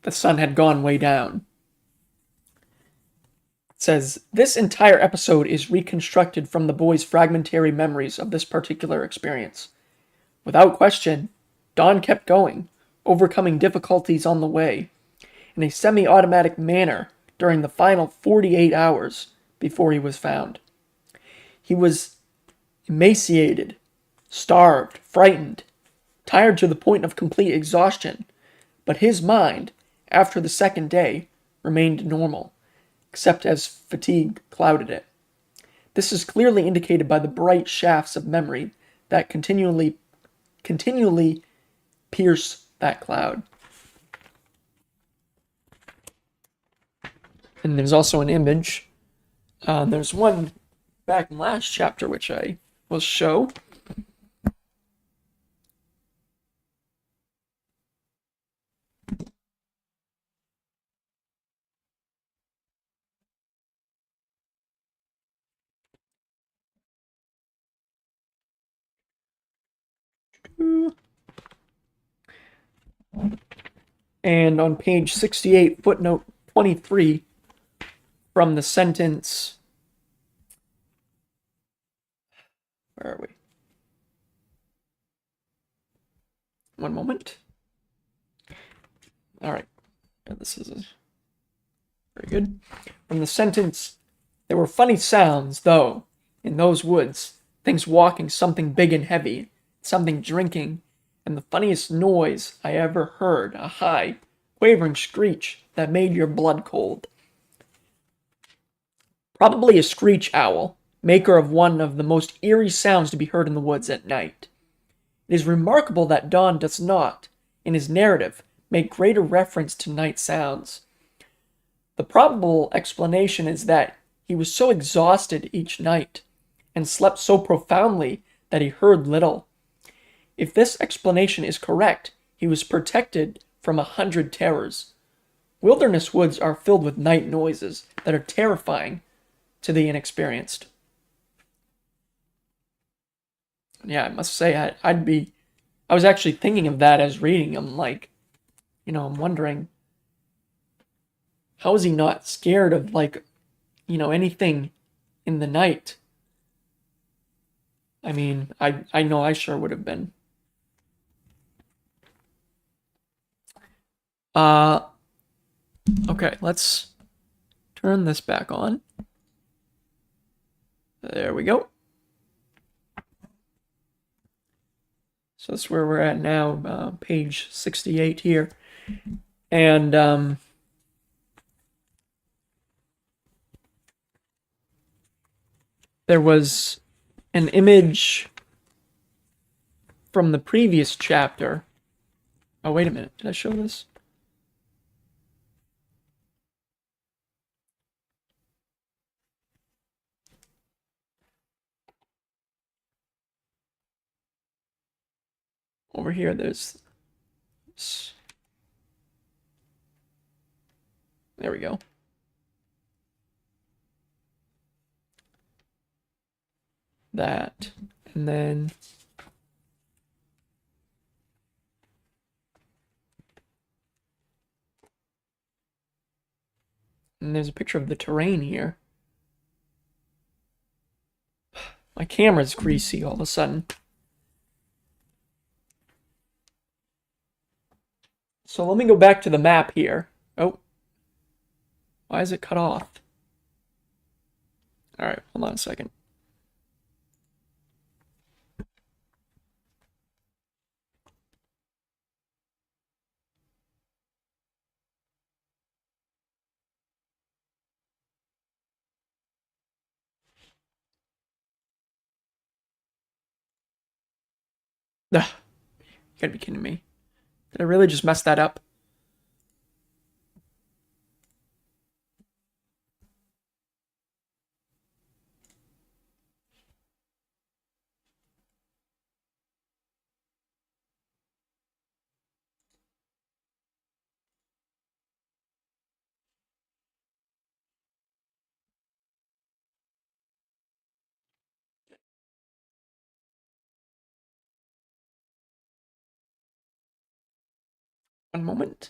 the sun had gone way down. It says, this entire episode is reconstructed from the boys' fragmentary memories of this particular experience. Without question, Don kept going, overcoming difficulties on the way, in a semi-automatic manner during the final 48 hours before he was found. He was emaciated, starved, frightened, tired to the point of complete exhaustion, but his mind, after the second day, remained normal, except as fatigue clouded it. This is clearly indicated by the bright shafts of memory that continually pierce that cloud. And there's also an image. There's one back in last chapter which I will show. And on page 68, footnote 23, from the sentence, where are we? One moment. All right. This is very good. From the sentence, there were funny sounds, though, in those woods. Things walking, something big and heavy, something drinking, and the funniest noise I ever heard, a high, quavering screech that made your blood cold. Probably a screech owl, maker of one of the most eerie sounds to be heard in the woods at night. It is remarkable that Don does not, in his narrative, make greater reference to night sounds. The probable explanation is that he was so exhausted each night and slept so profoundly that he heard little. If this explanation is correct, he was protected from 100 terrors. Wilderness woods are filled with night noises that are terrifying to the inexperienced. Yeah, I must say, I was actually thinking of that as reading them, like, I'm wondering, how is he not scared of, anything in the night? I mean, I know I sure would have been. Okay, let's turn this back on. There we go. So that's where we're at now, page 68 here. And there was an image from the previous chapter. Oh, wait a minute. Did I show this? Over here, there's... There we go. That. And then... And there's a picture of the terrain here. My camera's greasy all of a sudden. So let me go back to the map here. Oh. Why is it cut off? Alright, hold on a second. Ugh, you gotta be kidding me. Did I really just mess that up? One moment.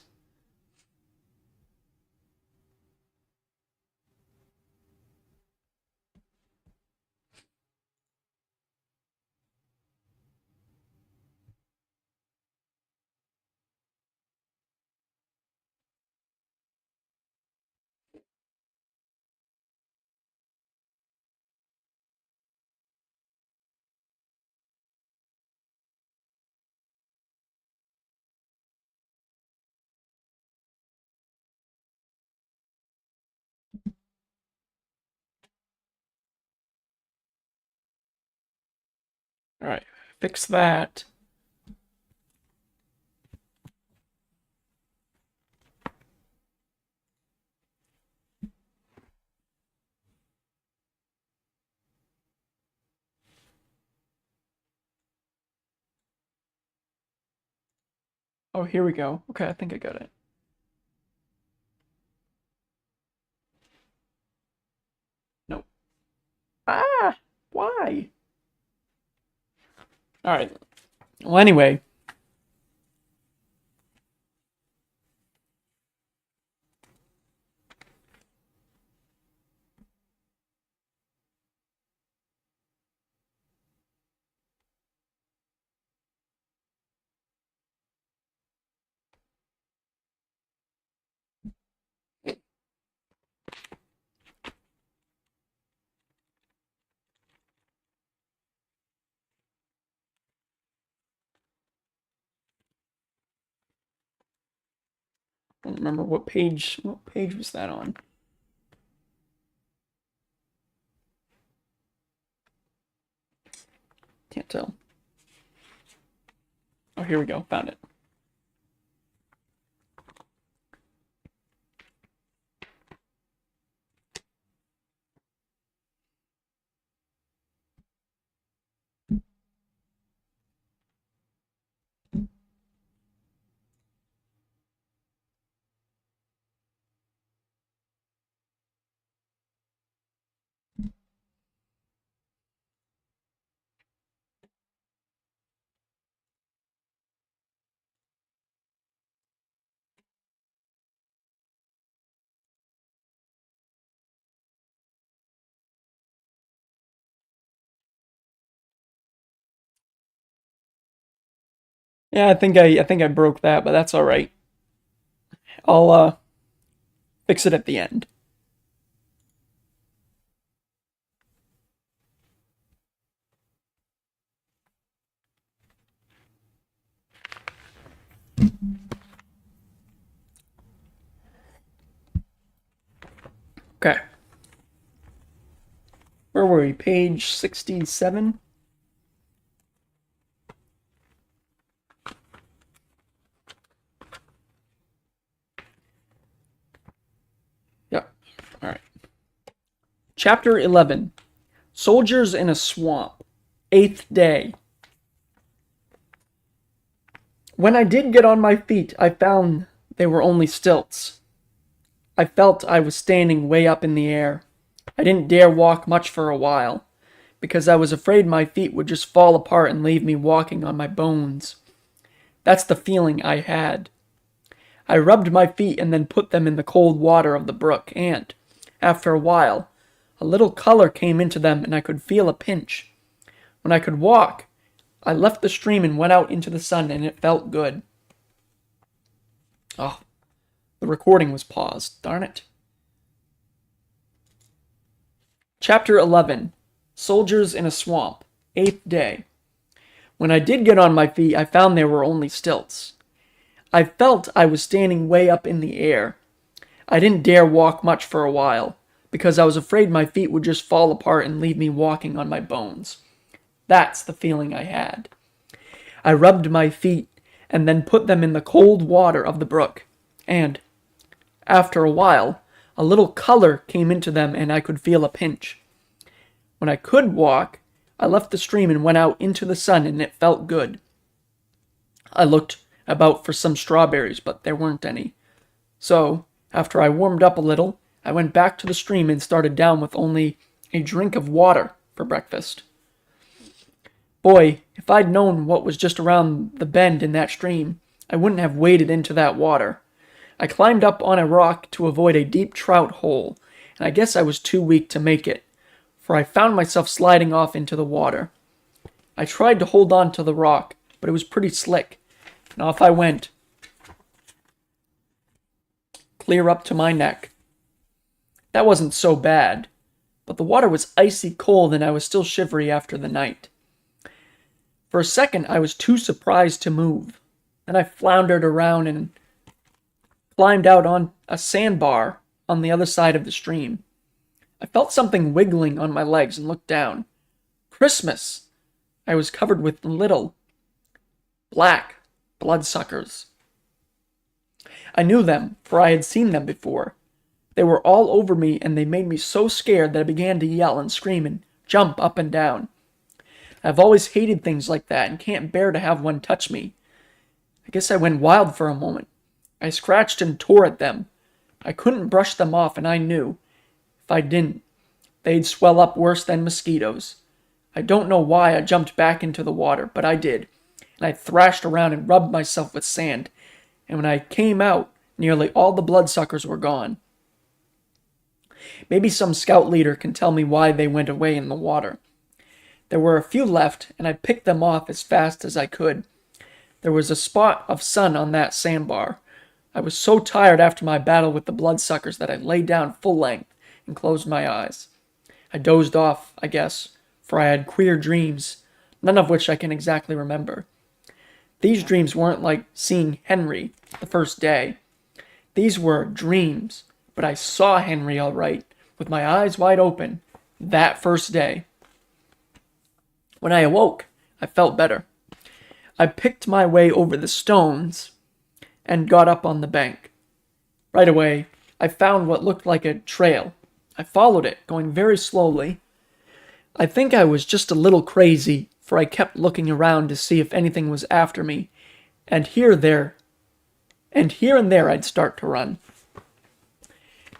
All right, fix that. Oh, here we go. Okay, I think I got it. Nope. Ah, why? All right. Well, anyway. I don't remember what page. What page was that on? Can't tell. Oh, here we go. Found it. Yeah, I think I broke that, but that's all right. I'll fix it at the end. Okay. Where were we? Page 67? Yep. All right. Chapter 11. Soldiers in a Swamp. 8th day. When I did get on my feet, I found they were only stilts. I felt I was standing way up in the air. I didn't dare walk much for a while, because I was afraid my feet would just fall apart and leave me walking on my bones. That's the feeling I had. I rubbed my feet and then put them in the cold water of the brook, and, after a while, a little color came into them and I could feel a pinch. When I could walk, I left the stream and went out into the sun, and it felt good. Oh, the recording was paused. Darn it. Chapter 11. Soldiers in a Swamp. 8th day. When I did get on my feet, I found there were only stilts. I felt I was standing way up in the air. I didn't dare walk much for a while, because I was afraid my feet would just fall apart and leave me walking on my bones. That's the feeling I had. I rubbed my feet and then put them in the cold water of the brook, and, after a while, a little color came into them and I could feel a pinch. When I could walk, I left the stream and went out into the sun, and it felt good. I looked about for some strawberries, but there weren't any. So, after I warmed up a little, I went back to the stream and started down with only a drink of water for breakfast. Boy, if I'd known what was just around the bend in that stream, I wouldn't have waded into that water. I climbed up on a rock to avoid a deep trout hole, and I guess I was too weak to make it, for I found myself sliding off into the water. I tried to hold on to the rock, but it was pretty slick, and off I went, clear up to my neck. That wasn't so bad, but the water was icy cold and I was still shivery after the night. For a second, I was too surprised to move. Then I floundered around and climbed out on a sandbar on the other side of the stream. I felt something wiggling on my legs and looked down. Christmas! I was covered with little, black bloodsuckers. I knew them, for I had seen them before. They were all over me, and they made me so scared that I began to yell and scream and jump up and down. I've always hated things like that and can't bear to have one touch me. I guess I went wild for a moment. I scratched and tore at them. I couldn't brush them off, and I knew, if I didn't, they'd swell up worse than mosquitoes. I don't know why I jumped back into the water, but I did, and I thrashed around and rubbed myself with sand, and when I came out, nearly all the bloodsuckers were gone. Maybe some scout leader can tell me why they went away in the water. There were a few left, and I picked them off as fast as I could. There was a spot of sun on that sandbar. I was so tired after my battle with the bloodsuckers that I lay down full length and closed my eyes. I dozed off, I guess, for I had queer dreams, none of which I can exactly remember. These dreams weren't like seeing Henry the first day. These were dreams, but I saw Henry all right, with my eyes wide open, that first day. When I awoke, I felt better. I picked my way over the stones and got up on the bank. Right away, I found what looked like a trail. I followed it, going very slowly. I think I was just a little crazy, for I kept looking around to see if anything was after me, and here and there I'd start to run.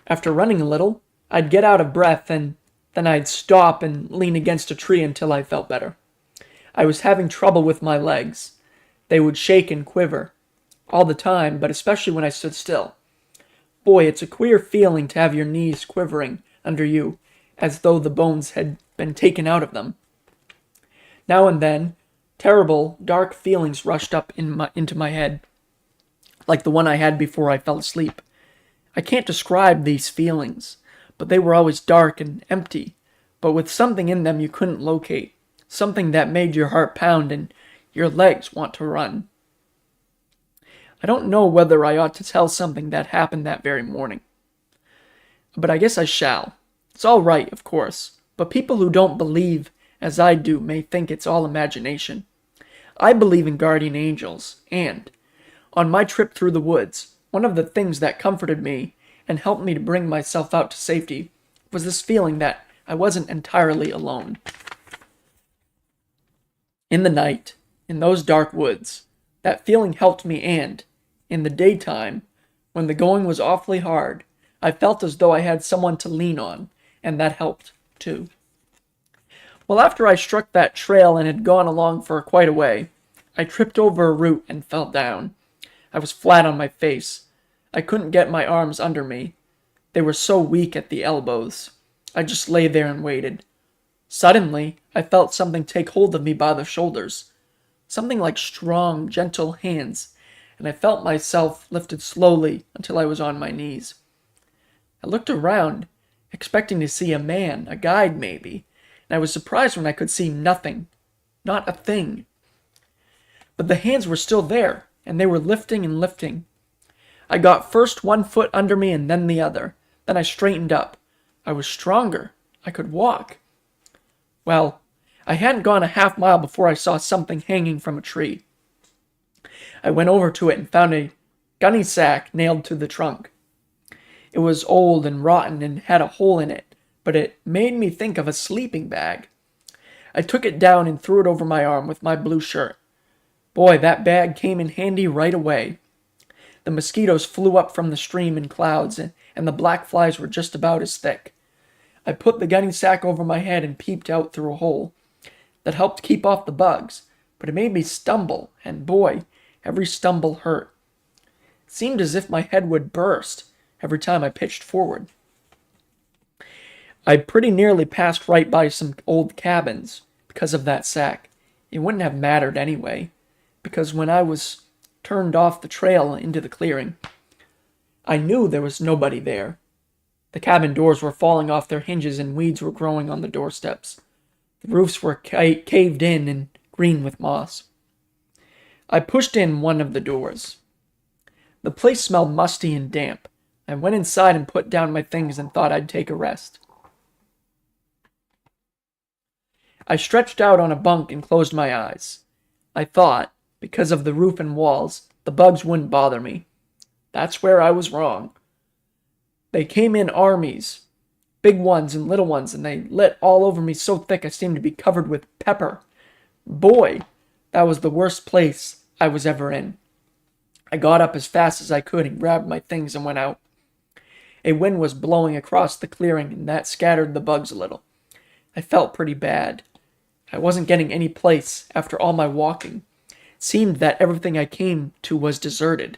After running a little, I'd get out of breath, and then I'd stop and lean against a tree until I felt better. I was having trouble with my legs. They would shake and quiver, all the time, but especially when I stood still. Boy, it's a queer feeling to have your knees quivering under you, as though the bones had been taken out of them. Now and then, terrible, dark feelings rushed up into my head, like the one I had before I fell asleep. I can't describe these feelings, but they were always dark and empty, but with something in them you couldn't locate, something that made your heart pound and your legs want to run. I don't know whether I ought to tell something that happened that very morning, but I guess I shall. It's all right, of course, but people who don't believe as I do may think it's all imagination. I believe in guardian angels, and, on my trip through the woods, one of the things that comforted me and helped me to bring myself out to safety was this feeling that I wasn't entirely alone. In the night, in those dark woods, that feeling helped me, and, in the daytime, when the going was awfully hard, I felt as though I had someone to lean on, and that helped, too. Well, after I struck that trail and had gone along for quite a way, I tripped over a root and fell down. I was flat on my face. I couldn't get my arms under me. They were so weak at the elbows. I just lay there and waited. Suddenly, I felt something take hold of me by the shoulders. Something like strong, gentle hands, and I felt myself lifted slowly until I was on my knees. I looked around, expecting to see a man, a guide maybe, and I was surprised when I could see nothing, not a thing. But the hands were still there, and they were lifting and lifting. I got first one foot under me and then the other. Then I straightened up. I was stronger. I could walk. Well, I hadn't gone a half mile before I saw something hanging from a tree. I went over to it and found a gunny sack nailed to the trunk. It was old and rotten and had a hole in it, but it made me think of a sleeping bag. I took it down and threw it over my arm with my blue shirt. Boy, that bag came in handy right away. The mosquitoes flew up from the stream in clouds, and the black flies were just about as thick. I put the gunny sack over my head and peeped out through a hole. That helped keep off the bugs, but it made me stumble, and boy, every stumble hurt. It seemed as if my head would burst every time I pitched forward. I pretty nearly passed right by some old cabins because of that sack. It wouldn't have mattered anyway, because when I was turned off the trail into the clearing, I knew there was nobody there. The cabin doors were falling off their hinges and weeds were growing on the doorsteps. The roofs were caved in and green with moss. I pushed in one of the doors. The place smelled musty and damp. I went inside and put down my things and thought I'd take a rest. I stretched out on a bunk and closed my eyes. I thought, because of the roof and walls, the bugs wouldn't bother me. That's where I was wrong. They came in armies, big ones and little ones, and they lit all over me so thick I seemed to be covered with pepper. Boy, that was the worst place I was ever in. I got up as fast as I could and grabbed my things and went out. A wind was blowing across the clearing, and that scattered the bugs a little. I felt pretty bad. I wasn't getting any place after all my walking. It seemed that everything I came to was deserted.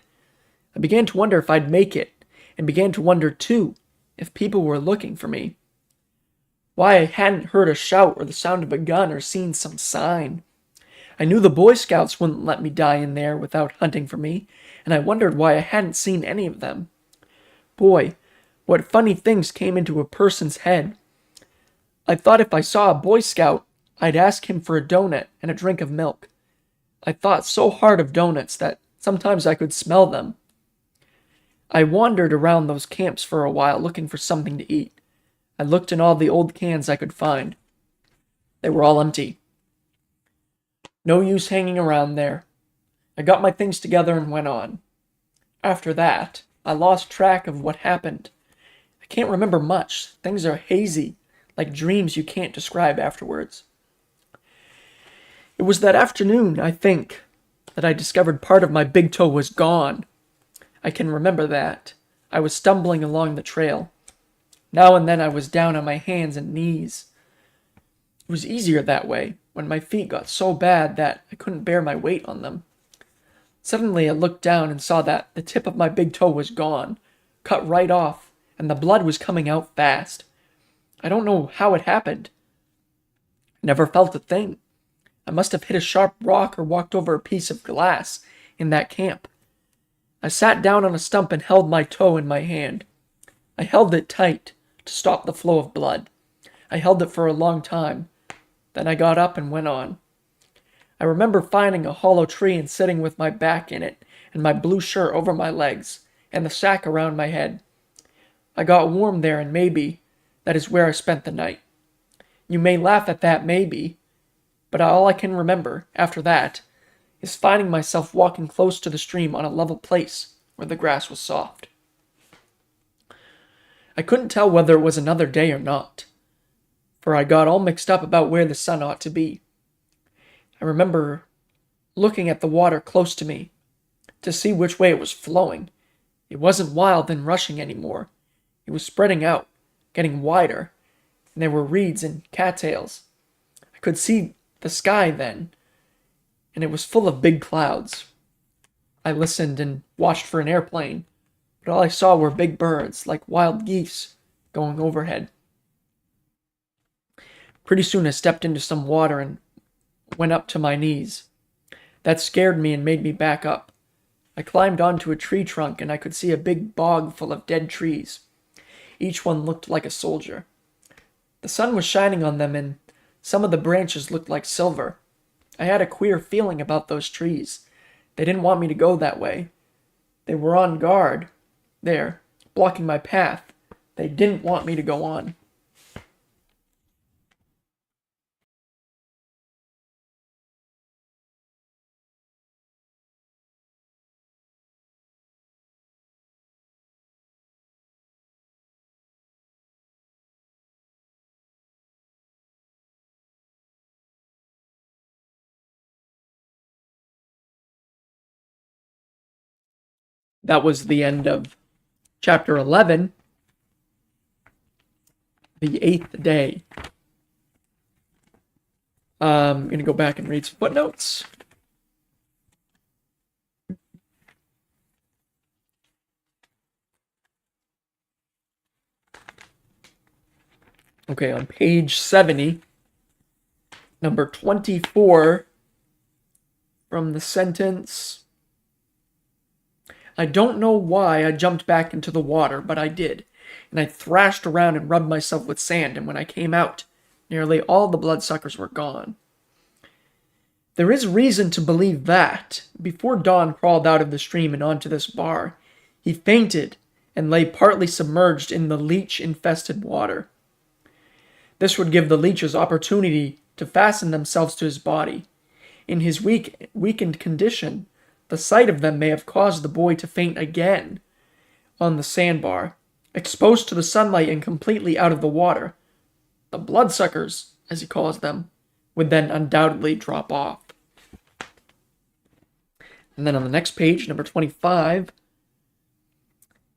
I began to wonder if I'd make it, and began to wonder, too, if people were looking for me. Why I hadn't heard a shout or the sound of a gun or seen some sign. I knew the Boy Scouts wouldn't let me die in there without hunting for me, and I wondered why I hadn't seen any of them. Boy, what funny things came into a person's head. I thought if I saw a Boy Scout, I'd ask him for a donut and a drink of milk. I thought so hard of donuts that sometimes I could smell them. I wandered around those camps for a while looking for something to eat. I looked in all the old cans I could find. They were all empty. No use hanging around there. I got my things together and went on. After that, I lost track of what happened. I can't remember much. Things are hazy, like dreams you can't describe afterwards. It was that afternoon, I think, that I discovered part of my big toe was gone. I can remember that. I was stumbling along the trail. Now and then I was down on my hands and knees. It was easier that way, when my feet got so bad that I couldn't bear my weight on them. Suddenly I looked down and saw that the tip of my big toe was gone, cut right off, and the blood was coming out fast. I don't know how it happened. I never felt a thing. I must have hit a sharp rock or walked over a piece of glass in that camp. I sat down on a stump and held my toe in my hand. I held it tight to stop the flow of blood. I held it for a long time. Then I got up and went on. I remember finding a hollow tree and sitting with my back in it and my blue shirt over my legs and the sack around my head. I got warm there, and maybe that is where I spent the night. You may laugh at that, maybe, but all I can remember after that is finding myself walking close to the stream on a level place where the grass was soft. I couldn't tell whether it was another day or not, for I got all mixed up about where the sun ought to be. I remember looking at the water close to me to see which way it was flowing. It wasn't wild and rushing anymore. It was spreading out, getting wider, and there were reeds and cattails. I could see the sky then, and it was full of big clouds. I listened and watched for an airplane, but all I saw were big birds, like wild geese, going overhead. Pretty soon I stepped into some water and went up to my knees. That scared me and made me back up. I climbed onto a tree trunk and I could see a big bog full of dead trees. Each one looked like a soldier. The sun was shining on them and some of the branches looked like silver. I had a queer feeling about those trees. They didn't want me to go that way. They were on guard there, blocking my path. They didn't want me to go on. That was the end of chapter 11, the 8th day. I'm going to go back and read some footnotes. Okay, on page 70, number 24, from the sentence, I don't know why I jumped back into the water, but I did, and I thrashed around and rubbed myself with sand, and when I came out, nearly all the bloodsuckers were gone. There is reason to believe that, before Don crawled out of the stream and onto this bar, he fainted and lay partly submerged in the leech-infested water. This would give the leeches opportunity to fasten themselves to his body. In his weakened condition, the sight of them may have caused the boy to faint again on the sandbar. Exposed to the sunlight and completely out of the water, the bloodsuckers, as he calls them, would then undoubtedly drop off. And then on the next page, number 25,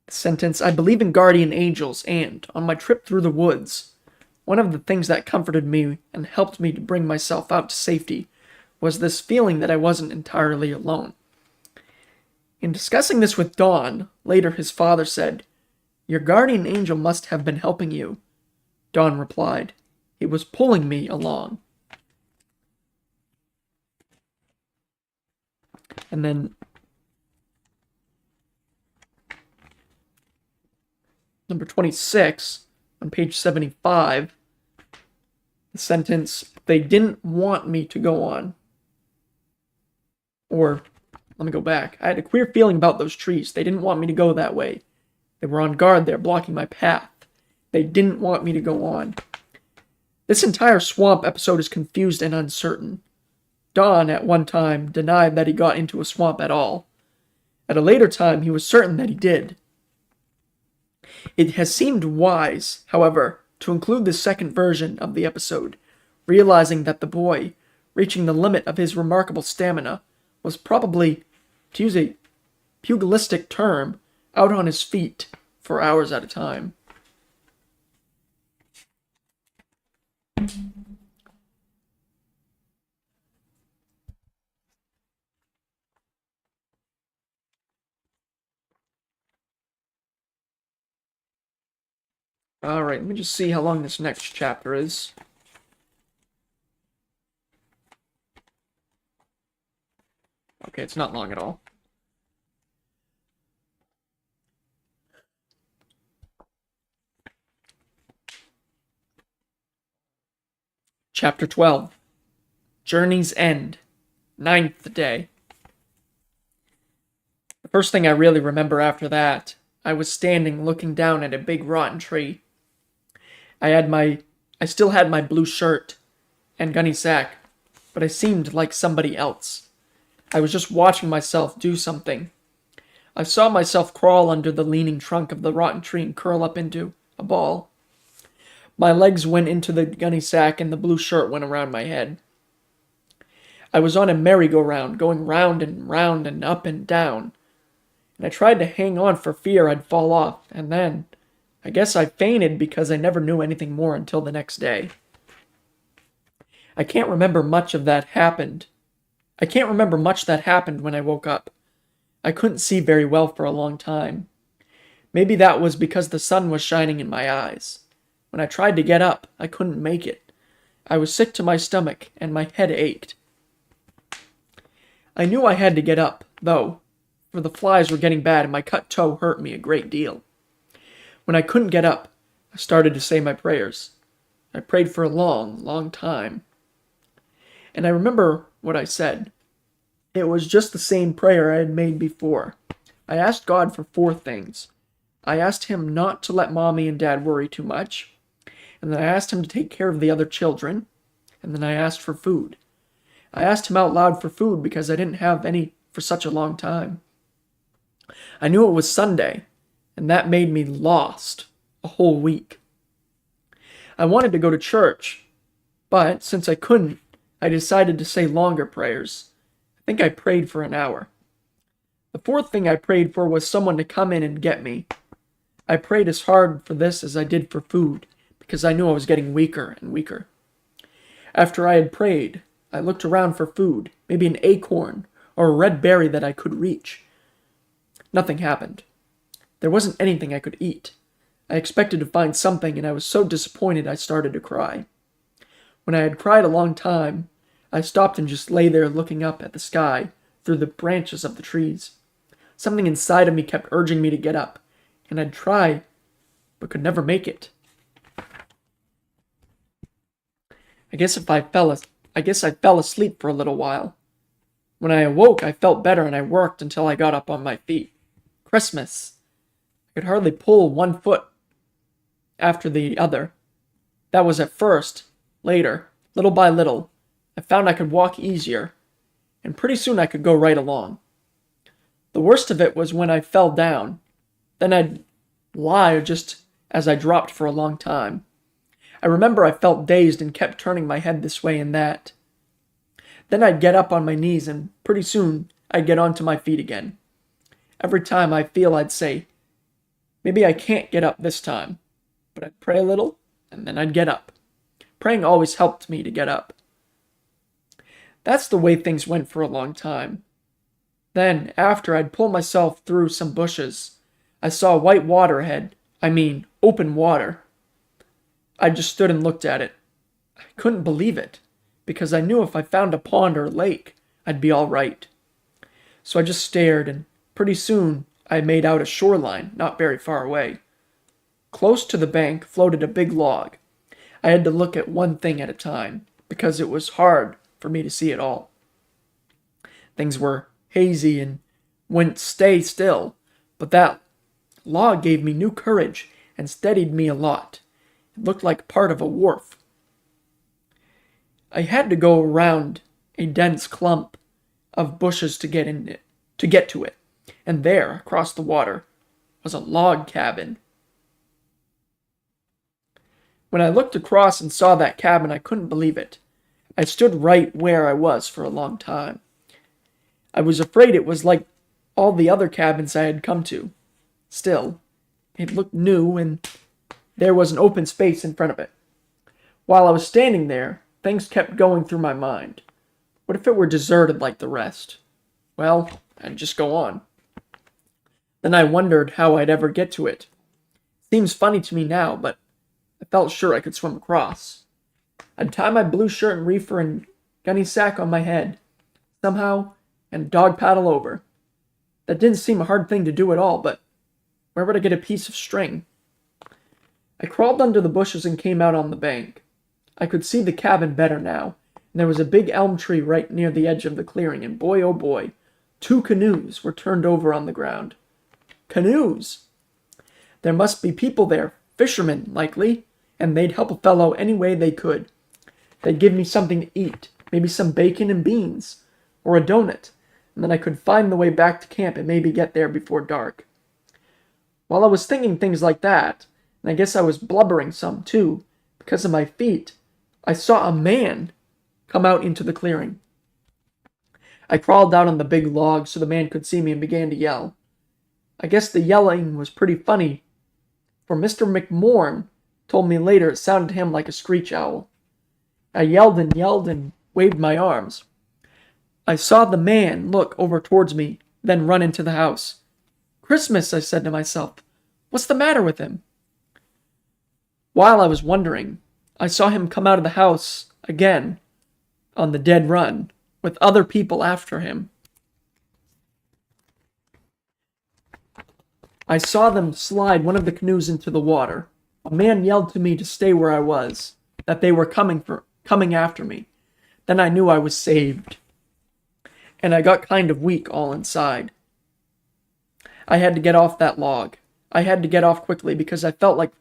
the sentence, I believe in guardian angels, and, on my trip through the woods, one of the things that comforted me and helped me to bring myself out to safety was this feeling that I wasn't entirely alone. In discussing this with Don, later his father said, Your guardian angel must have been helping you. Don replied, It was pulling me along. And then number 26, on page 75, the sentence, They didn't want me to go on. Or, let me go back. I had a queer feeling about those trees. They didn't want me to go that way. They were on guard there, blocking my path. They didn't want me to go on. This entire swamp episode is confused and uncertain. Don, at one time, denied that he got into a swamp at all. At a later time, he was certain that he did. It has seemed wise, however, to include this second version of the episode, realizing that the boy, reaching the limit of his remarkable stamina, was probably, to use a pugilistic term, out on his feet for hours at a time. Alright, let me just see how long this next chapter is. Okay, it's not long at all. Chapter 12. Journey's End. 9th day. The first thing I really remember after that, I was standing looking down at a big rotten tree. I still had my blue shirt and gunny sack, but I seemed like somebody else. I was just watching myself do something. I saw myself crawl under the leaning trunk of the rotten tree and curl up into a ball. My legs went into the gunny sack and the blue shirt went around my head. I was on a merry-go-round, going round and up and down, and I tried to hang on for fear I'd fall off, and then I guess I fainted because I never knew anything more until the next day. I can't remember much that happened when I woke up. I couldn't see very well for a long time. Maybe that was because the sun was shining in my eyes. When I tried to get up, I couldn't make it. I was sick to my stomach, and my head ached. I knew I had to get up, though, for the flies were getting bad and my cut toe hurt me a great deal. When I couldn't get up, I started to say my prayers. I prayed for a long, long time. And I remember what I said. It was just the same prayer I had made before. I asked God for 4 things. I asked him not to let Mommy and Dad worry too much. And then I asked him to take care of the other children. And then I asked for food. I asked him out loud for food because I didn't have any for such a long time. I knew it was Sunday, and that made me lost a whole week. I wanted to go to church, but since I couldn't, I decided to say longer prayers. I think I prayed for an hour. The 4th thing I prayed for was someone to come in and get me. I prayed as hard for this as I did for food, because I knew I was getting weaker and weaker. After I had prayed, I looked around for food, maybe an acorn or a red berry that I could reach. Nothing happened. There wasn't anything I could eat. I expected to find something, and I was so disappointed I started to cry. When I had cried a long time, I stopped and just lay there looking up at the sky through the branches of the trees. Something inside of me kept urging me to get up, and I'd try, but could never make it. I guess I fell asleep for a little while. When I awoke, I felt better and I worked until I got up on my feet. Christmas. I could hardly pull one foot after the other. That was at first. Later, Little by little, I found I could walk easier, and pretty soon I could go right along. The worst of it was when I fell down. Then I'd lie just as I dropped for a long time. I remember I felt dazed and kept turning my head this way and that. Then I'd get up on my knees and pretty soon I'd get onto my feet again. Every time I feel I'd say, maybe I can't get up this time. But I'd pray a little and then I'd get up. Praying always helped me to get up. That's the way things went for a long time. Then, after I'd pulled myself through some bushes, I saw white water ahead. Open water. I just stood and looked at it. I couldn't believe it, because I knew if I found a pond or a lake, I'd be all right. So I just stared, and pretty soon I made out a shoreline not very far away. Close to the bank floated a big log. I had to look at one thing at a time, because it was hard for me to see it all. Things were hazy and wouldn't stay still, but that log gave me new courage and steadied me a lot. It looked like part of a wharf. I had to go around a dense clump of bushes to get to it, and there, across the water, was a log cabin. When I looked across and saw that cabin, I couldn't believe it. I stood right where I was for a long time. I was afraid it was like all the other cabins I had come to. Still, it looked new, and there was an open space in front of it. While I was standing there, things kept going through my mind. What if it were deserted like the rest? Well, I'd just go on. Then I wondered how I'd ever get to it. Seems funny to me now, but I felt sure I could swim across. I'd tie my blue shirt and reefer and gunny sack on my head, somehow, and dog paddle over. That didn't seem a hard thing to do at all, but where would I get a piece of string? I crawled under the bushes and came out on the bank. I could see the cabin better now, and there was a big elm tree right near the edge of the clearing, and boy, oh boy, 2 canoes were turned over on the ground. Canoes! There must be people there, fishermen, likely, and they'd help a fellow any way they could. They'd give me something to eat, maybe some bacon and beans, or a donut, and then I could find the way back to camp and maybe get there before dark. While I was thinking things like that, and I guess I was blubbering some too, because of my feet, I saw a man come out into the clearing. I crawled out on the big log so the man could see me and began to yell. I guess the yelling was pretty funny, for Mr. McMorn told me later it sounded to him like a screech owl. I yelled and waved my arms. I saw the man look over towards me, then run into the house. Christmas, I said to myself. What's the matter with him? While I was wondering, I saw him come out of the house again, on the dead run, with other people after him. I saw them slide one of the canoes into the water. A man yelled to me to stay where I was, that they were coming after me. Then I knew I was saved. And I got kind of weak all inside. I had to get off that log. I had to get off quickly because I felt like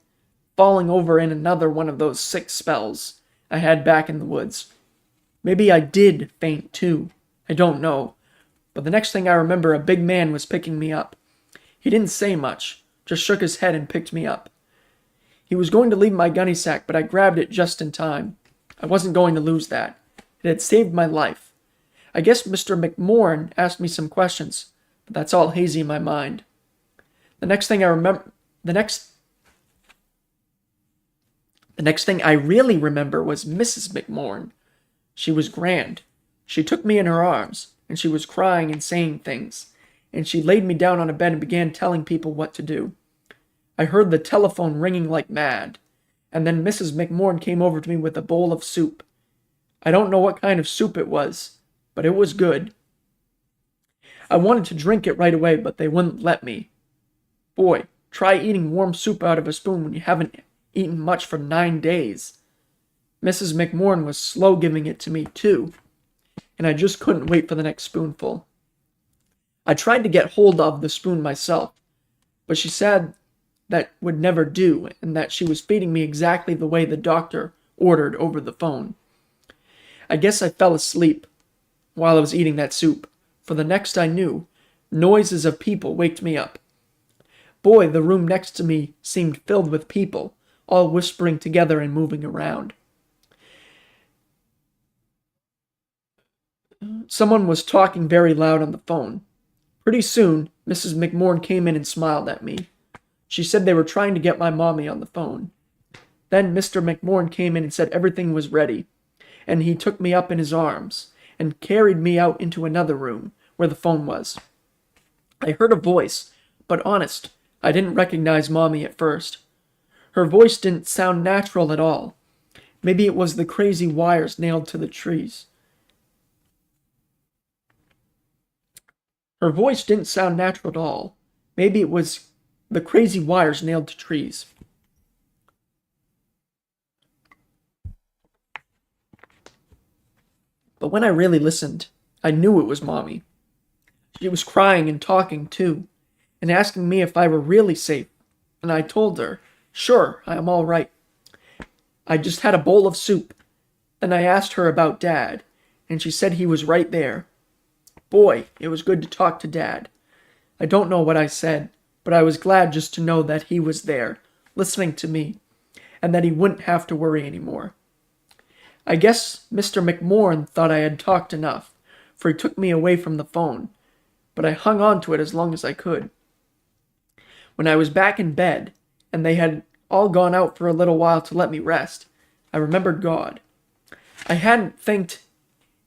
falling over in another one of those sick spells I had back in the woods. Maybe I did faint too. I don't know. But the next thing I remember, a big man was picking me up. He didn't say much, just shook his head and picked me up. He was going to leave my gunny sack, but I grabbed it just in time. I wasn't going to lose that. It had saved my life. I guess Mr. McMorn asked me some questions, but that's all hazy in my mind. The next thing I really remember was Mrs. McMorn. She was grand. She took me in her arms, and she was crying and saying things, and she laid me down on a bed and began telling people what to do. I heard the telephone ringing like mad, and then Mrs. McMorn came over to me with a bowl of soup. I don't know what kind of soup it was, but it was good. I wanted to drink it right away, but they wouldn't let me. Boy, try eating warm soup out of a spoon when you haven't eaten much for 9 days. Mrs. McMorn was slow giving it to me, too, and I just couldn't wait for the next spoonful. I tried to get hold of the spoon myself, but she said that would never do, and that she was feeding me exactly the way the doctor ordered over the phone. I guess I fell asleep while I was eating that soup, for the next I knew, noises of people waked me up. Boy, the room next to me seemed filled with people, all whispering together and moving around. Someone was talking very loud on the phone. Pretty soon, Mrs. McMorran came in and smiled at me. She said they were trying to get my mommy on the phone. Then Mr. McMorran came in and said everything was ready, and he took me up in his arms and carried me out into another room where the phone was. I heard a voice, but honest, I didn't recognize Mommy at first. Her voice didn't sound natural at all. Maybe it was the crazy wires nailed to the trees. Her voice didn't sound natural at all. Maybe it was the crazy wires nailed to trees. But when I really listened, I knew it was Mommy. She was crying and talking too, and asking me if I were really safe, and I told her, sure, I am all right. I just had a bowl of soup. Then I asked her about Dad, and she said he was right there. Boy, it was good to talk to Dad. I don't know what I said, but I was glad just to know that he was there, listening to me, and that he wouldn't have to worry anymore. I guess Mr. McMorran thought I had talked enough, for he took me away from the phone, but I hung on to it as long as I could. When I was back in bed, and they had all gone out for a little while to let me rest, I remembered God. I hadn't thanked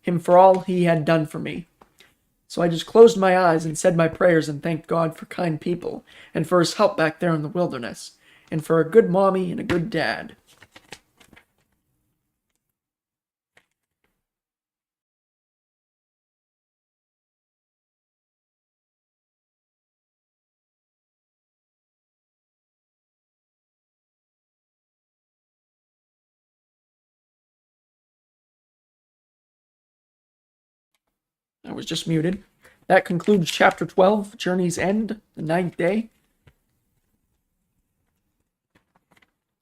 him for all he had done for me. So I just closed my eyes and said my prayers and thanked God for kind people, and for his help back there in the wilderness, and for a good mommy and a good dad. I was just muted. That concludes Chapter 12, Journey's End, the 9th day.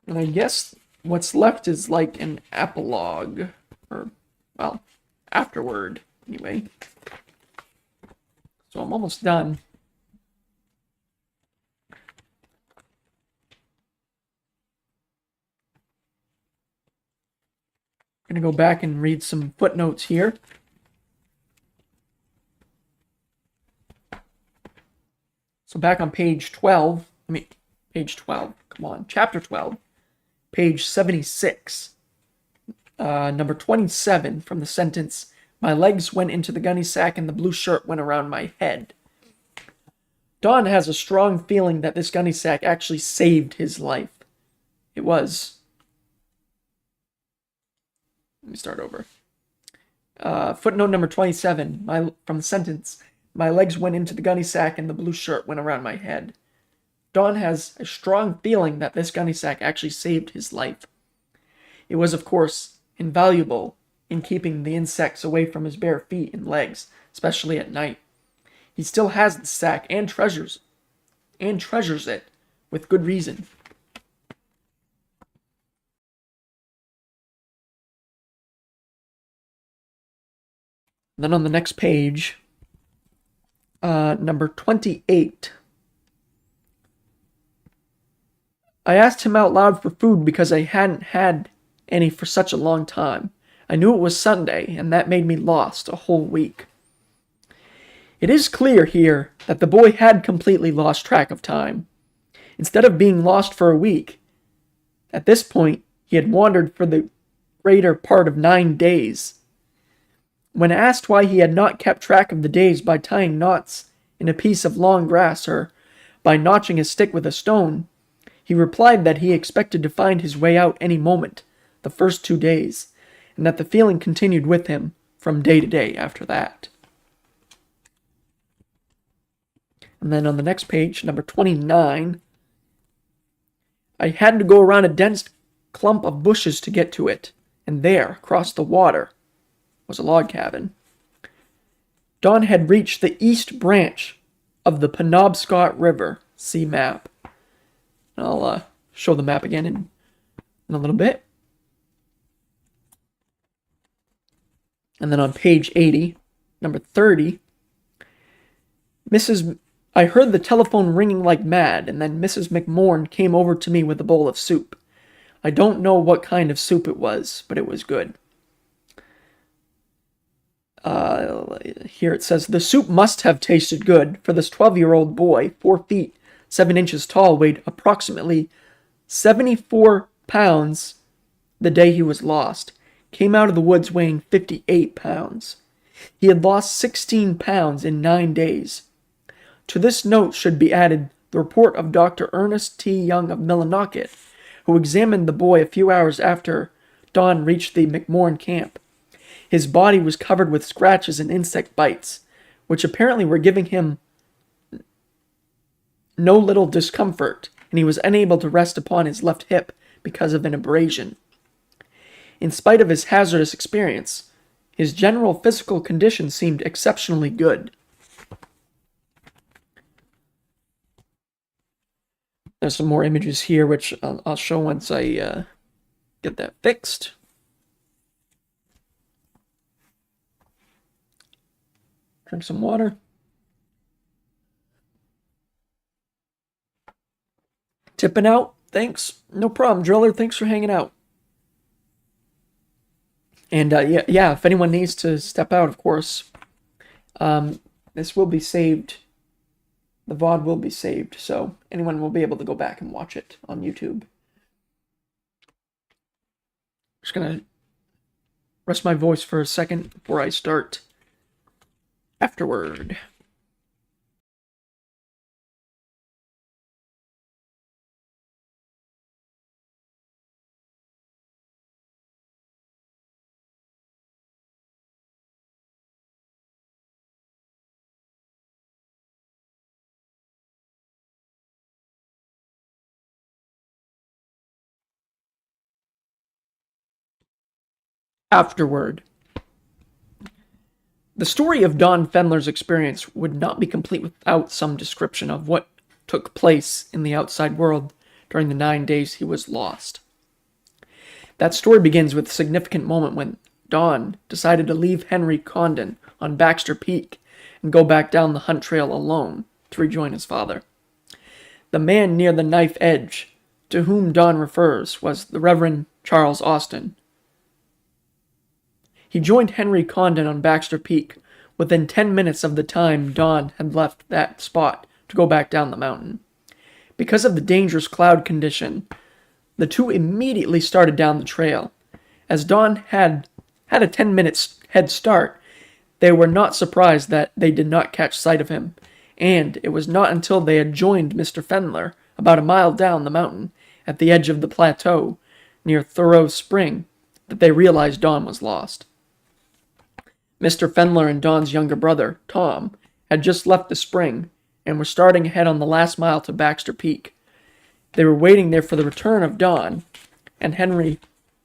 And I guess what's left is like an epilogue, or, well, afterward, anyway. So I'm almost done. I'm going to go back and read some footnotes here. So back on page 12, chapter 12, page 76, number 27 from the sentence, my legs went into the gunny sack and the blue shirt went around my head. Don has a strong feeling that this gunny sack actually saved his life. It was. Let me start over. Footnote number 27, from the sentence, my legs went into the gunny sack and the blue shirt went around my head. Don has a strong feeling that this gunny sack actually saved his life. It was, of course, invaluable in keeping the insects away from his bare feet and legs, especially at night. He still has the sack and treasures it with good reason. Then on the next page, number 28. I asked him out loud for food because I hadn't had any for such a long time. I knew it was Sunday, and that made me lost a whole week. It is clear here that the boy had completely lost track of time. Instead of being lost for a week, at this point, he had wandered for the greater part of 9 days. When asked why he had not kept track of the days by tying knots in a piece of long grass or by notching a stick with a stone, he replied that he expected to find his way out any moment, the first 2 days, and that the feeling continued with him from day to day after that. And then on the next page, number 29, I had to go around a dense clump of bushes to get to it, and there, across the water, was a log cabin. Don had reached the east branch of the Penobscot River. See map. I'll show the map again in a little bit. And then on page 80, number 30, I heard the telephone ringing like mad, and then Mrs. McMorn came over to me with a bowl of soup. I don't know what kind of soup it was, but it was good. Here it says, the soup must have tasted good, for this 12-year-old boy, 4 feet, 7 inches tall, weighed approximately 74 pounds the day he was lost. Came out of the woods weighing 58 pounds. He had lost 16 pounds in 9 days. To this note should be added the report of Dr. Ernest T. Young of Millinocket, who examined the boy a few hours after Don reached the McMorn camp. His body was covered with scratches and insect bites, which apparently were giving him no little discomfort, and he was unable to rest upon his left hip because of an abrasion. In spite of his hazardous experience, his general physical condition seemed exceptionally good. There's some more images here, which I'll show once I get that fixed. Drink some water. Tipping out. Thanks. No problem, Driller. Thanks for hanging out. And yeah, if anyone needs to step out, of course, this will be saved. The VOD will be saved, so anyone will be able to go back and watch it on YouTube. Just gonna rest my voice for a second before I start. Afterward. Afterward. The story of Don Fenler's experience would not be complete without some description of what took place in the outside world during the 9 days he was lost. That story begins with a significant moment when Don decided to leave Henry Condon on Baxter Peak and go back down the hunt trail alone to rejoin his father. The man near the knife edge to whom Don refers was the Reverend Charles Austin. He joined Henry Condon on Baxter Peak within 10 minutes of the time Don had left that spot to go back down the mountain. Because of the dangerous cloud condition, the two immediately started down the trail. As Don had a 10-minute head start, they were not surprised that they did not catch sight of him, and it was not until they had joined Mr. Fenler about a mile down the mountain at the edge of the plateau near Thoreau's Spring that they realized Don was lost. Mr. Fenler and Don's younger brother, Tom, had just left the spring and were starting ahead on the last mile to Baxter Peak. They were waiting there for the return of Don and Henry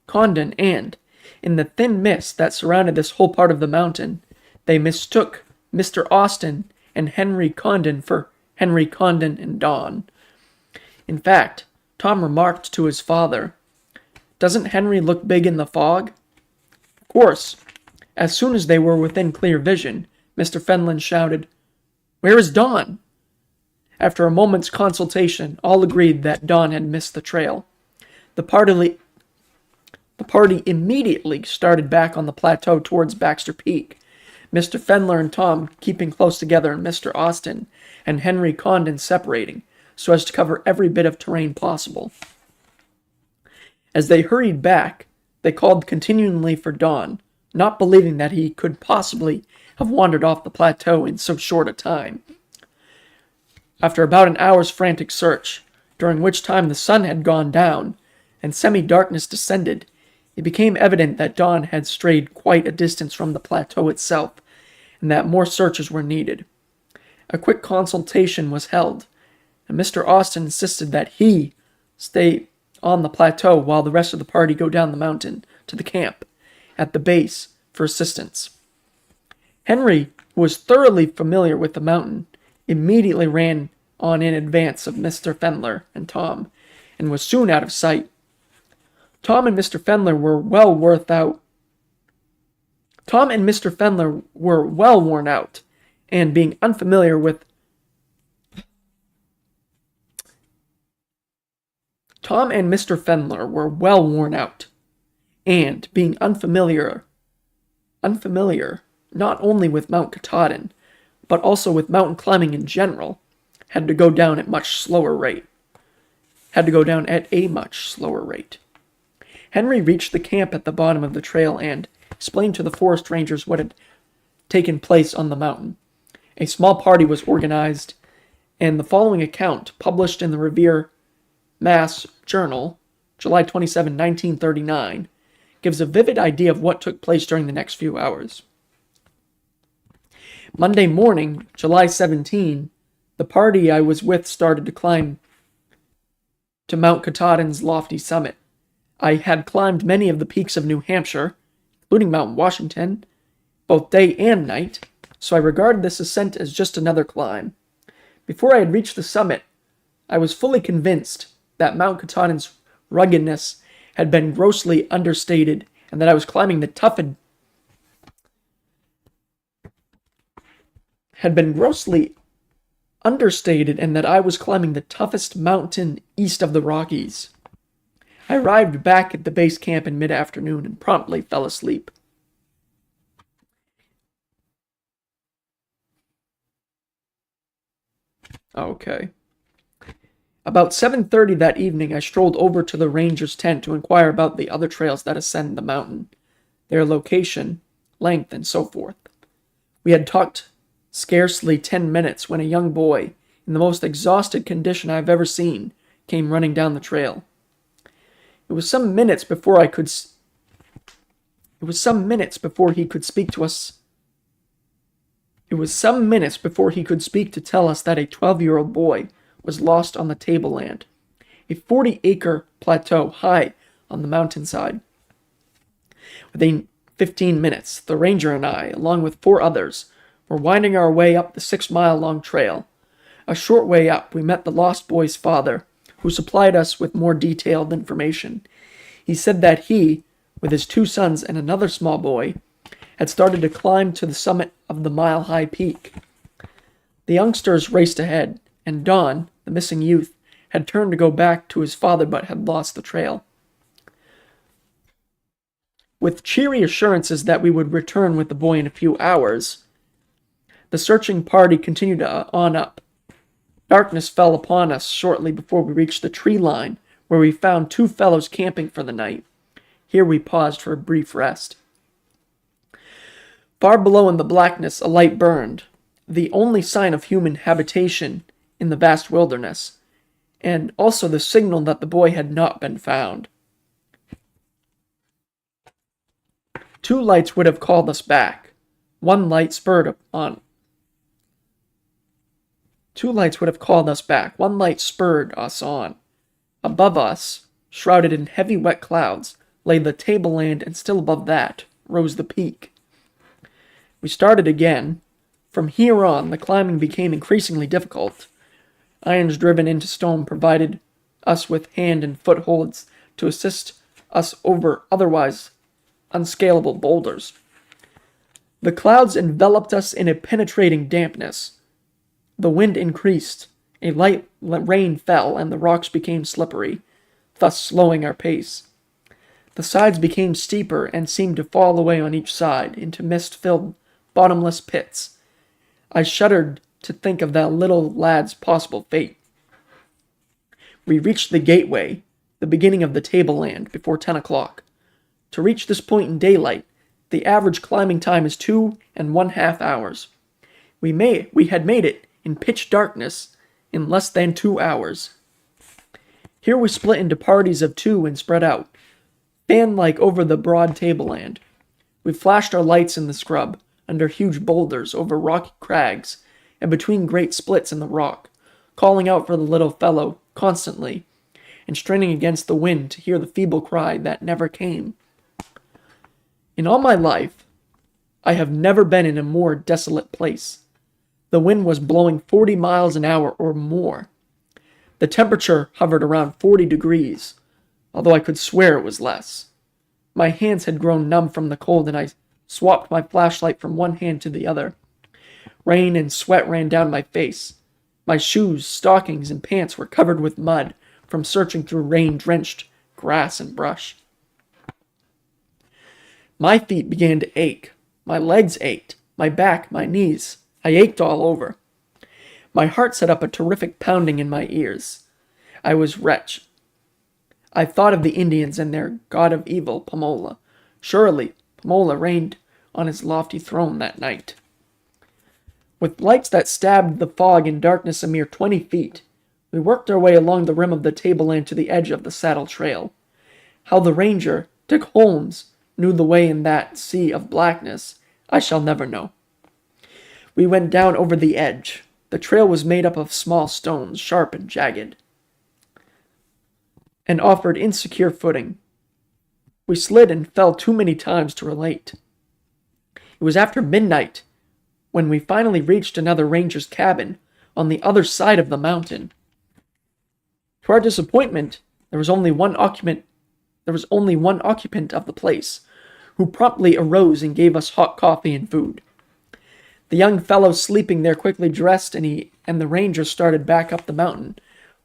Condon, and, in the thin mist that surrounded this whole part of the mountain, they mistook Mr. Austin and Henry Condon for Henry Condon and Don. In fact, Tom remarked to his father, "Doesn't Henry look big in the fog?" Of course, as soon as they were within clear vision, Mr. Fenlon shouted, "Where is Don?" After a moment's consultation, all agreed that Don had missed the trail. The party immediately started back on the plateau towards Baxter Peak, Mr. Fenler and Tom keeping close together and Mr. Austin and Henry Condon separating, so as to cover every bit of terrain possible. As they hurried back, they called continually for Don, not believing that he could possibly have wandered off the plateau in so short a time. After about an hour's frantic search, during which time the sun had gone down and semi-darkness descended, it became evident that Don had strayed quite a distance from the plateau itself, and that more searches were needed. A quick consultation was held, and Mr. Austin insisted that he stay on the plateau while the rest of the party go down the mountain to the camp at the base for assistance. Henry, who was thoroughly familiar with the mountain, immediately ran on in advance of Mr. Fenler and Tom, and was soon out of sight. Tom and Mr. Fenler were well worth out Tom and Mr. Fenler were well worn out, and being unfamiliar with Tom and Mr. Fenler were well worn out, and being unfamiliar not only with Mount Katahdin, but also with mountain climbing in general, had to go down at a much slower rate. Henry reached the camp at the bottom of the trail and explained to the forest rangers what had taken place on the mountain. A small party was organized, and the following account, published in the Revere Mass Journal, July 27, 1939, gives a vivid idea of what took place during the next few hours. Monday morning, July 17, the party I was with started to climb to Mount Katahdin's lofty summit. I had climbed many of the peaks of New Hampshire, including Mount Washington, both day and night, so I regarded this ascent as just another climb. Before I had reached the summit, I was fully convinced that Mount Katahdin's ruggedness had been grossly understated and that I was climbing the toughest mountain east of the Rockies. I arrived back at the base camp in mid-afternoon and promptly fell asleep. Okay. About 7:30 that evening, I strolled over to the ranger's tent to inquire about the other trails that ascend the mountain, their location, length, and so forth. We had talked scarcely 10 minutes when a young boy, in the most exhausted condition I've ever seen, came running down the trail. It was some minutes before he could speak to tell us that a 12-year-old boy was lost on the tableland, a 40-acre plateau high on the mountainside. Within 15 minutes, the ranger and I, along with 4 others, were winding our way up the 6-mile-long trail. A short way up, we met the lost boy's father, who supplied us with more detailed information. He said that he, with his 2 sons and another small boy, had started to climb to the summit of the mile-high peak. The youngsters raced ahead, and Don, the missing youth, had turned to go back to his father but had lost the trail. With cheery assurances that we would return with the boy in a few hours, the searching party continued on up. Darkness fell upon us shortly before we reached the tree line, where we found 2 fellows camping for the night. Here we paused for a brief rest. Far below in the blackness a light burned, the only sign of human habitation in the vast wilderness, and also the signal that the boy had not been found. 2 lights would have called us back. One light spurred us on. Above us, shrouded in heavy wet clouds, lay the tableland, and still above that rose the peak. We started again. From here on, the climbing became increasingly difficult. Irons driven into stone provided us with hand and footholds to assist us over otherwise unscalable boulders. The clouds enveloped us in a penetrating dampness. The wind increased, a light rain fell, and the rocks became slippery, thus slowing our pace. The sides became steeper and seemed to fall away on each side into mist-filled, bottomless pits. I shuddered to think of that little lad's possible fate. We reached the gateway, the beginning of the tableland, before 10 o'clock. To reach this point in daylight, the average climbing time is 2½ hours. We had made it in pitch darkness in less than 2 hours. Here we split into parties of 2 and spread out, fan-like over the broad tableland. We flashed our lights in the scrub, under huge boulders, over rocky crags, and between great splits in the rock, calling out for the little fellow constantly, and straining against the wind to hear the feeble cry that never came. In all my life, I have never been in a more desolate place. The wind was blowing 40 miles an hour or more. The temperature hovered around 40 degrees, although I could swear it was less. My hands had grown numb from the cold, and I swapped my flashlight from one hand to the other. Rain and sweat ran down my face. My shoes, stockings, and pants were covered with mud from searching through rain-drenched grass and brush. My feet began to ache. My legs ached. My back, my knees. I ached all over. My heart set up a terrific pounding in my ears. I was wretched. I thought of the Indians and their god of evil, Pamola. Surely, Pamola reigned on his lofty throne that night. With lights that stabbed the fog and darkness a mere 20 feet, we worked our way along the rim of the tableland to the edge of the saddle trail. How the ranger, Dick Holmes, knew the way in that sea of blackness, I shall never know. We went down over the edge. The trail was made up of small stones, sharp and jagged, and offered insecure footing. We slid and fell too many times to relate. It was after midnight when we finally reached another ranger's cabin on the other side of the mountain. To our disappointment, there was only one occupant of the place, who promptly arose and gave us hot coffee and food. The young fellow sleeping there quickly dressed, and the ranger started back up the mountain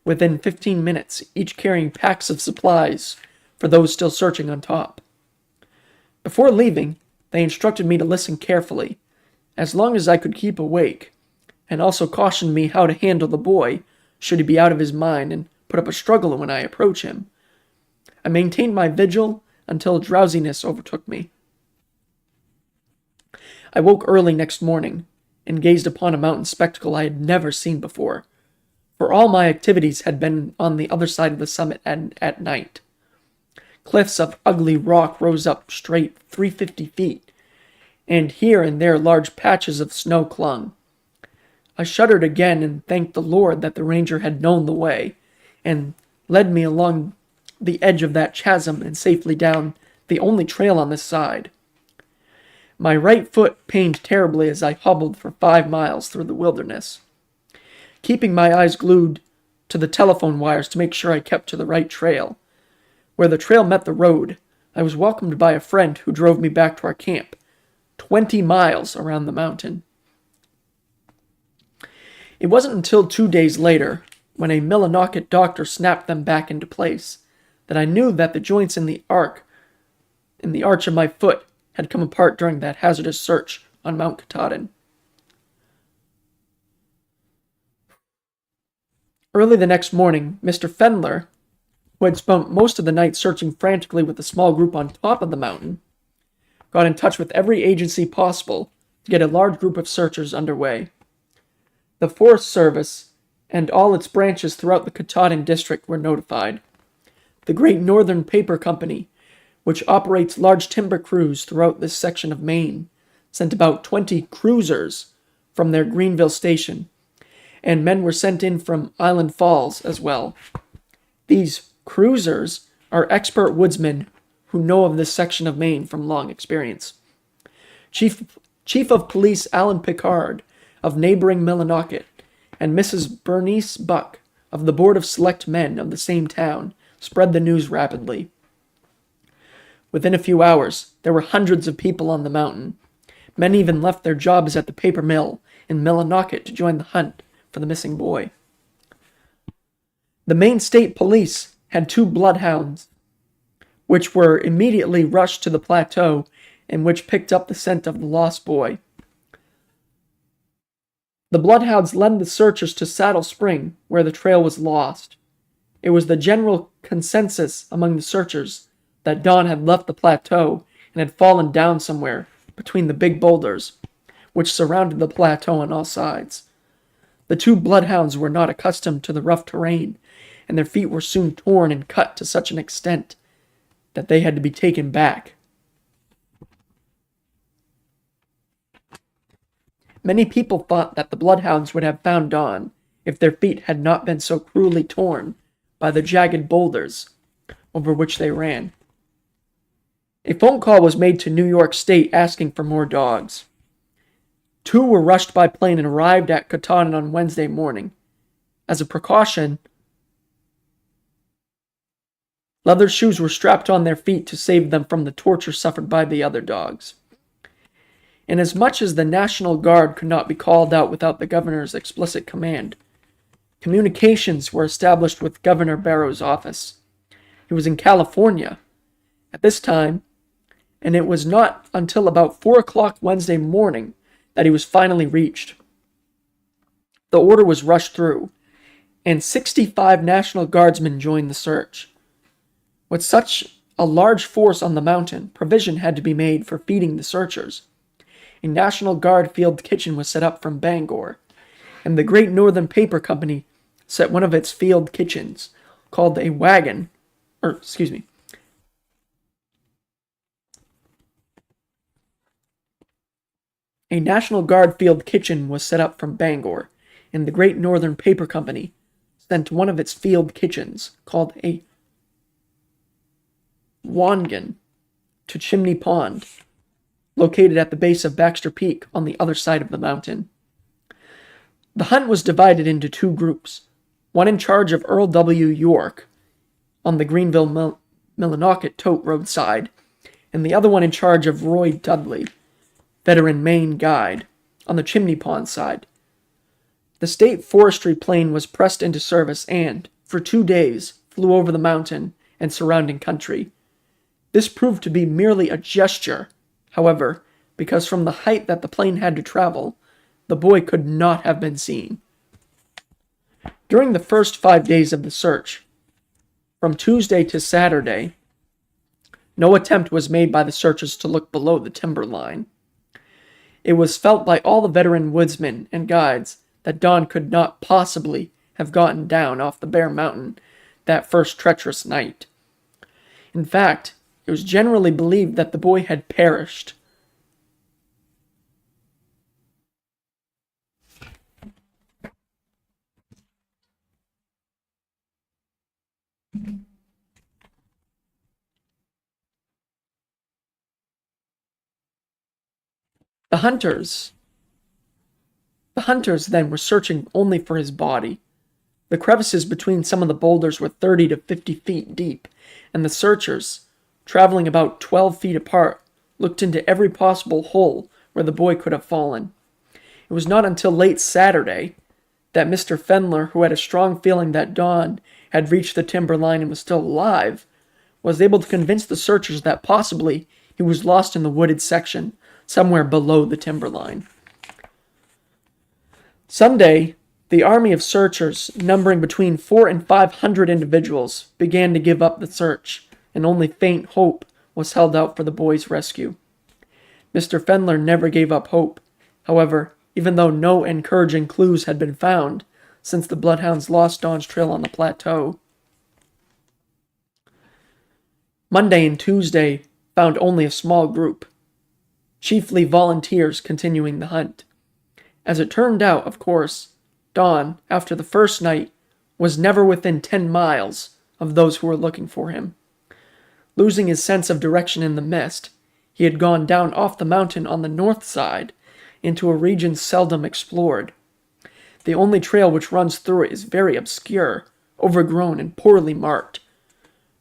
within 15 minutes, each carrying packs of supplies for those still searching on top. Before leaving, they instructed me to listen carefully, as long as I could keep awake, and also cautioned me how to handle the boy should he be out of his mind and put up a struggle when I approach him. I maintained my vigil until drowsiness overtook me. I woke early next morning and gazed upon a mountain spectacle I had never seen before, for all my activities had been on the other side of the summit at night. Cliffs of ugly rock rose up straight 350 feet, and here and there large patches of snow clung. I shuddered again and thanked the Lord that the ranger had known the way, and led me along the edge of that chasm and safely down the only trail on this side. My right foot pained terribly as I hobbled for 5 miles through the wilderness, keeping my eyes glued to the telephone wires to make sure I kept to the right trail. Where the trail met the road, I was welcomed by a friend who drove me back to our camp, 20 miles around the mountain. It wasn't until 2 days later, when a Millinocket doctor snapped them back into place, that I knew that the joints in the arch of my foot had come apart during that hazardous search on Mount Katahdin. Early the next morning, Mr. Fendler, who had spent most of the night searching frantically with a small group on top of the mountain, got in touch with every agency possible to get a large group of searchers underway. The Forest Service and all its branches throughout the Katahdin district were notified. The Great Northern Paper Company, which operates large timber crews throughout this section of Maine, sent about 20 cruisers from their Greenville station, and men were sent in from Island Falls as well. These cruisers are expert woodsmen who know of this section of Maine from long experience. Chief of Police Alan Pickard of neighboring Millinocket and Mrs. Bernice Buck of the Board of Select Men of the same town spread the news rapidly. Within a few hours, there were hundreds of people on the mountain. Many even left their jobs at the paper mill in Millinocket to join the hunt for the missing boy. The Maine State Police had 2 bloodhounds, which were immediately rushed to the plateau and which picked up the scent of the lost boy. The bloodhounds led the searchers to Saddle Spring, where the trail was lost. It was the general consensus among the searchers that Don had left the plateau and had fallen down somewhere between the big boulders, which surrounded the plateau on all sides. The 2 bloodhounds were not accustomed to the rough terrain, and their feet were soon torn and cut to such an extent that they had to be taken back. Many people thought that the bloodhounds would have found Don if their feet had not been so cruelly torn by the jagged boulders over which they ran. A phone call was made to New York State asking for more dogs. 2 were rushed by plane and arrived at Katahdin on Wednesday morning. As a precaution, leather shoes were strapped on their feet to save them from the torture suffered by the other dogs. Inasmuch as the National Guard could not be called out without the governor's explicit command, communications were established with Governor Barrow's office. He was in California at this time, and it was not until about 4 o'clock Wednesday morning that he was finally reached. The order was rushed through, and 65 National Guardsmen joined the search. With such a large force on the mountain, provision had to be made for feeding the searchers. A National Guard field kitchen was set up from Bangor, and the Great Northern Paper Company set one of its field kitchens, called a A National Guard field kitchen was set up from Bangor, and the Great Northern Paper Company sent one of its field kitchens, called a Wangan, to Chimney Pond, located at the base of Baxter Peak on the other side of the mountain. The hunt was divided into two groups, one in charge of Earl W. York on the Greenville-Millinocket Tote Road side, and the other one in charge of Roy Dudley, veteran Maine guide, on the Chimney Pond side. The state forestry plane was pressed into service and, for 2 days, flew over the mountain and surrounding country. This proved to be merely a gesture, however, because from the height that the plane had to travel, the boy could not have been seen. During the first 5 days of the search, from Tuesday to Saturday, no attempt was made by the searchers to look below the timber line. It was felt by all the veteran woodsmen and guides that Don could not possibly have gotten down off the bare mountain that first treacherous night. In fact, it was generally believed that the boy had perished. The hunters then were searching only for his body. The crevices between some of the boulders were 30 to 50 feet deep, and the searchers, traveling about 12 feet apart, looked into every possible hole where the boy could have fallen. It was not until late Saturday that Mr. Fendler, who had a strong feeling that Don had reached the timber line and was still alive, was able to convince the searchers that possibly he was lost in the wooded section, somewhere below the timber line. Sunday, the army of searchers, numbering between 400 and 500 individuals, began to give up the search, and only faint hope was held out for the boy's rescue. Mr. Fendler never gave up hope, however, even though no encouraging clues had been found since the bloodhounds lost Don's trail on the plateau. Monday and Tuesday found only a small group, chiefly volunteers continuing the hunt. As it turned out, of course, Don, after the first night, was never within 10 miles of those who were looking for him. Losing his sense of direction in the mist, he had gone down off the mountain on the north side into a region seldom explored. The only trail which runs through it is very obscure, overgrown, and poorly marked,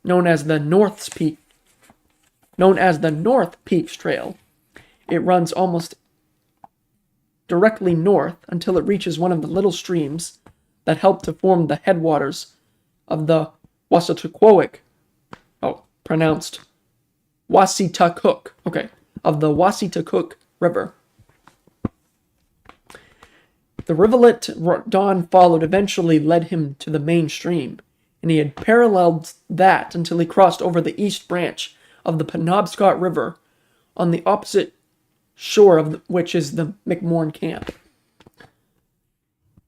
known as the North Peaks Trail. It runs almost directly north until it reaches one of the little streams that help to form the headwaters of the Wasitacook River. The rivulet Don followed eventually led him to the main stream, and he had paralleled that until he crossed over the east branch of the Penobscot River, on the opposite shore of which is the McMorne camp.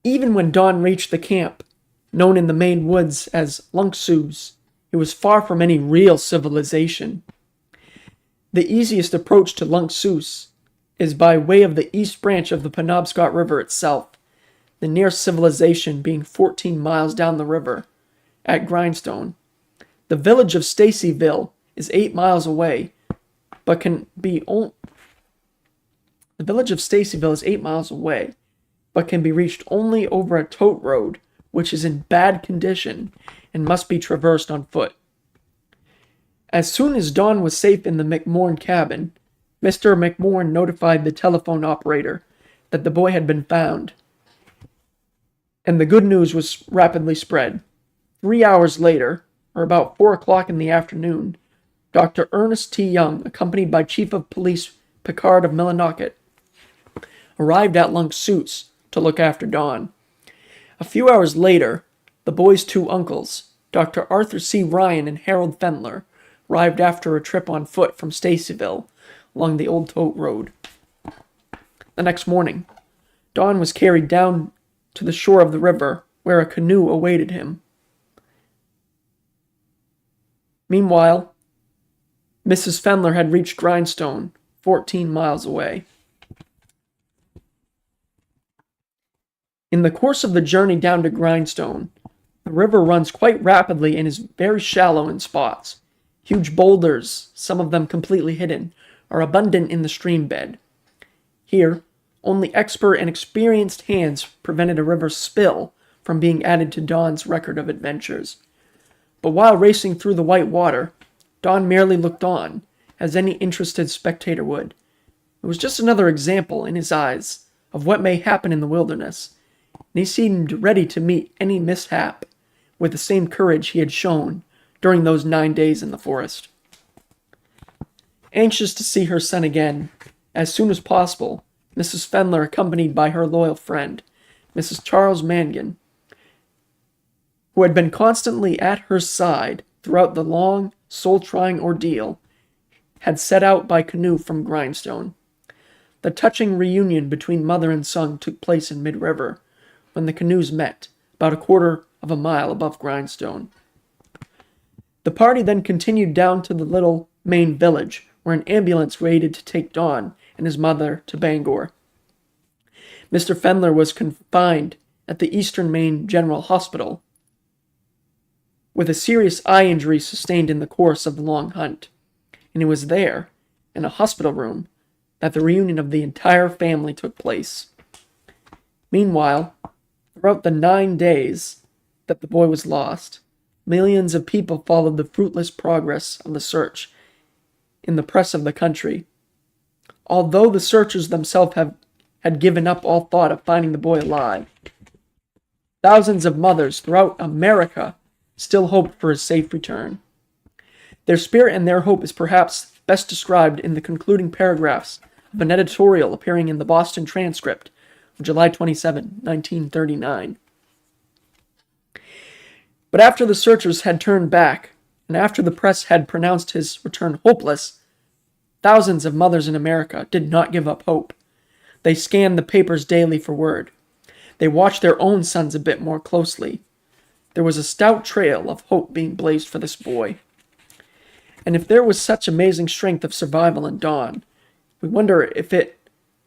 Even when Don reached the camp, known in the Maine woods as Lunksoo's, it was far from any real civilization. The easiest approach to Lunksoo's is by way of the east branch of the Penobscot River itself, the nearest civilization being 14 miles down the river, at Grindstone. The village of Stacyville is 8 miles away, but can be reached only over a tote road, which is in bad condition and must be traversed on foot. As soon as Don was safe in the McMorne cabin, Mr. McMorrin notified the telephone operator that the boy had been found, and the good news was rapidly spread. 3 hours later, or about 4 o'clock in the afternoon, Dr. Ernest T. Young, accompanied by Chief of Police Picard of Millinocket, arrived at Lunksoot's to look after Don. A few hours later, the boy's two uncles, Dr. Arthur C. Ryan and Harold Fendler, arrived after a trip on foot from Stacyville along the Old Tote Road. The next morning, Don was carried down to the shore of the river, where a canoe awaited him. Meanwhile, Mrs. Fendler had reached Grindstone, 14 miles away. In the course of the journey down to Grindstone, the river runs quite rapidly and is very shallow in spots. Huge boulders, some of them completely hidden, are abundant in the stream bed. Here, only expert and experienced hands prevented a river spill from being added to Don's record of adventures. But while racing through the white water, Don merely looked on, as any interested spectator would. It was just another example, in his eyes, of what may happen in the wilderness, and he seemed ready to meet any mishap with the same courage he had shown during those 9 days in the forest. Anxious to see her son again, as soon as possible, Mrs. Fendler, accompanied by her loyal friend, Mrs. Charles Mangan, who had been constantly at her side throughout the long, soul-trying ordeal, had set out by canoe from Grindstone. The touching reunion between mother and son took place in mid-river, when the canoes met, about a quarter of a mile above Grindstone. The party then continued down to the little Maine village, where an ambulance waited to take Don and his mother to Bangor. Mr. Fendler was confined at the Eastern Maine General Hospital, with a serious eye injury sustained in the course of the long hunt, and it was there, in a hospital room, that the reunion of the entire family took place. Meanwhile, throughout the 9 days that the boy was lost, millions of people followed the fruitless progress of the search in the press of the country. Although the searchers themselves had given up all thought of finding the boy alive, thousands of mothers throughout America still hoped for his safe return. Their spirit and their hope is perhaps best described in the concluding paragraphs of an editorial appearing in the Boston Transcript of July 27, 1939. But after the searchers had turned back, and after the press had pronounced his return hopeless, thousands of mothers in America did not give up hope. They scanned the papers daily for word. They watched their own sons a bit more closely. There was a stout trail of hope being blazed for this boy. And if there was such amazing strength of survival in Don, we wonder if it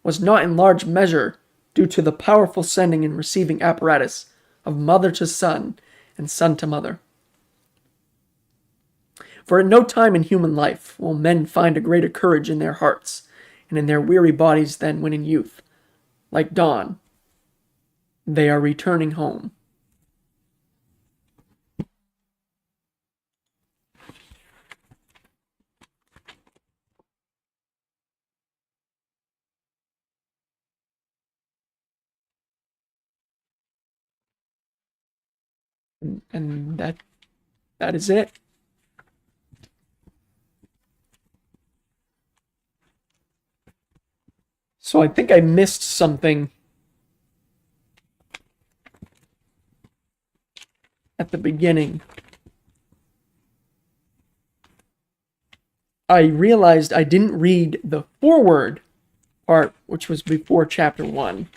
was not in large measure due to the powerful sending and receiving apparatus of mother to son and son to mother. For at no time in human life will men find a greater courage in their hearts and in their weary bodies than when in youth, like Don, they are returning home. And that is it. So I think I missed something at the beginning. I realized I didn't read the foreword part, which was before chapter 1.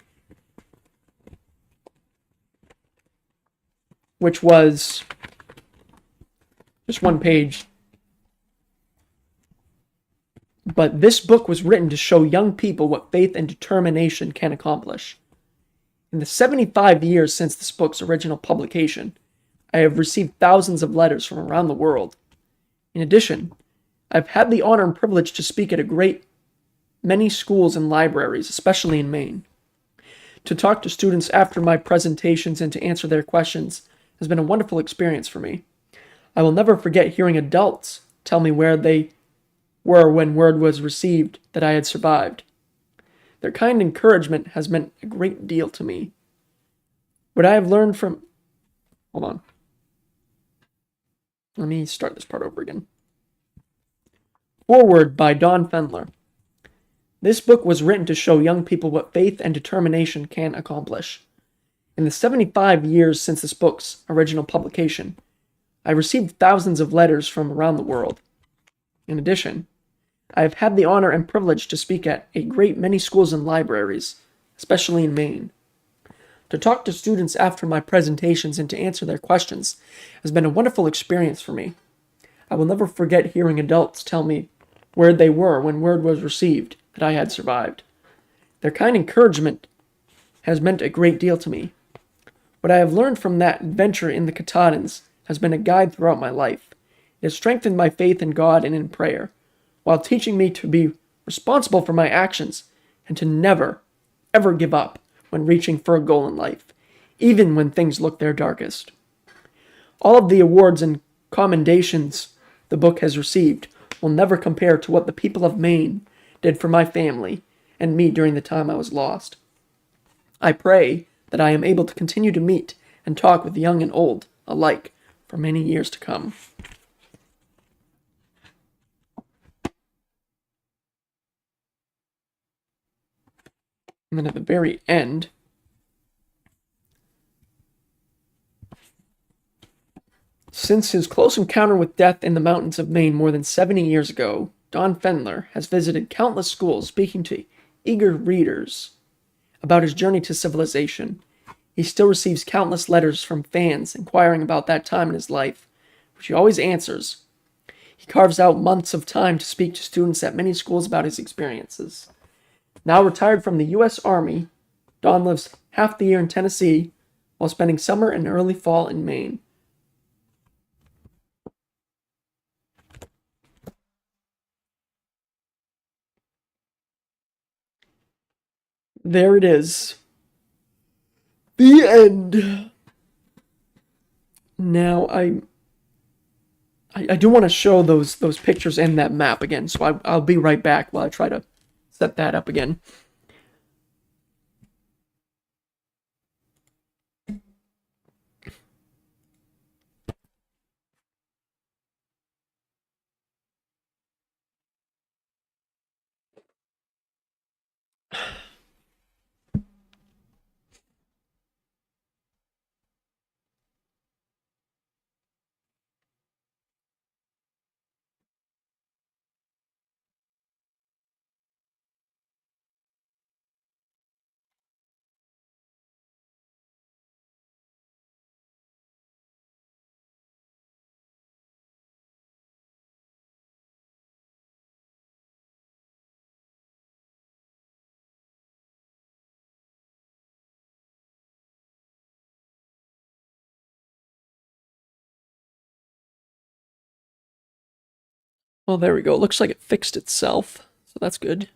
Which was just one page. But this book was written to show young people what faith and determination can accomplish. In the 75 years since this book's original publication, I have received thousands of letters from around the world. In addition, I've had the honor and privilege to speak at a great many schools and libraries, especially in Maine. To talk to students after my presentations and to answer their questions has been a wonderful experience for me. I will never forget hearing adults tell me where they were when word was received that I had survived. Their kind encouragement has meant a great deal to me. What I have learned from. Hold on. Let me start this part over again. Foreword by Don Fendler. This book was written to show young people what faith and determination can accomplish. In the 75 years since this book's original publication, I received thousands of letters from around the world. In addition, I have had the honor and privilege to speak at a great many schools and libraries, especially in Maine. To talk to students after my presentations and to answer their questions has been a wonderful experience for me. I will never forget hearing adults tell me where they were when word was received that I had survived. Their kind encouragement has meant a great deal to me. What I have learned from that adventure in the Katahdins has been a guide throughout my life. It has strengthened my faith in God and in prayer, while teaching me to be responsible for my actions and to never, ever give up when reaching for a goal in life, even when things look their darkest. All of the awards and commendations the book has received will never compare to what the people of Maine did for my family and me during the time I was lost. I pray that I am able to continue to meet and talk with young and old alike for many years to come. And then at the very end, since his close encounter with death in the mountains of Maine more than 70 years ago, Don Fendler has visited countless schools speaking to eager readers about his journey to civilization. He still receives countless letters from fans inquiring about that time in his life, which he always answers. He carves out months of time to speak to students at many schools about his experiences. Now retired from the U.S. Army, Don lives half the year in Tennessee while spending summer and early fall in Maine. There it is. The end. Now I do want to show those pictures and that map again, so I'll be right back while I try to set that up again. Well, there we go. It looks like it fixed itself, so that's good.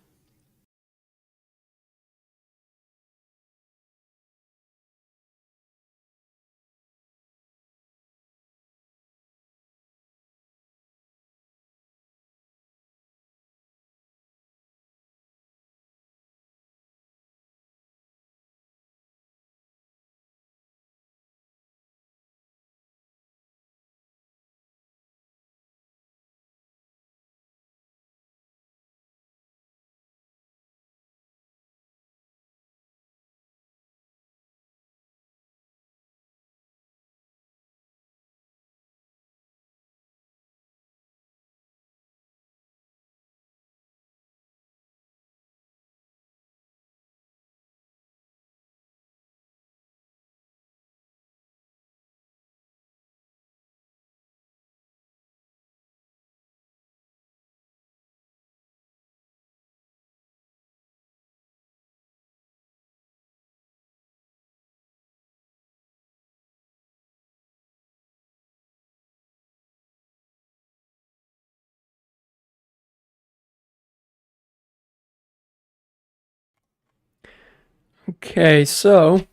Okay, so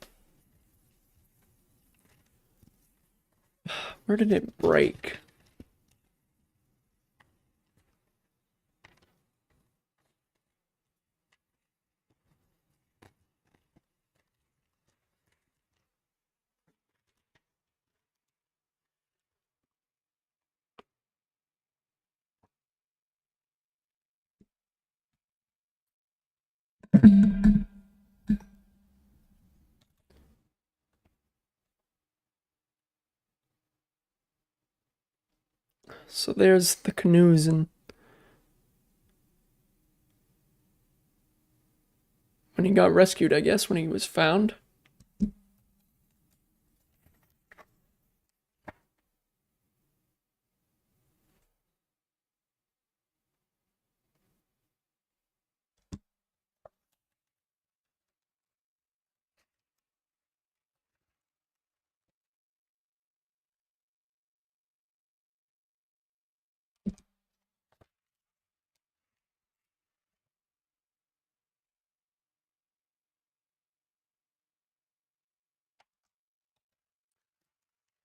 where did it break? So there's the canoes and when he got rescued, I guess, when he was found.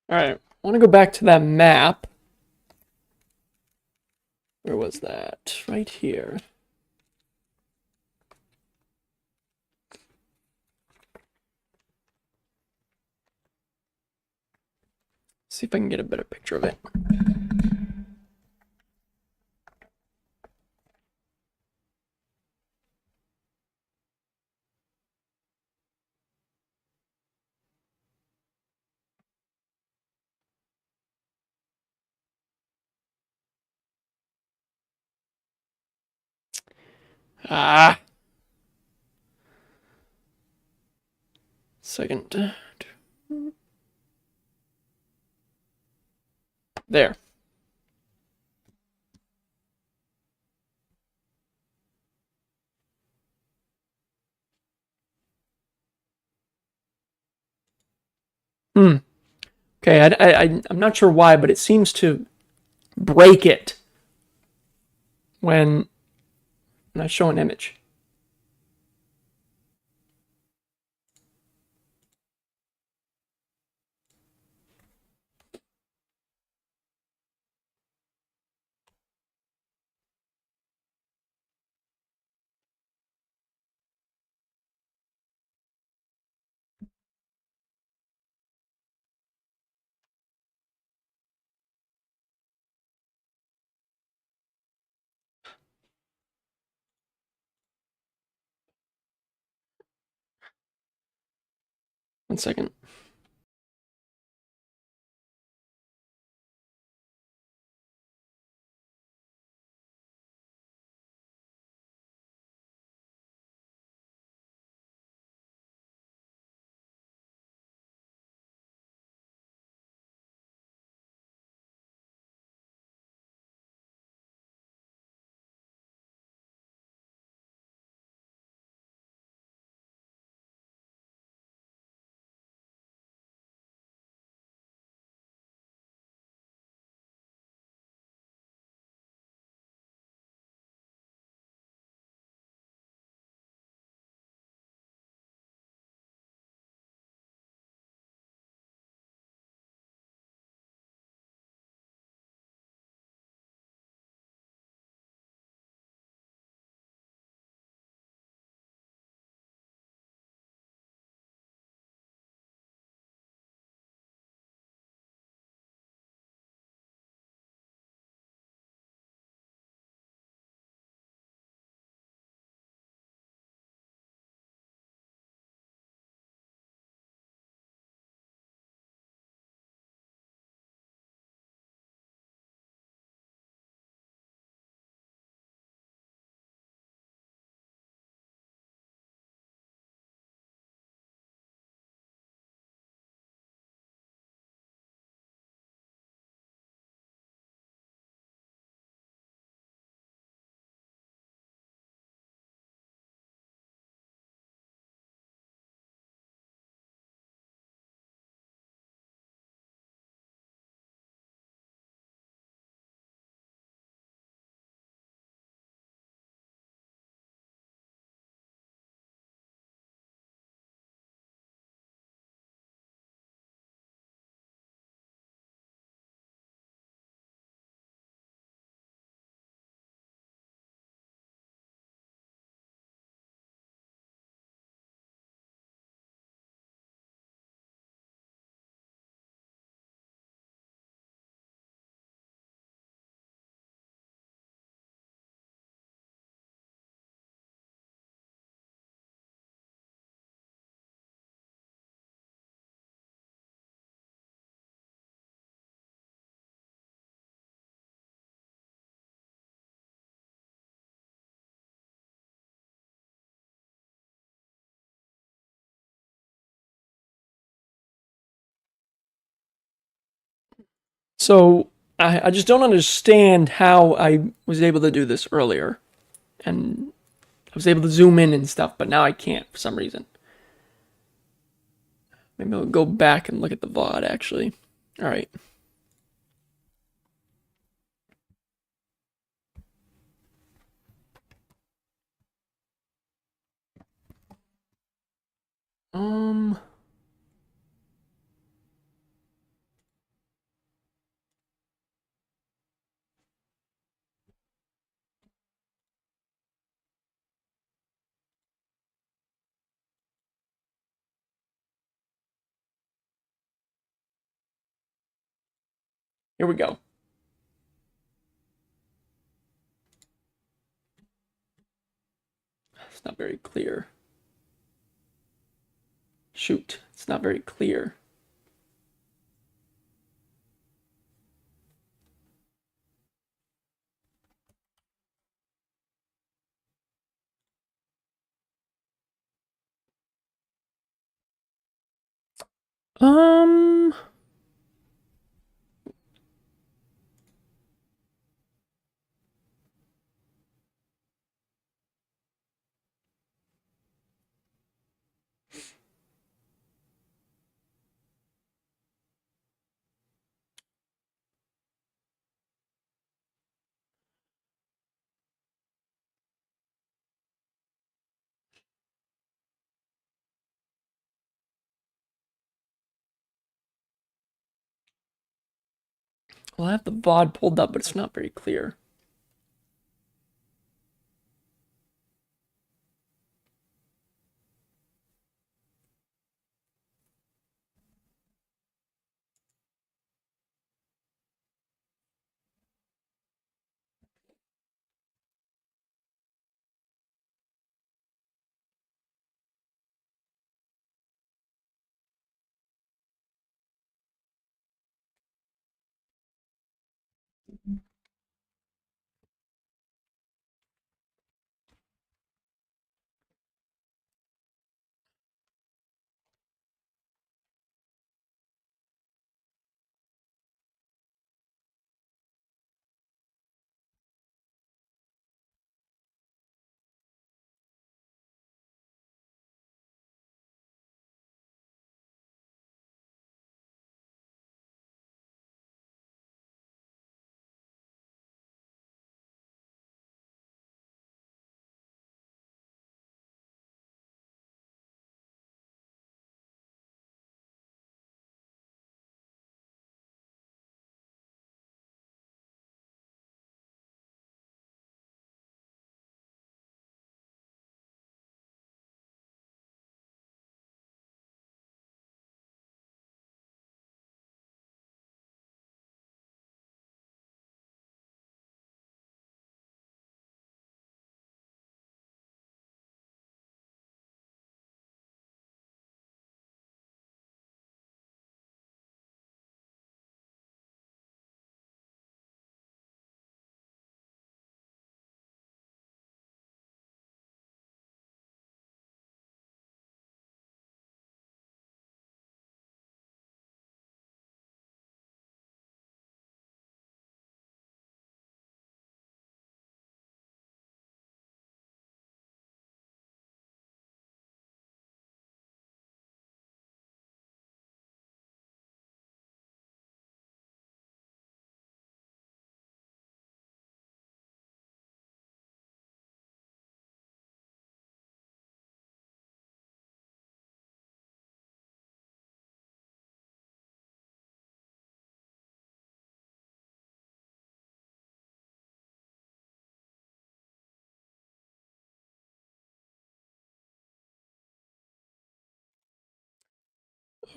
All right, I want to go back to that map. Where was that? Right here. See if I can get a better picture of it. Ah, second. There. Hmm. Okay, I'm not sure why, but it seems to break it when I show an image. One second. So I just don't understand how I was able to do this earlier. And I was able to zoom in and stuff, but now I can't for some reason. Maybe I'll go back and look at the VOD actually. All right. Um, Here we go. It's not very clear. Shoot, it's not very clear. Um, well, I have the VOD pulled up, but it's not very clear.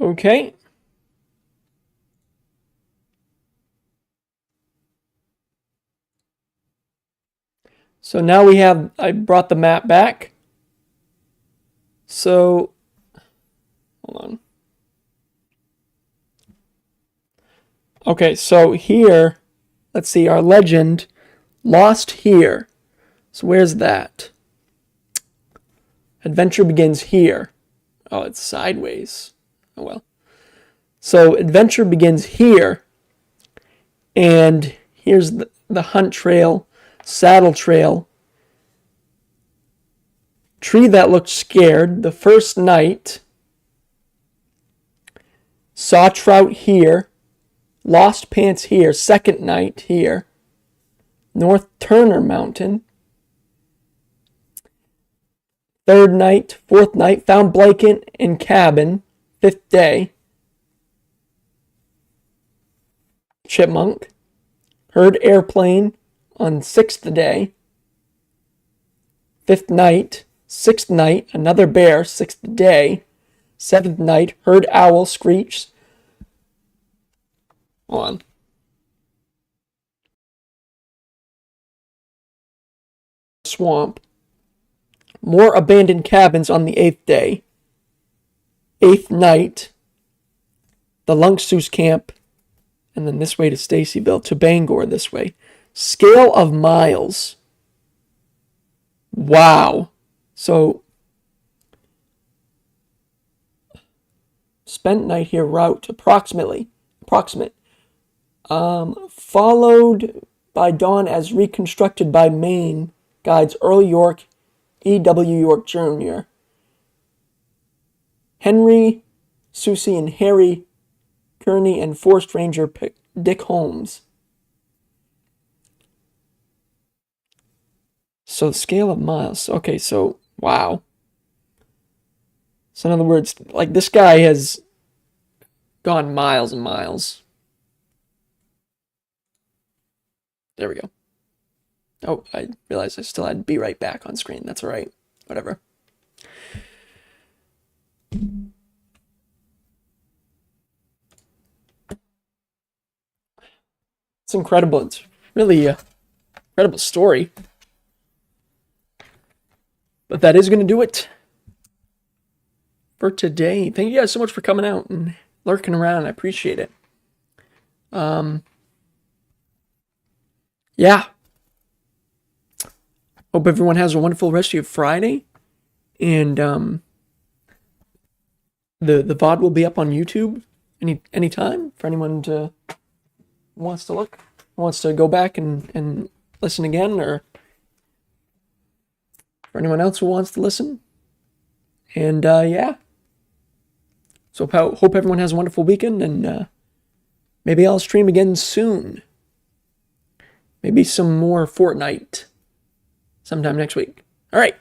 Okay. So now I brought the map back. So, hold on. Okay, so here, let's see, our legend lost here. So where's that? Adventure begins here. Oh, it's sideways. Oh well. So adventure begins here, And here's the hunt trail, saddle trail. Tree that looked scared. The first night, saw trout here, lost pants here. Second night here, North Turner Mountain. Third night, fourth night, found blanket and cabin. Fifth day, chipmunk. Heard airplane on sixth day. Fifth night, sixth night, another bear. Sixth day, seventh night, heard owl screech. Hold on. Swamp. More abandoned cabins on the eighth day. Eighth night, the Lunksoos camp, and then this way to Stacyville, to Bangor this way. Scale of miles. Wow. So, spent night here route, approximate. Followed by dawn as reconstructed by Maine guides Earl York, E.W. York Jr., Henry, Susie, and Harry Kearney, and Forest Ranger Dick Holmes. So, scale of miles. Okay, so, wow. So, in other words, like, this guy has gone miles and miles. There we go. Oh, I realized I still had Be Right Back on screen. That's all right. Whatever. It's incredible. It's really an incredible story. But that is going to do it for today. Thank you guys so much for coming out and lurking around. I appreciate it. Yeah. Hope everyone has a wonderful rest of your Friday. And the VOD will be up on YouTube anytime for anyone who wants to go back and listen again, or for anyone else who wants to listen. And yeah. So hope everyone has a wonderful weekend, and maybe I'll stream again soon. Maybe some more Fortnite sometime next week. All right.